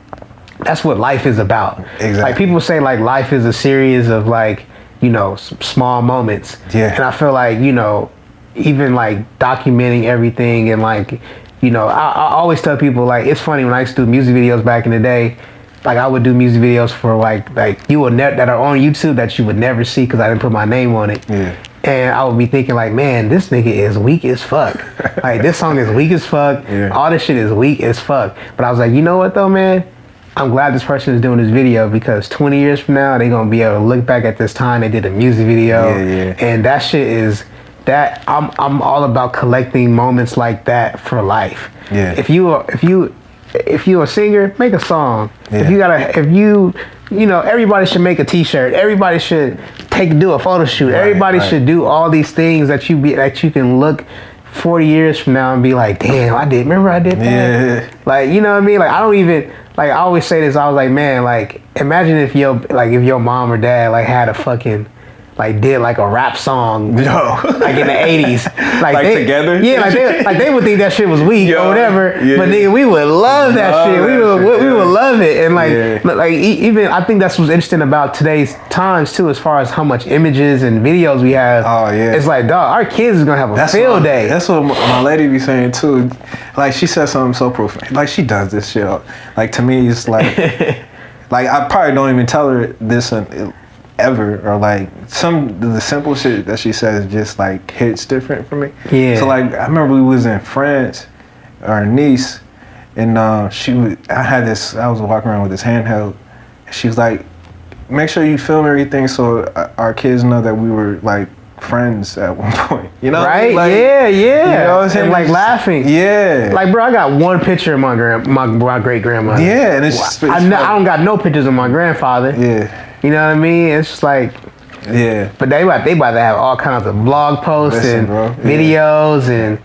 life is about. Exactly. Like, people say like life is a series of like, you know, small moments. Yeah. And I feel like, you know, even like documenting everything, and like, you know, I always tell people, like, it's funny, when I used to do music videos back in the day, like I would do music videos for like you would that are on YouTube that you would never see because I didn't put my name on it. Yeah. And I would be thinking like, man, this nigga is weak as fuck. Like, this song is weak as fuck. Yeah. All this shit is weak as fuck. But I was like, you know what though, man? I'm glad this person is doing this video, because 20 years from now, they're gonna be able to look back at this time they did a music video. And that shit is that I'm all about collecting moments like that for life. Yeah. If you're a singer, make a song. Yeah. You know, everybody should make a t-shirt. Everybody should do a photo shoot. Everybody should do all these things that you can look 40 years from now and be like, damn, I did that. Yeah. Like, you know what I mean? Like, I don't even, like, I always say this, I was like, man, like, imagine if your mom or dad like had a fucking, like, did like a rap song, like in the 80s, like they, together, they would think that shit was weak or whatever, but nigga, we would love that shit. We would love it, and like even I think that's what's interesting about today's times too, as far as how much images and videos we have. Oh yeah, it's like, dog, our kids is gonna have a field day. That's what my lady be saying too. Like, she said something so profound. Like, she does this shit. Like, to me, it's like, like I probably don't even tell her this. ever, or like the simple shit that she says just like hits different for me. Yeah. So like I remember we was in France or Nice, and I was walking around with this handheld, and she was like, make sure you film everything so our kids know that we were like friends at one point, you know? Right? Like, yeah. You know what I'm saying? And like laughing. Yeah. Like, bro, I got one picture of my great grandmother. Yeah, and it's I don't got no pictures of my grandfather. Yeah. You know what I mean? It's just like, yeah. But they about to have all kinds of blog posts and videos and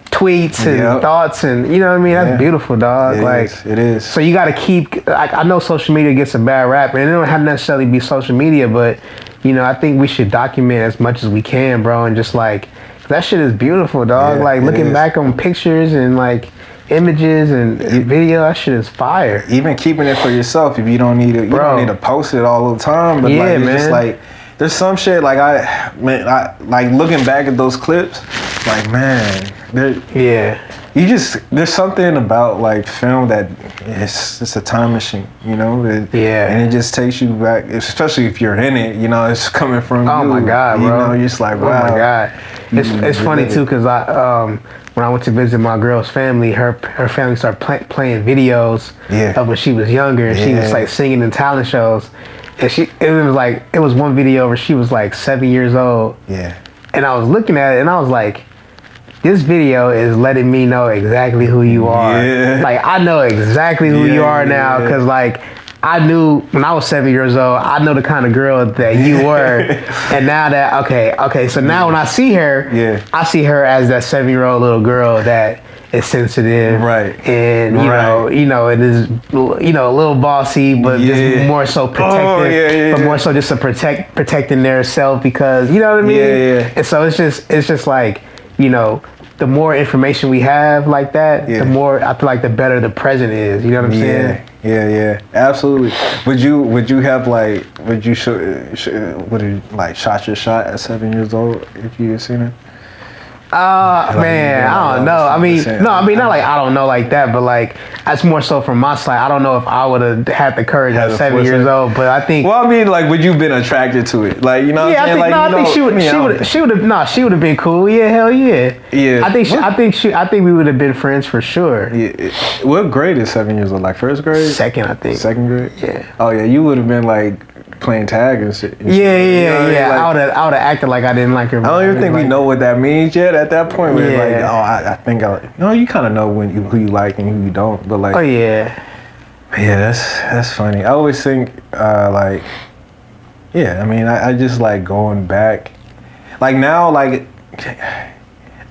tweets and thoughts, and you know what I mean? That's beautiful, dog. It is. So you got to keep. I know social media gets a bad rap, and it don't have to necessarily be social media, but you know, I think we should document as much as we can, bro, and just like that shit is beautiful, dog. Yeah, like looking back on pictures and like images and video, that shit is fire. Even keeping it for yourself if you don't need it. You don't need to post it all the time. But like, it's just like there's some shit like I like looking back at those clips, like man, there's something about like film that it's a time machine, you know? And it just takes you back, especially if you're in it, you know, it's coming from oh you. my God, bro. You know, you're just like, wow. Oh my God. It's funny too, because when I went to visit my girl's family, her family started playing videos of when she was younger, and she was like singing in talent shows. And it was one video where she was like 7 years old. Yeah. And I was looking at it and I was like, this video is letting me know exactly who you are. Yeah. Like I know exactly who you are now, because like I knew when I was 7 years old, I know the kind of girl that you were. And now that okay, so now when I see her, I see her as that 7-year-old little girl that is sensitive, right? And you know, it is, you know, a little bossy, but just more so protective, but more so just protecting their self, because you know what I mean. And so it's just like, you know, the more information we have like that, the more I feel like the better the present is. You know what I'm saying? Yeah, absolutely. Would you have like would you shot your shot at 7 years old if you had seen it? Man, I don't know. I mean, not like I don't know like that, but like that's more so from my side. I don't know if I would have had the courage at 7 years old, but I think. Well, I mean, like, would you have been attracted to it? Like, you know what I'm saying? I think she would have been cool. Yeah, hell yeah. Yeah. I think we would have been friends for sure. Yeah. What grade is 7 years old? Like first grade? Second, I think. Second grade? Yeah. Oh yeah, you would have been like playing tag and shit. Yeah. Like, I would have acted like I didn't like her. I don't even think we know what that means yet at that point. Where it's like, I think you kind of know who you like and who you don't. But like, that's funny. I always think I mean, I just like going back. Like now, like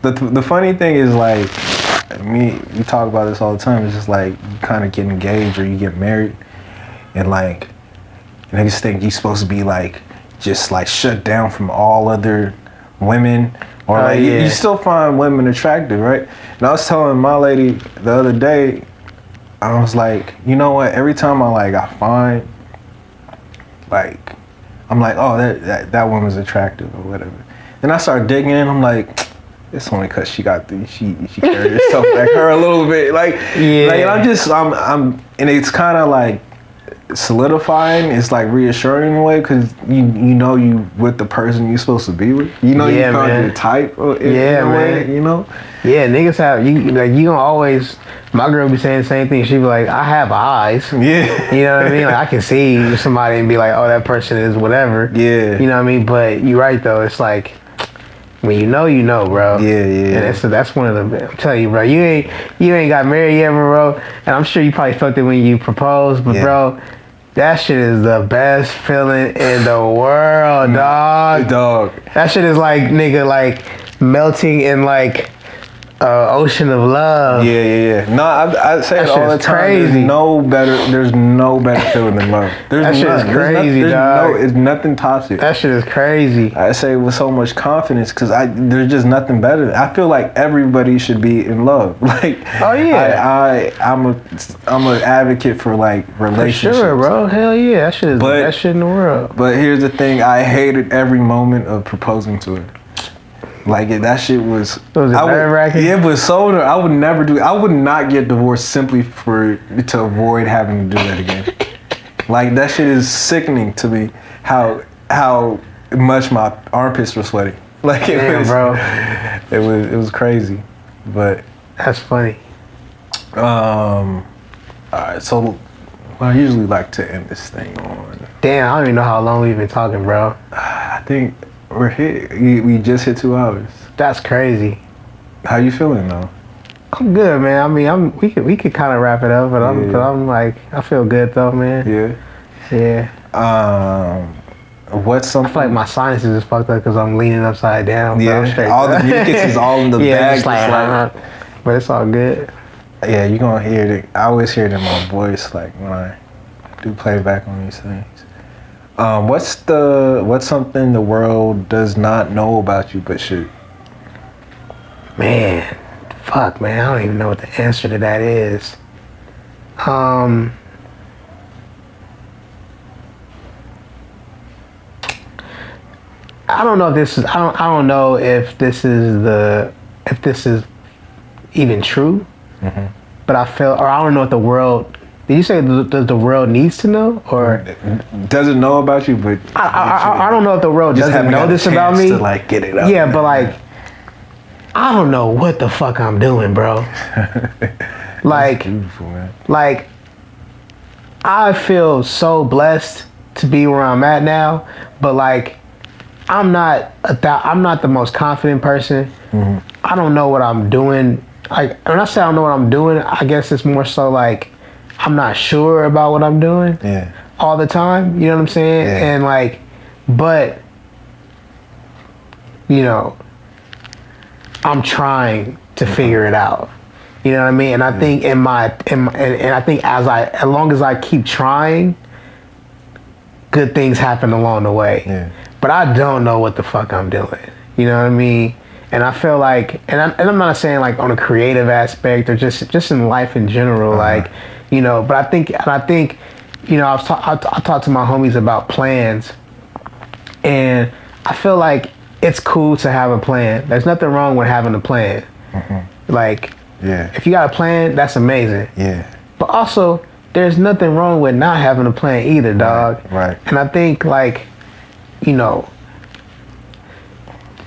the funny thing is like we talk about this all the time. It's just like you kind of get engaged or you get married, and like. Niggas think you're supposed to be like, just like shut down from all other women, or you still find women attractive, right? And I was telling my lady the other day, I was like, you know what? Every time I find, like, I'm like, oh, that woman's attractive or whatever. Then I start digging in. I'm like, it's only because she carried herself like her a little bit, like, I'm, and it's kind of like. Solidifying, it's like reassuring in a way, because you know you with the person you're supposed to be with. You know you found your type. In a way, you know. Yeah, niggas have you gonna always. My girl be saying the same thing. She be like, I have eyes. Yeah. You know what I mean? Like I can see somebody and be like, oh, that person is whatever. Yeah. You know what I mean? But you're right though. It's like when you know, bro. Yeah. And that's one of the. I'm telling you, bro. You ain't got married yet, bro. And I'm sure you probably felt it when you proposed, but bro. That shit is the best feeling in the world, dog. That shit is like, nigga, like melting in like ocean of love. Yeah. No, I say it all the time. Crazy. There's no better feeling than love. That shit is crazy, dog. It's nothing tops it. That shit is crazy. I say it with so much confidence because there's just nothing better. I feel like everybody should be in love. Like, oh yeah. I'm an advocate for like relationships. For sure, bro. Hell yeah. That shit is the best shit in the world. But here's the thing. I hated every moment of proposing to her. Like that shit was nerve-wracking? Yeah, but so I would never do it. I would not get divorced simply to avoid having to do that again. Like that shit is sickening to me. How how much my armpits were sweating. Like bro. It was crazy, but that's funny. All right, so I usually like to end this thing on. Damn, I don't even know how long we've been talking, bro. I think we're hit. We just hit 2 hours. That's crazy. How you feeling though? I'm good, man. I mean, we could kind of wrap it up, but I'm like, I feel good though, man. Yeah. What's something? I feel like my sinuses is fucked up because I'm leaning upside down. Yeah, all the mucus is all in the bag. Just like, but it's all good. Yeah, you gonna hear it. I always hear it in my voice, like when I do playback on these things. What's something the world does not know about you but should? Man, fuck, man. I don't even know what the answer to that is. I don't know if this is. I don't know if this is even true. Mm-hmm. But I feel, or I don't know if the world. Did you say the world needs to know, or doesn't know about you? But I don't know if the world doesn't know this about me. To like get it out. Yeah, but like, I don't know what the fuck I'm doing, bro. Like, beautiful, man. Like, I feel so blessed to be where I'm at now, but like, I'm not the most confident person. Mm-hmm. I don't know what I'm doing. Like, when I say I don't know what I'm doing, I guess it's more so like I'm not sure about what I'm doing all the time. You know what I'm saying? Yeah. And like, but you know, I'm trying to figure it out. You know what I mean? And I think and I think as long as I keep trying, good things happen along the way. Yeah. But I don't know what the fuck I'm doing. You know what I mean? And I feel like, and I'm not saying like on a creative aspect or just in life in general, like, you know. But I think, you know, I talked to my homies about plans, and I feel like it's cool to have a plan. There's nothing wrong with having a plan. Mm-hmm. Like, if you got a plan, that's amazing. Yeah. But also, there's nothing wrong with not having a plan either, dog. Right. And I think like, you know,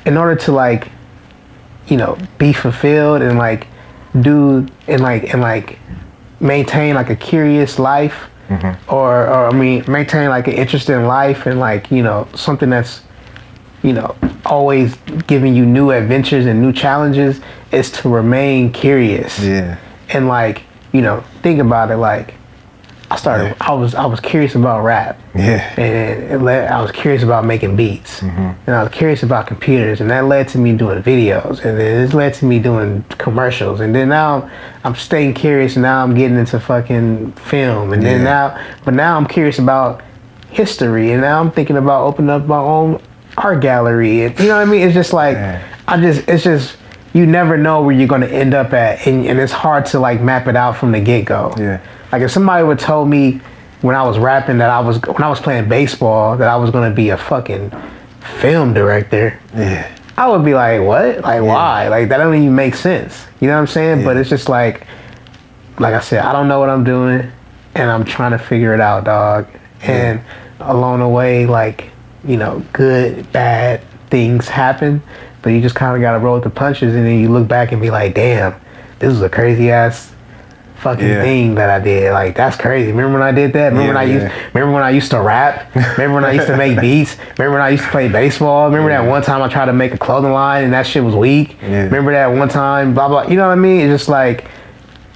in order to like, you know, be fulfilled and like do and like maintain like a curious life, mm-hmm. or I mean maintain like an interest in life and like, you know, something that's, you know, always giving you new adventures and new challenges, is to remain curious. Yeah. And like, you know, think about it, like I was curious about rap. Yeah. And I was curious about making beats. Mm-hmm. And I was curious about computers, and that led to me doing videos, and then it led to me doing commercials, and then now I'm staying curious, and now I'm getting into fucking film, and then now I'm curious about history, and now I'm thinking about opening up my own art gallery, and you know what I mean? It's just like, it's just, you never know where you're gonna end up at, and it's hard to like map it out from the get-go. Yeah. Like if somebody would told me when I was rapping when I was playing baseball that I was gonna be a fucking film director, I would be like, what? Like why? Like that don't even make sense. You know what I'm saying? Yeah. But it's just like I said, I don't know what I'm doing, and I'm trying to figure it out, dog. And along the way, like, you know, good, bad things happen, but you just kind of gotta roll with the punches, and then you look back and be like, damn, this is a crazy ass fucking thing that I did. Like, that's crazy. Remember when I did that? Remember when I used to rap? Remember when I used to make beats? Remember when I used to play baseball? Remember that one time I tried to make a clothing line and that shit was weak? Remember that one time, blah blah. You know what I mean? It's just like,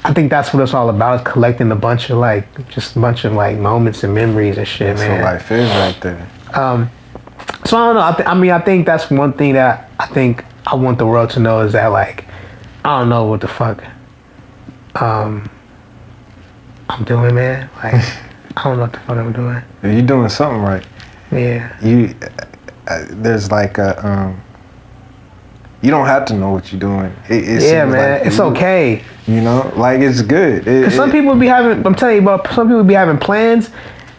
I think that's what it's all about, is collecting a bunch of like moments and memories and shit, man. That's what life is right there. So I don't know. I think that's one thing that I think I want the world to know, is that like, I don't know what the fuck I'm doing, man. Like, I don't know what the fuck I'm doing. You're doing something right. Yeah. There's like a you don't have to know what you're doing. Man. Like, it's okay. You know, like, it's good. Cause some people be having. I'm telling you about. Some people be having plans,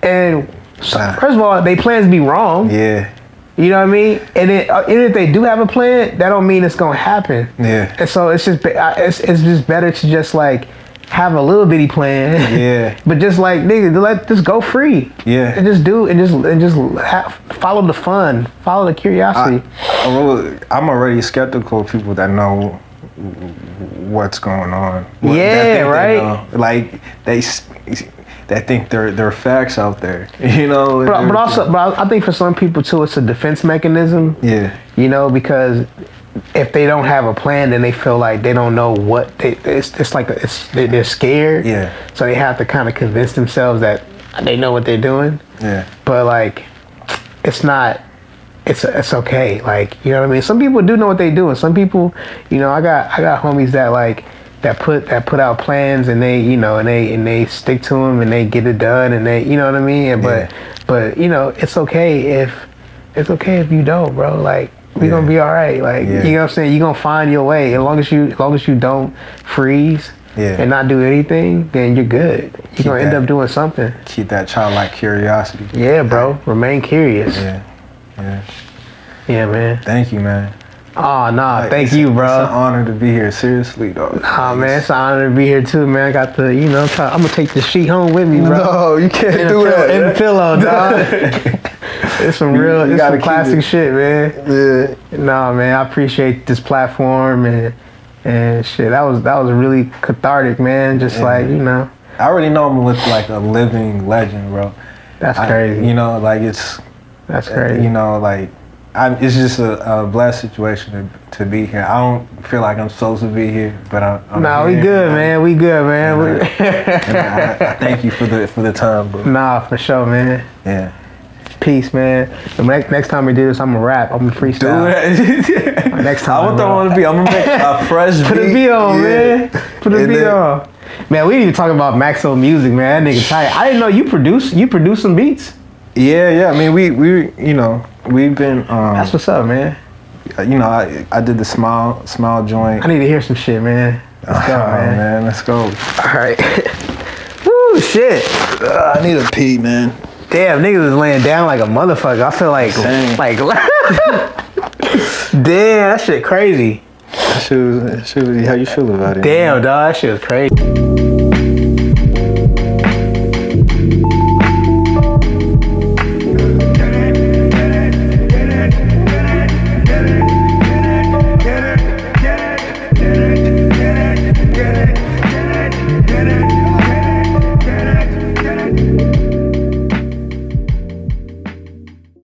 and first of all, they plans be wrong. Yeah. You know what I mean? And then, even if they do have a plan, that don't mean it's gonna happen. Yeah. And so it's just better to just like have a little bitty plan. Yeah. But just like nigga, just go free. Yeah. And just do follow the fun, follow the curiosity. I'm already skeptical of people that know what's going on. Yeah, right. Like they think there are facts out there. You know. But I think for some people too, it's a defense mechanism. Yeah. You know, because if they don't have a plan, then they feel like they don't know what they're scared. Yeah. So they have to kind of convince themselves that they know what they're doing. Yeah. But like, it's not. It's okay. Like, you know what I mean. Some people do know what they do, and some people, you know, I got homies that like that put out plans, and they, you know, and they stick to them, and they get it done, and they, you know what I mean. And, but you know, it's okay if you don't, bro. Like, we're gonna be all right. Like, you know what I'm saying. You're gonna find your way as long as you don't freeze and not do anything. Then you're good. You're gonna end up doing something. Keep that childlike curiosity. Yeah, bro. Remain curious. Yeah, man. Thank you, man. Oh, nah, thank you, bro. It's an honor to be here. Seriously, dog. Nah, man, it's an honor to be here too, man. I got the, you know, I'm gonna take the sheet home with me, bro. No, you can't do that. In the pillow, dog. It's some classic shit, man. Yeah. Nah, man, I appreciate this platform and shit. That was really cathartic, man. Just like, you know. I already know I'm with like a living legend, bro. That's crazy. You know, like that's crazy. You know, like it's just a blessed situation to be here. I don't feel like I'm supposed to be here, but I'm nah, here, we good, man. We good, man. I thank you for the time, bro. Nah, for sure, man. Yeah. Peace, man. The next time we do this, I'm gonna rap. I'm gonna freestyle. Do next time. I want to be. I'm gonna make a fresh beat. Put a beat on, man. Put a beat on. Man, we didn't even talk about Maxo music, man. That nigga tight. I didn't know you produce some beats. Yeah. I mean, we you know, we've been. That's what's up, man. You know, I did the smile joint. I need to hear some shit, man. Let's go, man. Let's go. All right. Woo, shit. I need a pee, man. Damn, niggas is laying down like a motherfucker. I feel like damn, that shit crazy. How you feel about it? Damn, dog, that shit was crazy.